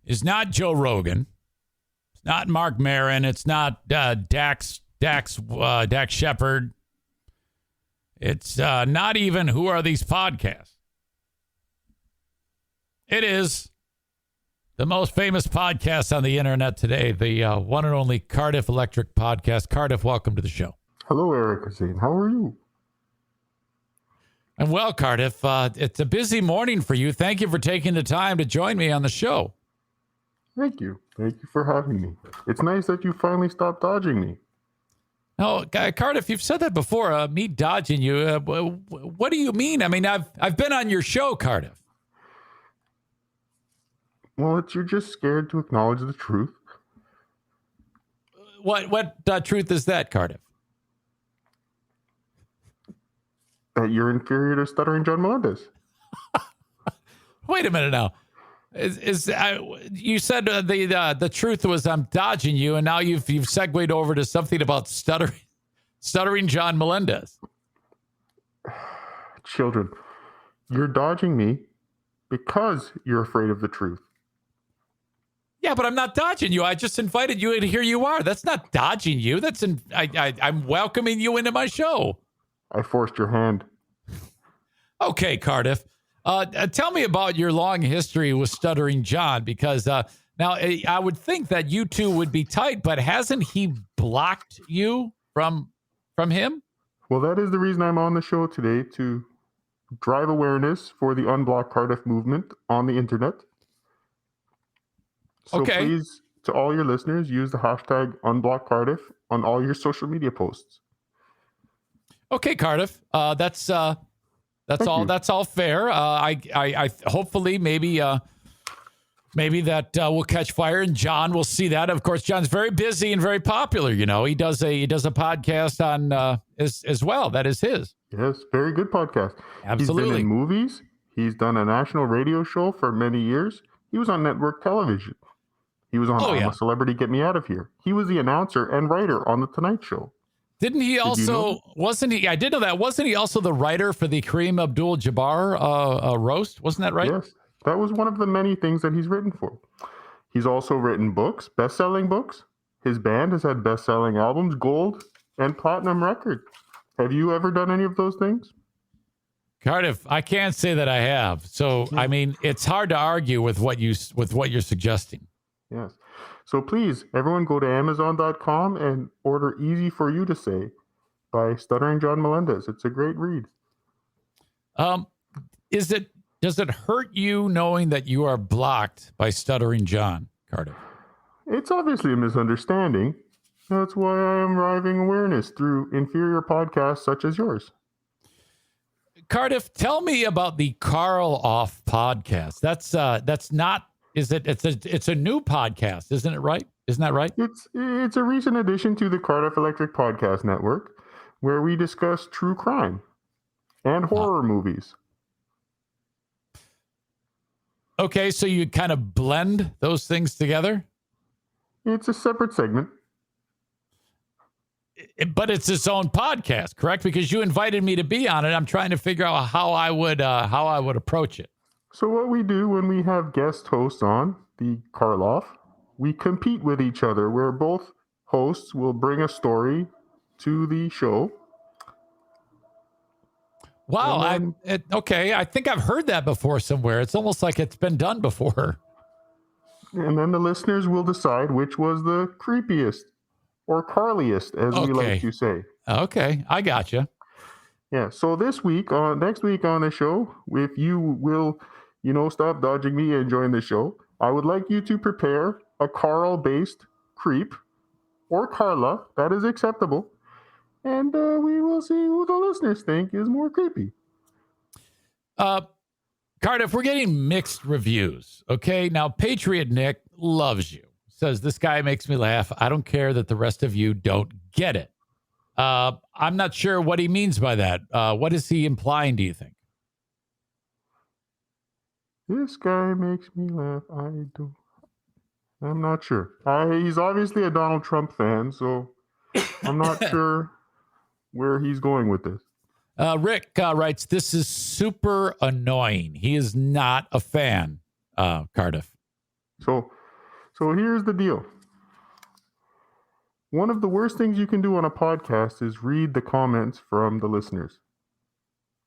C: is not Joe Rogan. It's not Mark Maron. It's not Dax Shepard. It's not even Who Are These Podcasts? It is the most famous podcast on the internet today, the one and only Cardiff Electric Podcast. Cardiff, welcome to the show.
D: Hello, Eric Zane. How are you?
C: And well, Cardiff, it's a busy morning for you. Thank you for taking the time to join me on the show.
D: Thank you. Thank you for having me. It's nice that you finally stopped dodging me.
C: Oh, Cardiff, you've said that before. Me dodging you. What do you mean? I mean, I've been on your show, Cardiff.
D: Well, you're just scared to acknowledge the truth.
C: What truth is that, Cardiff?
D: That you're inferior to Stuttering John Melendez.
C: Wait a minute now. You said the truth was I'm dodging you, and now you've segued over to something about stuttering John Melendez.
D: Children, you're dodging me because you're afraid of the truth.
C: Yeah, but I'm not dodging you. I just invited you, and here you are. That's not dodging you. I'm welcoming you into my show.
D: I forced your hand.
C: Okay, Cardiff. Tell me about your long history with Stuttering John, because now I would think that you two would be tight, but hasn't he blocked you from him?
D: Well, that is the reason I'm on the show today, to drive awareness for the Unblock Cardiff movement on the internet. So
C: okay.
D: Please, to all your listeners, use the hashtag UnblockCardiff on all your social media posts.
C: Okay, Cardiff. That's all. That's all fair. I hopefully maybe that will catch fire, and John will see that. Of course, John's very busy and very popular. You know, he does a podcast on as well. That is his.
D: Yes, very good podcast.
C: Absolutely.
D: He's been in movies. He's done a national radio show for many years. He was on network television. He was on I'm a Celebrity, Get Me Out of Here. He was the announcer and writer on The Tonight Show.
C: Didn't he also, wasn't he, I did know that, wasn't he also the writer for the Kareem Abdul-Jabbar roast? Wasn't that right?
D: Yes, that was one of the many things that he's written for. He's also written books, best-selling books. His band has had best-selling albums, gold and platinum record. Have you ever done any of those things?
C: Cardiff, I can't say that I have. So, I mean, it's hard to argue with what you're suggesting.
D: Yes. So please, everyone go to Amazon.com and order Easy for You to Say by Stuttering John Melendez. It's a great read.
C: Is it Does it hurt you knowing that you are blocked by Stuttering John, Cardiff?
D: It's obviously a misunderstanding. That's why I am driving awareness through inferior podcasts such as yours.
C: Cardiff, tell me about the Carl Off podcast. That's not. Is it? It's a new podcast, isn't it? Right? Isn't that right?
D: It's a recent addition to the Cardiff Electric Podcast Network, where we discuss true crime and horror movies.
C: Okay, so you kind of blend those things together?
D: It's a separate segment.
C: But it's its own podcast, correct? Because you invited me to be on it. I'm trying to figure out how I would approach it.
D: So what we do when we have guest hosts on the Karloff, we compete with each other, where both hosts will bring a story to the show.
C: Wow, okay. I think I've heard that before somewhere. It's almost like it's been done before.
D: And then the listeners will decide which was the creepiest or Carliest, as we like to say.
C: Okay, I gotcha.
D: Yeah. So next week on the show, if you will, stop dodging me and join the show, I would like you to prepare a Carl-based creep or Carla. That is acceptable. And we will see who the listeners think is more creepy.
C: Cardiff, we're getting mixed reviews. Okay. Now, Patriot Nick loves you. Says, this guy makes me laugh. I don't care that the rest of you don't get it. I'm not sure what he means by that. What is he implying, do you think?
D: This guy makes me laugh. I'm not sure. He's obviously a Donald Trump fan, so I'm not sure where he's going with this.
C: Rick writes, this is super annoying. He is not a fan, Cardiff.
D: So here's the deal. One of the worst things you can do on a podcast is read the comments from the listeners.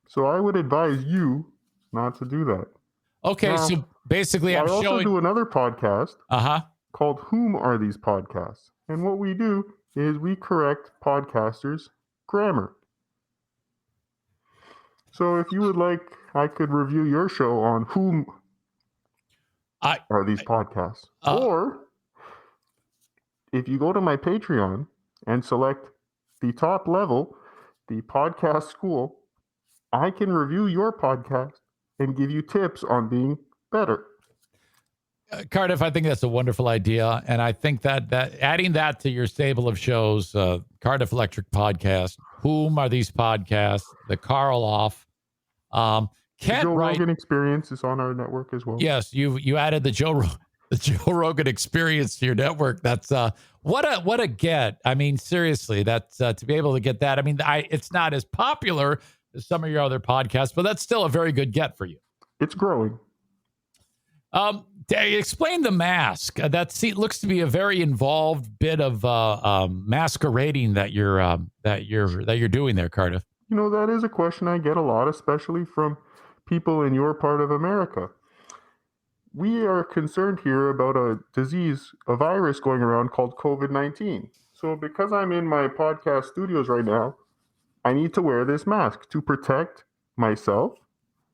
D: So I would advise you not to do that.
C: Okay, now, so basically
D: I also do another podcast called Whom Are These Podcasts? And what we do is we correct podcasters' grammar. So if you would like, I could review your show on Whom Are These Podcasts? Or if you go to my Patreon and select the top level, the podcast school, I can review your podcast and give you tips on being better.
C: Cardiff, I think that's a wonderful idea. And I think that adding that to your stable of shows, Cardiff Electric Podcast, Whom Are These Podcasts, the Carl Off,
D: the Joe Rogan Experience is on our network as well.
C: Yes, you added the Joe Rogan Experience to your network. That's what a get. I mean, seriously, that's to be able to get that. I mean, it's not as popular as some of your other podcasts, but that's still a very good get for you.
D: It's growing.
C: Explain the mask. That looks to be a very involved bit of masquerading that you're doing there, Cardiff.
D: That is a question I get a lot, especially from people in your part of America. We are concerned here about a virus going around called COVID-19. So because I'm in my podcast studios right now, I need to wear this mask to protect myself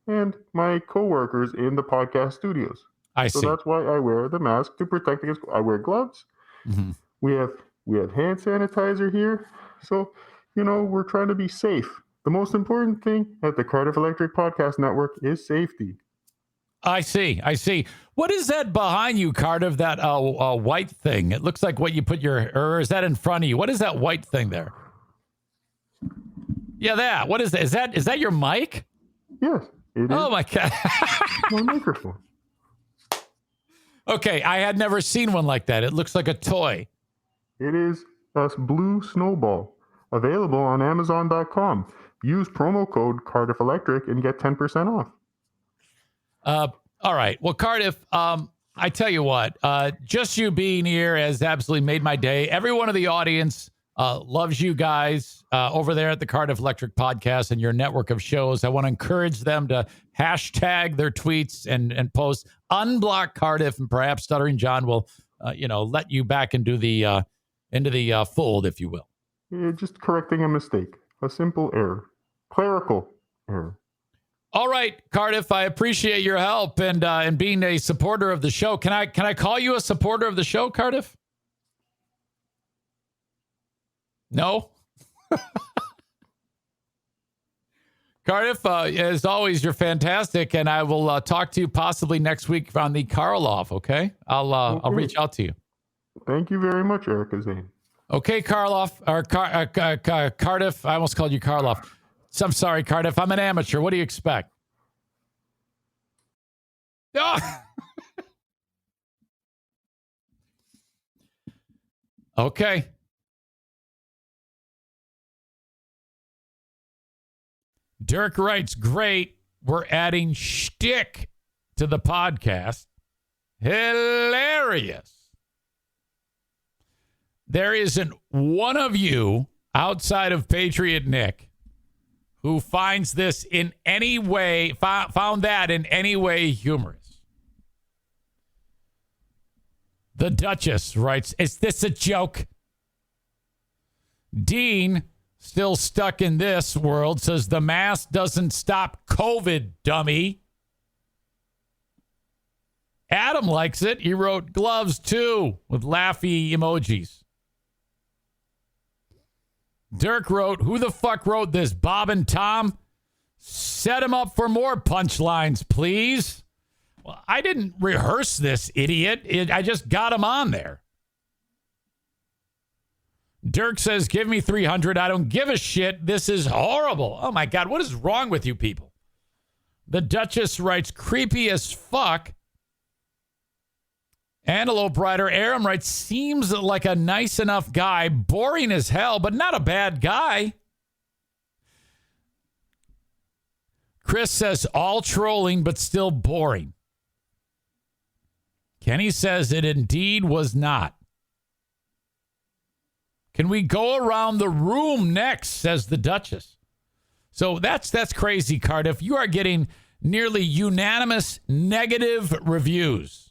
D: and my coworkers in the podcast studios.
C: So
D: that's why I wear the mask, to protect against. I wear gloves. Mm-hmm. We have hand sanitizer here. So, we're trying to be safe. The most important thing at the Cardiff Electric Podcast Network is safety.
C: I see. What is that behind you, Cardiff? That white thing? It looks like what you put or is that in front of you? What is that white thing there? Yeah, that. What is that? Is that your mic?
D: Yes, it is.
C: Oh my God.
D: My microphone.
C: Okay, I had never seen one like that. It looks like a toy.
D: It is a blue snowball, available on Amazon.com. Use promo code Cardiff Electric and get 10% off.
C: All right. Well, Cardiff, I tell you what, just you being here has absolutely made my day. Everyone in the audience loves you guys over there at the Cardiff Electric Podcast and your network of shows. I want to encourage them to hashtag their tweets and post unblock Cardiff, and perhaps Stuttering John will, let you back into the fold, if you will.
D: Yeah, just correcting a mistake, a simple error, clerical error.
C: All right, Cardiff, I appreciate your help and being a supporter of the show. Can I call you a supporter of the show, Cardiff? No? Cardiff, as always, you're fantastic, and I will talk to you possibly next week on the Karloff, okay? I'll reach out to you.
D: Thank you very much, Erica Zane.
C: Okay, Karloff, or Cardiff. I almost called you Karloff. So I'm sorry, Cardiff. I'm an amateur. What do you expect? Oh. Okay. Dirk writes, great. We're adding shtick to the podcast. Hilarious. There isn't one of you outside of Patriot Nick who finds this in any way, found that in any way humorous. The Duchess writes, is this a joke? Dean, still stuck in this world, says the mask doesn't stop COVID, dummy. Adam likes it. He wrote gloves too with laughy emojis. Dirk wrote, who the fuck wrote this? Bob and Tom? Set him up for more punchlines, please. Well, I didn't rehearse this, idiot. I just got him on there. Dirk says, give me 300. I don't give a shit. This is horrible. Oh, my God. What is wrong with you people? The Duchess writes, creepy as fuck. Antelope Rider Aram writes, seems like a nice enough guy, boring as hell, but not a bad guy. Chris says, all trolling, but still boring. Kenny says it indeed was not. Can we go around the room next, says the Duchess. So that's crazy, Cardiff. You are getting nearly unanimous negative reviews.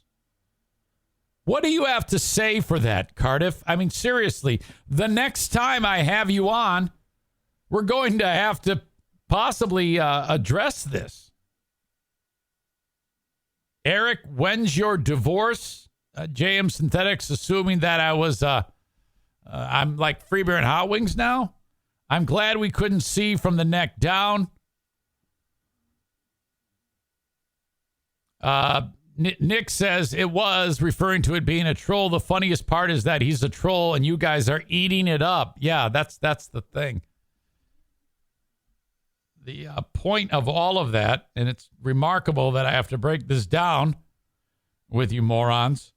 C: What do you have to say for that, Cardiff? I mean, seriously, the next time I have you on, we're going to have to possibly address this. Eric, when's your divorce? JM Synthetics, assuming that I'm like free beer and hot wings now. I'm glad we couldn't see from the neck down. Nick says it was referring to it being a troll. The funniest part is that he's a troll and you guys are eating it up. Yeah, that's the thing. The point of all of that, and it's remarkable that I have to break this down with you morons.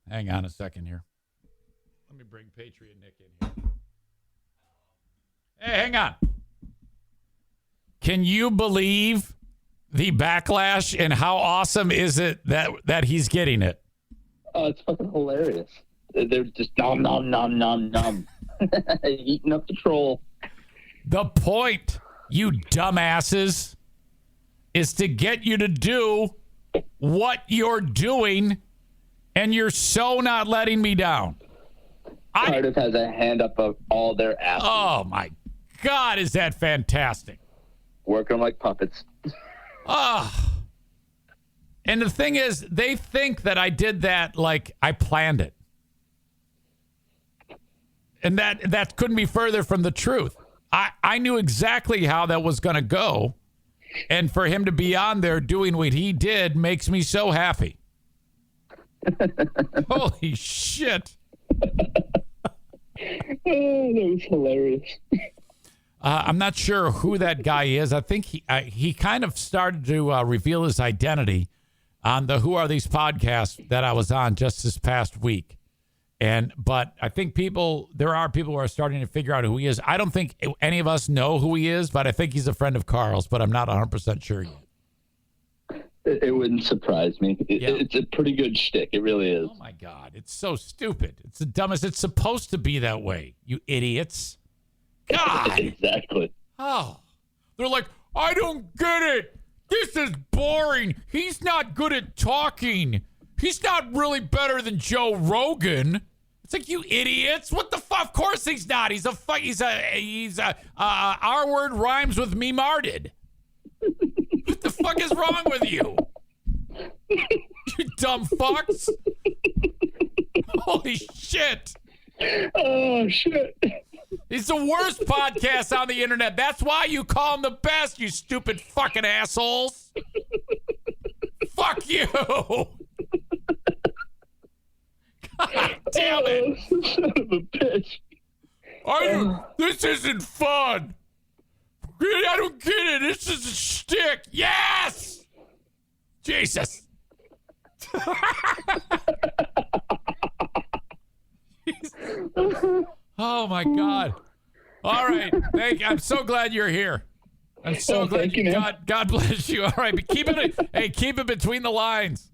C: Hang on a second here. Let me bring Patriot Nick in here. Hey, hang on. Can you believe the backlash and how awesome is it that he's getting it?
I: Oh, it's fucking hilarious. They're just nom, nom, nom, nom, nom. Eating up the troll.
C: The point, you dumbasses, is to get you to do what you're doing, and you're so not letting me down.
I: Cardiff has a hand up of all their asses.
C: Oh, my God, is that fantastic.
I: Working like puppets.
C: And the thing is, they think that I did that like I planned it. And that couldn't be further from the truth. I knew exactly how that was going to go. And for him to be on there doing what he did makes me so happy. Holy shit.
I: That was hilarious.
C: I'm not sure who that guy is. I think he kind of started to reveal his identity on the Who Are These podcasts that I was on just this past week. But I think there are people who are starting to figure out who he is. I don't think any of us know who he is, but I think he's a friend of Carl's, but I'm not 100% sure yet.
I: It wouldn't surprise me. It's a pretty good shtick. It really is.
C: Oh, my God. It's so stupid. It's the dumbest. It's supposed to be that way, you idiots. God.
I: Exactly.
C: Oh. They're like, I don't get it. This is boring. He's not good at talking. He's not really better than Joe Rogan. It's like, you idiots. What the fuck? Of course he's not. He's a R word rhymes with me marted. What the fuck is wrong with you? You dumb fucks. Holy shit.
I: Oh, shit.
C: He's the worst podcast on the internet. That's why you call him the best, you stupid fucking assholes. Fuck you. God damn it.
I: Son of a bitch.
C: This isn't fun. I don't get it. This is a shtick. Yes. Jesus. Oh my God. All right. I'm so glad you're here. I'm so glad
I: thank you, man.
C: God bless you. All right, but keep it between the lines.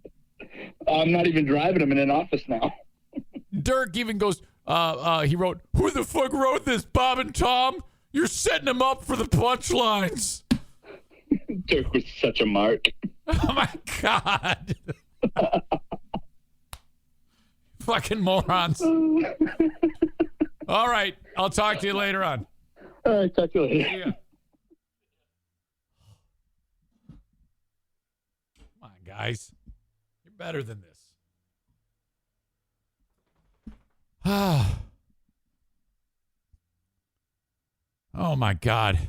I: I'm not even driving. I'm in an office now.
C: Dirk even goes, he wrote, "Who the fuck wrote this, Bob and Tom? You're setting them up for the punchlines."
I: Dirk was such a mark.
C: Oh my God. Fucking morons. All right. I'll talk to you later on.
I: All right, talk to you later.
C: Yeah. Come on, guys. You're better than this. Oh my God.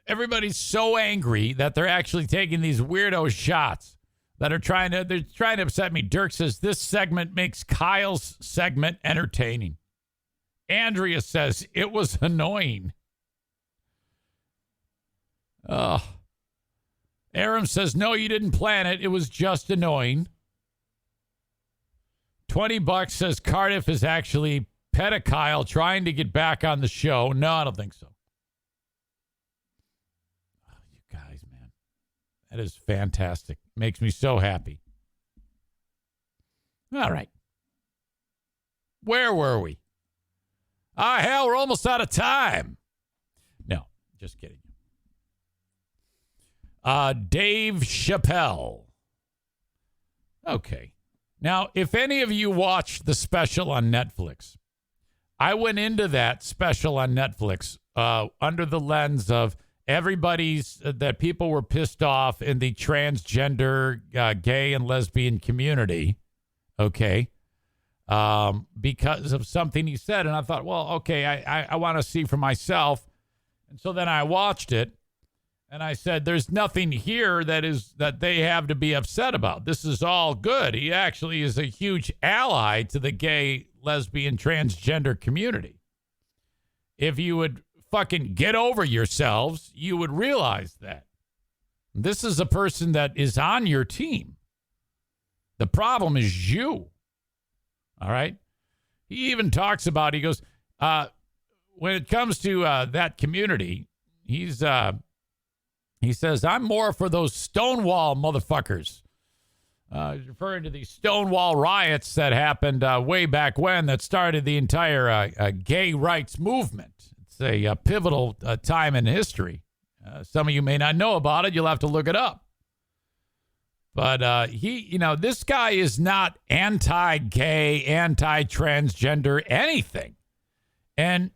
C: Everybody's so angry that they're actually taking these weirdo shots that are trying to upset me. Dirk says this segment makes Kyle's segment entertaining. Andrea says it was annoying. Aram says, no, you didn't plan it. It was just annoying. $20 says Cardiff is actually pedophile trying to get back on the show. No, I don't think so. Oh, you guys, man. That is fantastic. Makes me so happy. All right. Where were we? Hell, we're almost out of time. No, just kidding. Dave Chappelle. Okay. Now, if any of you watched the special on Netflix, I went into that special on Netflix under the lens of that people were pissed off in the transgender, gay and lesbian community. Okay. Because of something he said. And I thought, well, okay, I want to see for myself. And so then I watched it and I said, there's nothing here that they have to be upset about. This is all good. He actually is a huge ally to the gay, lesbian, transgender community. If you would fucking get over yourselves, you would realize that. This is a person that is on your team. The problem is you. All right? He even talks about, he goes, when it comes to that community, he says, I'm more for those Stonewall motherfuckers. He's referring to these Stonewall riots that happened way back when that started the entire gay rights movement. It's a pivotal time in history. Some of you may not know about it. You'll have to look it up. But this guy is not anti-gay, anti-transgender, anything. And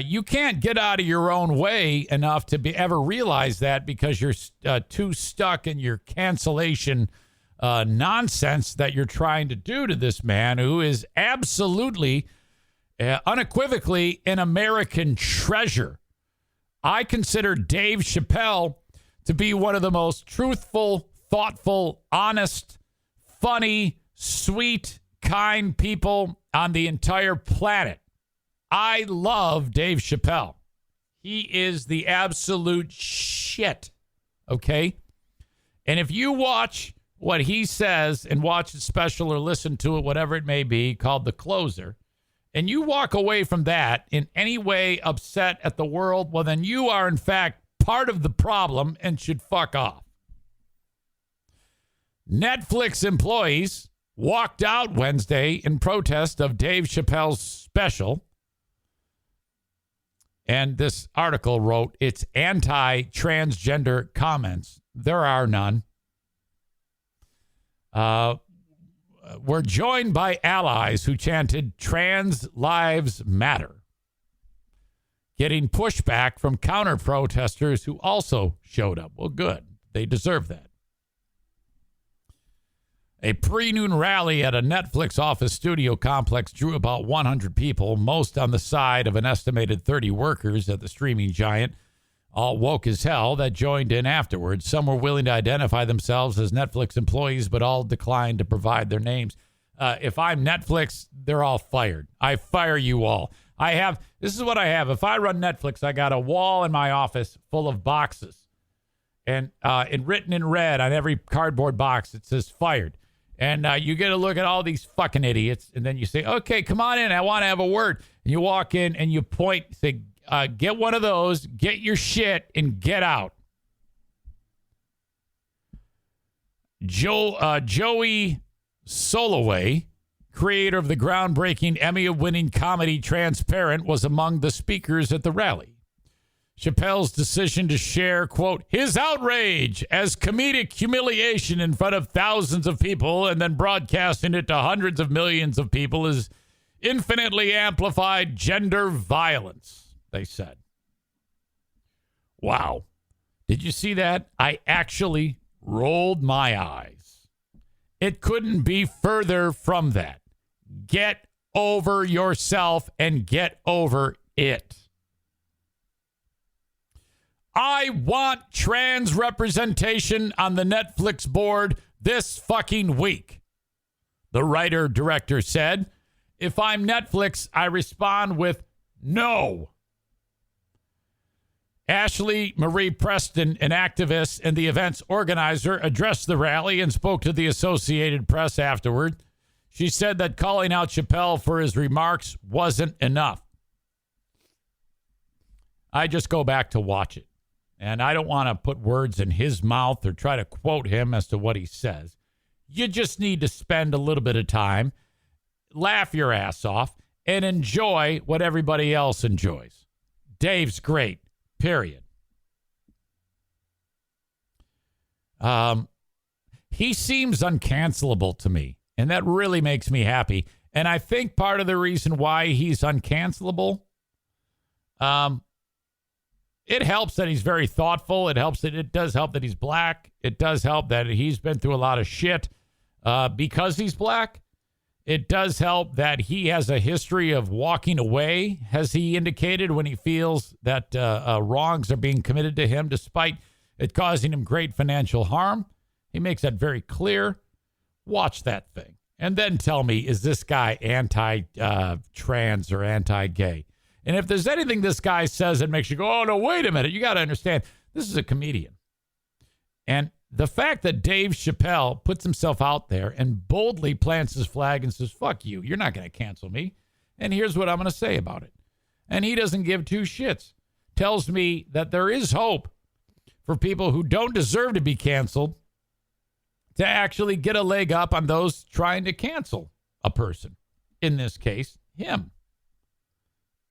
C: you can't get out of your own way enough to ever realize that because you're too stuck in your cancellation nonsense that you're trying to do to this man who is absolutely, unequivocally an American treasure. I consider Dave Chappelle to be one of the most truthful, thoughtful, honest, funny, sweet, kind people on the entire planet. I love Dave Chappelle. He is the absolute shit. Okay? And if you watch what he says and watch the special or listen to it, whatever it may be, called The Closer, and you walk away from that in any way upset at the world, well, then you are, in fact, part of the problem and should fuck off. Netflix employees walked out Wednesday in protest of Dave Chappelle's special. And this article wrote, it's anti-transgender comments. There are none. were joined by allies who chanted "Trans Lives Matter," getting pushback from counter-protesters who also showed up. Well, good. They deserve that. A pre-noon rally at a Netflix office studio complex drew about 100 people, most on the side of an estimated 30 workers at the streaming giant, all woke as hell, that joined in afterwards. Some were willing to identify themselves as Netflix employees, but all declined to provide their names. If I'm Netflix, they're all fired. I fire you all. This is what I have. If I run Netflix, I got a wall in my office full of boxes. And written in red on every cardboard box, it says fired. And you get to look at all these fucking idiots. And then you say, okay, come on in. I want to have a word. And you walk in and you point, say, get one of those, get your shit, and get out. Joey Soloway, creator of the groundbreaking Emmy-winning comedy Transparent, was among the speakers at the rally. Chappelle's decision to share, quote, his outrage as comedic humiliation in front of thousands of people and then broadcasting it to hundreds of millions of people is infinitely amplified gender violence, they said. Wow. Did you see that? I actually rolled my eyes. It couldn't be further from that. Get over yourself and get over it. I want trans representation on the Netflix board this fucking week, the writer-director said. If I'm Netflix, I respond with no. Ashley Marie Preston, an activist and the event's organizer, addressed the rally and spoke to the Associated Press afterward. She said that calling out Chappelle for his remarks wasn't enough. I just go back to watch it. And I don't want to put words in his mouth or try to quote him as to what he says. You just need to spend a little bit of time, laugh your ass off, and enjoy what everybody else enjoys. Dave's great, period. He seems uncancelable to me, and that really makes me happy. And I think part of the reason why he's uncancelable, it helps that he's very thoughtful. It does help that he's black. It does help that he's been through a lot of shit because he's black. It does help that he has a history of walking away, as he indicated, when he feels that wrongs are being committed to him, despite it causing him great financial harm. He makes that very clear. Watch that thing. And then tell me, is this guy anti-trans or anti-gay? And if there's anything this guy says that makes you go, oh, no, wait a minute. You got to understand, this is a comedian. And the fact that Dave Chappelle puts himself out there and boldly plants his flag and says, fuck you, you're not going to cancel me. And here's what I'm going to say about it. And he doesn't give two shits. Tells me that there is hope for people who don't deserve to be canceled to actually get a leg up on those trying to cancel a person. In this case, him.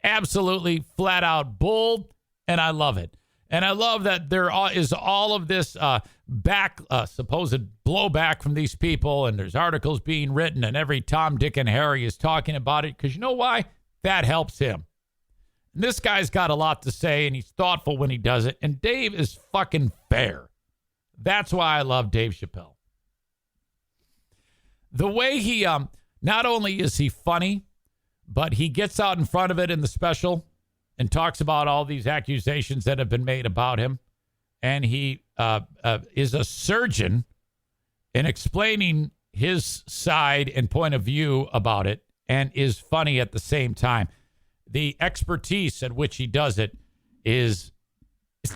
C: Absolutely flat out bold, and I love it. And I love that there is all of this supposed blowback from these people, and there's articles being written, and every Tom, Dick, and Harry is talking about it, because you know why? That helps him. And this guy's got a lot to say, and he's thoughtful when he does it, and Dave is fucking fair. That's why I love Dave Chappelle. The way he, not only is he funny, but he gets out in front of it in the special and talks about all these accusations that have been made about him. And he is a surgeon in explaining his side and point of view about it, and is funny at the same time. The expertise at which he does it is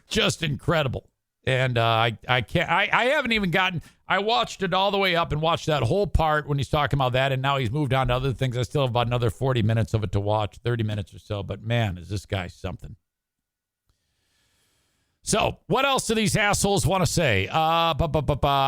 C: just incredible. And I haven't even gotten, I watched it all the way up and watched that whole part when he's talking about that. And now he's moved on to other things. I still have about another 40 minutes of it to watch, 30 minutes or so. But man, is this guy something. So what else do these assholes want to say? I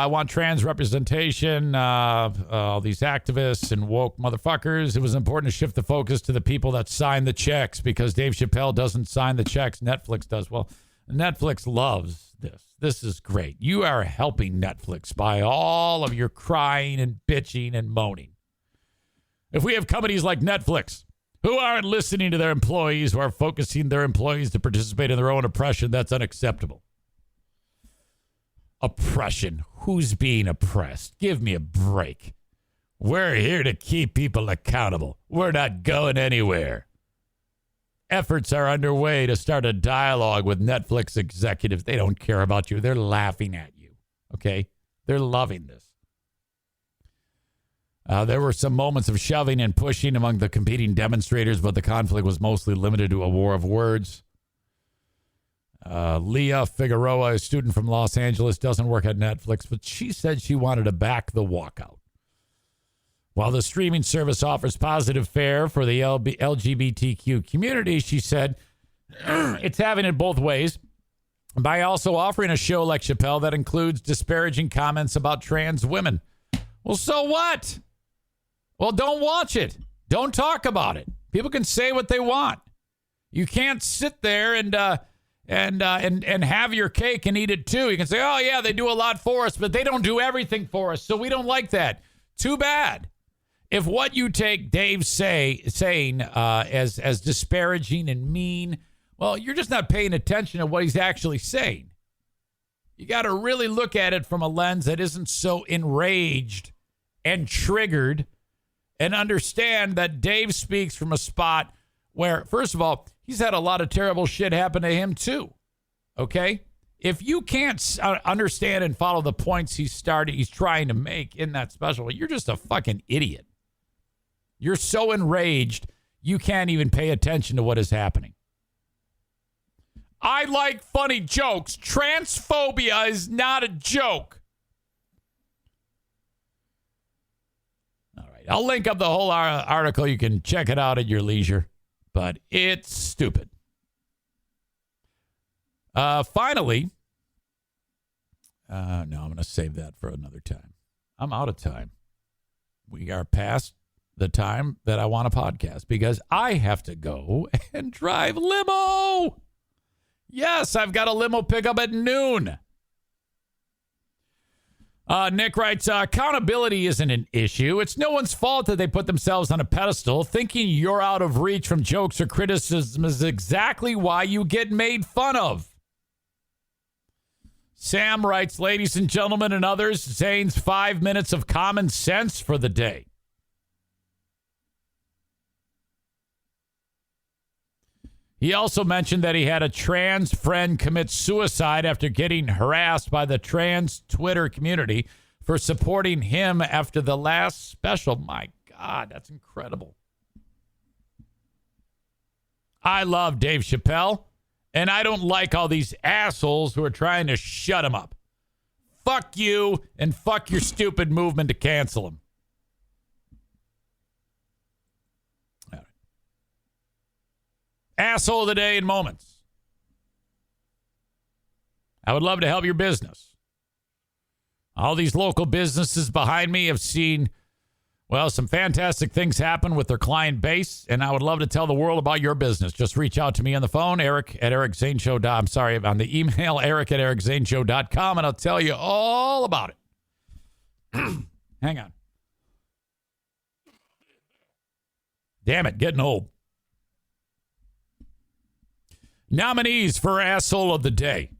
C: want trans representation. All these activists and woke motherfuckers. It was important to shift the focus to the people that sign the checks, because Dave Chappelle doesn't sign the checks. Netflix does. Well, Netflix loves this. This is great. You are helping Netflix by all of your crying and bitching and moaning. If we have companies like Netflix who aren't listening to their employees, who are focusing their employees to participate in their own oppression, that's unacceptable. Oppression. Who's being oppressed? Give me a break. We're here to keep people accountable. We're not going anywhere. Efforts are underway to start a dialogue with Netflix executives. They don't care about you. They're laughing at you. Okay? They're loving this. There were some moments of shoving and pushing among the competing demonstrators, but the conflict was mostly limited to a war of words. Leah Figueroa, a student from Los Angeles, doesn't work at Netflix, but she said she wanted to back the walkout. While the streaming service offers positive fare for the LGBTQ community, she said it's having it both ways by also offering a show like Chappelle that includes disparaging comments about trans women. Well, so what? Well, don't watch it. Don't talk about it. People can say what they want. You can't sit there and have your cake and eat it too. You can say, oh, yeah, they do a lot for us, but they don't do everything for us, so we don't like that. Too bad. If what you take Dave saying as disparaging and mean, well, you're just not paying attention to what he's actually saying. You got to really look at it from a lens that isn't so enraged and triggered, and understand that Dave speaks from a spot where, first of all, he's had a lot of terrible shit happen to him too. Okay? If you can't understand and follow the points he's trying to make in that special, you're just a fucking idiot. You're so enraged, you can't even pay attention to what is happening. I like funny jokes. Transphobia is not a joke. All right. I'll link up the whole article. You can check it out at your leisure. But it's stupid. Finally, no, I'm going to save that for another time. I'm out of time. We are past the time that I want a podcast because I have to go and drive limo. Yes, I've got a limo pickup at noon. Nick writes, accountability isn't an issue. It's no one's fault that they put themselves on a pedestal. Thinking you're out of reach from jokes or criticism is exactly why you get made fun of. Sam writes, ladies and gentlemen and others, Zane's 5 minutes of common sense for the day. He also mentioned that he had a trans friend commit suicide after getting harassed by the trans Twitter community for supporting him after the last special. My God, that's incredible. I love Dave Chappelle, and I don't like all these assholes who are trying to shut him up. Fuck you, and fuck your stupid movement to cancel him. Asshole of the day in moments. I would love to help your business. All these local businesses behind me have seen, well, some fantastic things happen with their client base, and I would love to tell the world about your business. Just reach out to me on the phone, on the email, eric@ericzaneshow.com, and I'll tell you all about it. Hang on. Damn it, getting old. Nominees for Asshole of the Day.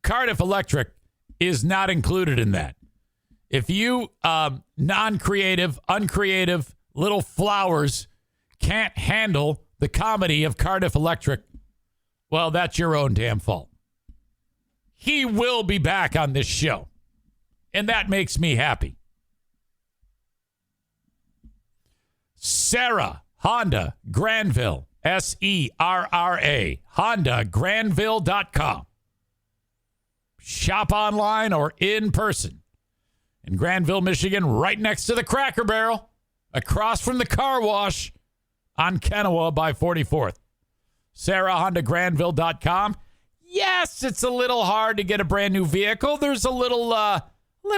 C: Cardiff Electric is not included in that. If you non-creative, uncreative little flowers can't handle the comedy of Cardiff Electric, well, that's your own damn fault. He will be back on this show, and that makes me happy. Sarah Honda Granville. SERRA, HondaGranville.com. Shop online or in person. In Granville, Michigan, right next to the Cracker Barrel, across from the car wash on Kennewa by 44th. SarahHondaGranville.com. Yes, it's a little hard to get a brand new vehicle. There's a little,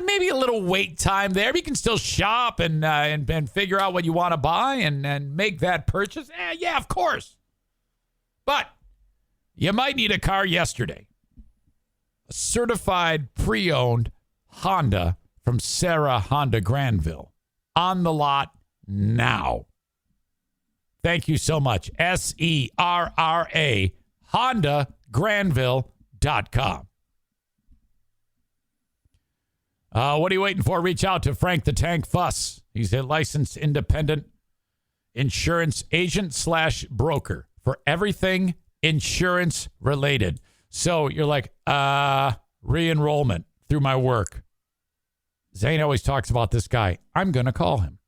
C: maybe a little wait time there. But you can still shop and figure out what you want to buy and make that purchase. Yeah, of course. But you might need a car yesterday. a certified pre-owned Honda from Sarah Honda Granville. On the lot now. Thank you so much. SERRA, HondaGranville.com. What are you waiting for? Reach out to Frank the Tank Fuss. He's a licensed independent insurance agent / broker for everything insurance related. So you're like, re-enrollment through my work. Zane always talks about this guy. I'm going to call him.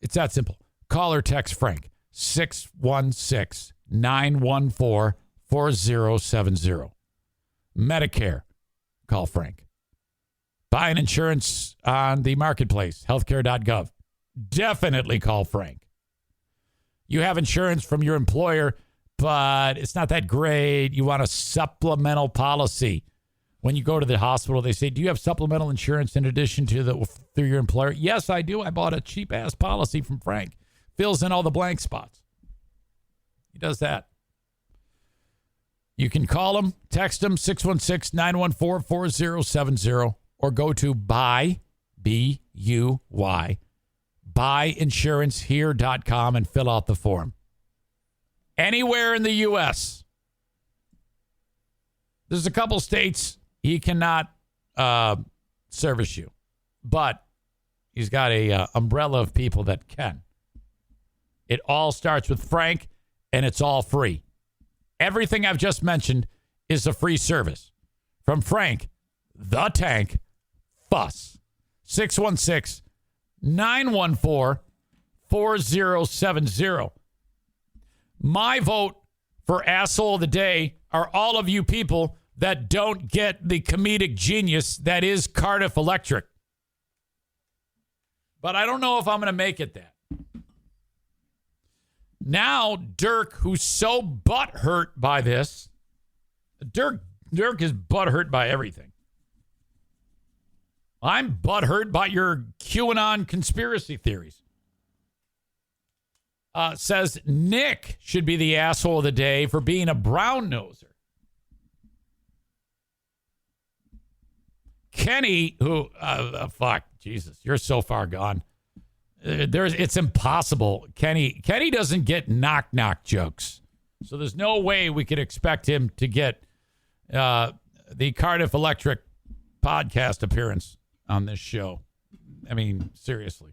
C: It's that simple. Call or text Frank, 616-914-4070. Medicare, call Frank. Buying insurance on the marketplace, healthcare.gov. Definitely call Frank. You have insurance from your employer, but it's not that great. You want a supplemental policy. When you go to the hospital, they say, do you have supplemental insurance in addition to through your employer? Yes, I do. I bought a cheap-ass policy from Frank. Fills in all the blank spots. He does that. You can call him, text him, 616-914-4070, or go to buy, B-U-Y, buyinsurancehere.com and fill out the form. Anywhere in the U.S. There's a couple states he cannot service you, but he's got a umbrella of people that can. It all starts with Frank, and it's all free. Everything I've just mentioned is a free service from Frank the Tank Fuss. 616-914-4070. My vote for asshole of the day are all of you people that don't get the comedic genius that is Cardiff Electric. But I don't know if I'm going to make it that. Now, Dirk, who's so butthurt by this, Dirk is butthurt by everything. I'm butthurt by your QAnon conspiracy theories. Says Nick should be the asshole of the day for being a brown noser. Kenny, who, fuck, Jesus, you're so far gone. It's impossible. Kenny doesn't get knock jokes. So there's no way we could expect him to get the Cardiff Electric podcast appearance on this show. I mean, seriously.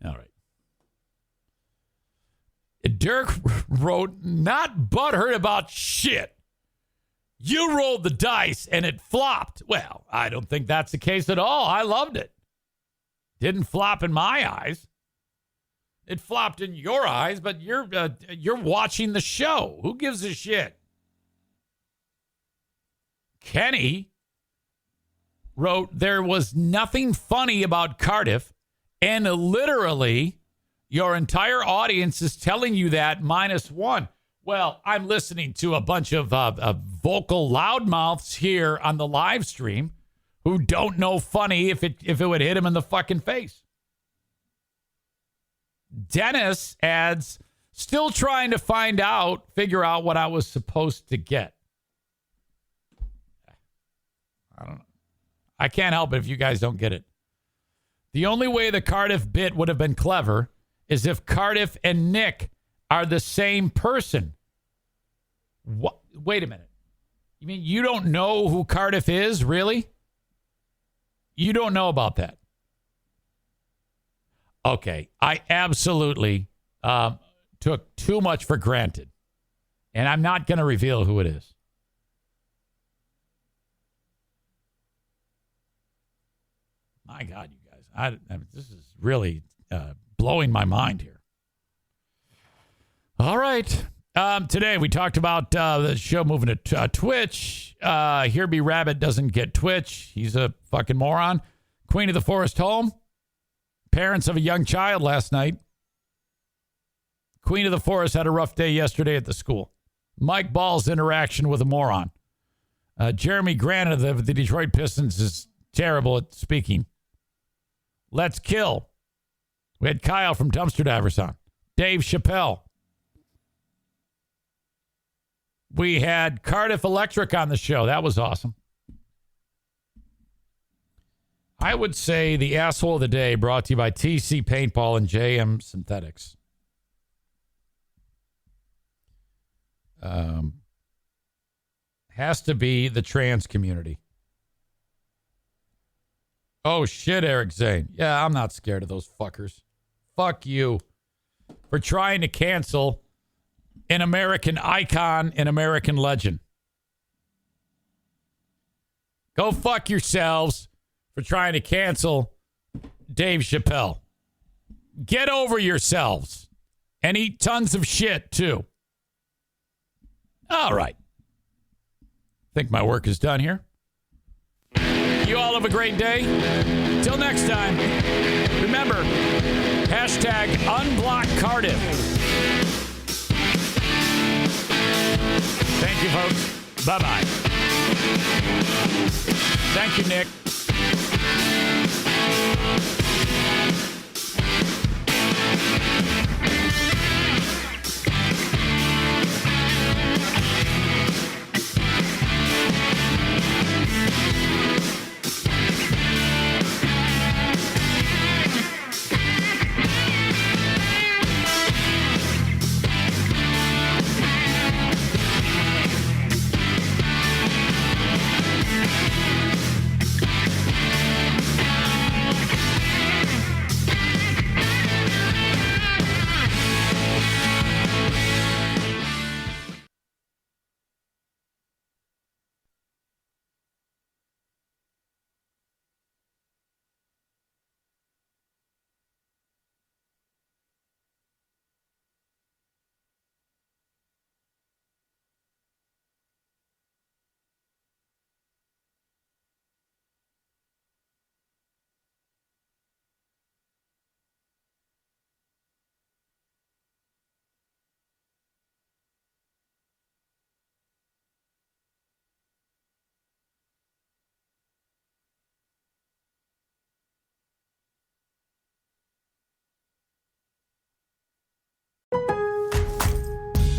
C: All right. Dirk wrote, not butthurt about shit. You rolled the dice and it flopped. Well, I don't think that's the case at all. I loved it. Didn't flop in my eyes. It flopped in your eyes, but you're watching the show. Who gives a shit? Kenny wrote, there was nothing funny about Cardiff, and literally your entire audience is telling you that -1. Well, I'm listening to a bunch of vocal loudmouths here on the live stream who don't know funny if it would hit him in the fucking face. Dennis adds, still trying to figure out what I was supposed to get. I don't know. I can't help it if you guys don't get it. The only way the Cardiff bit would have been clever is if Cardiff and Nick are the same person. What? Wait a minute. You mean you don't know who Cardiff is, really? You don't know about that? Okay, I absolutely took too much for granted, and I'm not going to reveal who it is. My God, you guys, this is really blowing my mind here. All right. Today we talked about the show moving to Twitch. Here Be Rabbit doesn't get Twitch. He's a fucking moron. Queen of the Forest home. Parents of a young child last night. Queen of the Forest had a rough day yesterday at the school. Mike Ball's interaction with a moron. Jeremy Grant of the Detroit Pistons is terrible at speaking. Let's kill. We had Kyle from Dumpster Divers on. Dave Chappelle. We had Cardiff Electric on the show. That was awesome. I would say the asshole of the day brought to you by TC Paintball and JM Synthetics. Has to be the trans community. Oh, shit, Eric Zane. Yeah, I'm not scared of those fuckers. Fuck you for trying to cancel an American icon, an American legend. Go fuck yourselves for trying to cancel Dave Chappelle. Get over yourselves and eat tons of shit, too. All right. I think my work is done here. You all have a great day. Till next time, remember, hashtag unblock Cardiff. Thank you, folks. Bye-bye. Thank you, Nick.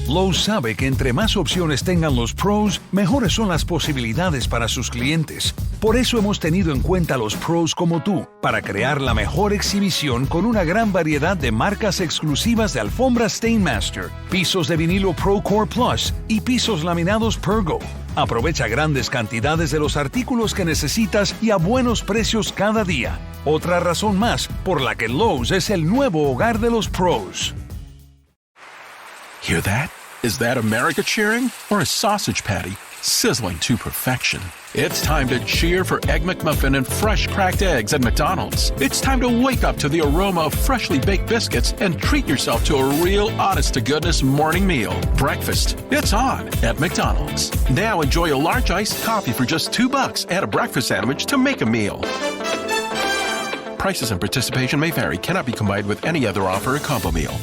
A: Lowe's sabe que entre más opciones tengan los pros, mejores son las posibilidades para sus clientes. Por eso hemos tenido en cuenta los pros como tú, para crear la mejor exhibición con una gran variedad de marcas exclusivas de alfombras Stainmaster, pisos de vinilo ProCore Plus y pisos laminados Pergo. Aprovecha grandes cantidades de los artículos que necesitas y a buenos precios cada día. Otra razón más por la que Lowe's es el nuevo hogar de los pros.
J: Hear that? Is that America cheering or a sausage patty sizzling to perfection? It's time to cheer for Egg McMuffin and fresh cracked eggs at McDonald's. It's time to wake up to the aroma of freshly baked biscuits and treat yourself to a real honest-to-goodness morning meal. Breakfast, it's on at McDonald's. Now enjoy a large iced coffee for just $2 and a breakfast sandwich to make a meal. Prices and participation may vary. Cannot be combined with any other offer or combo meal.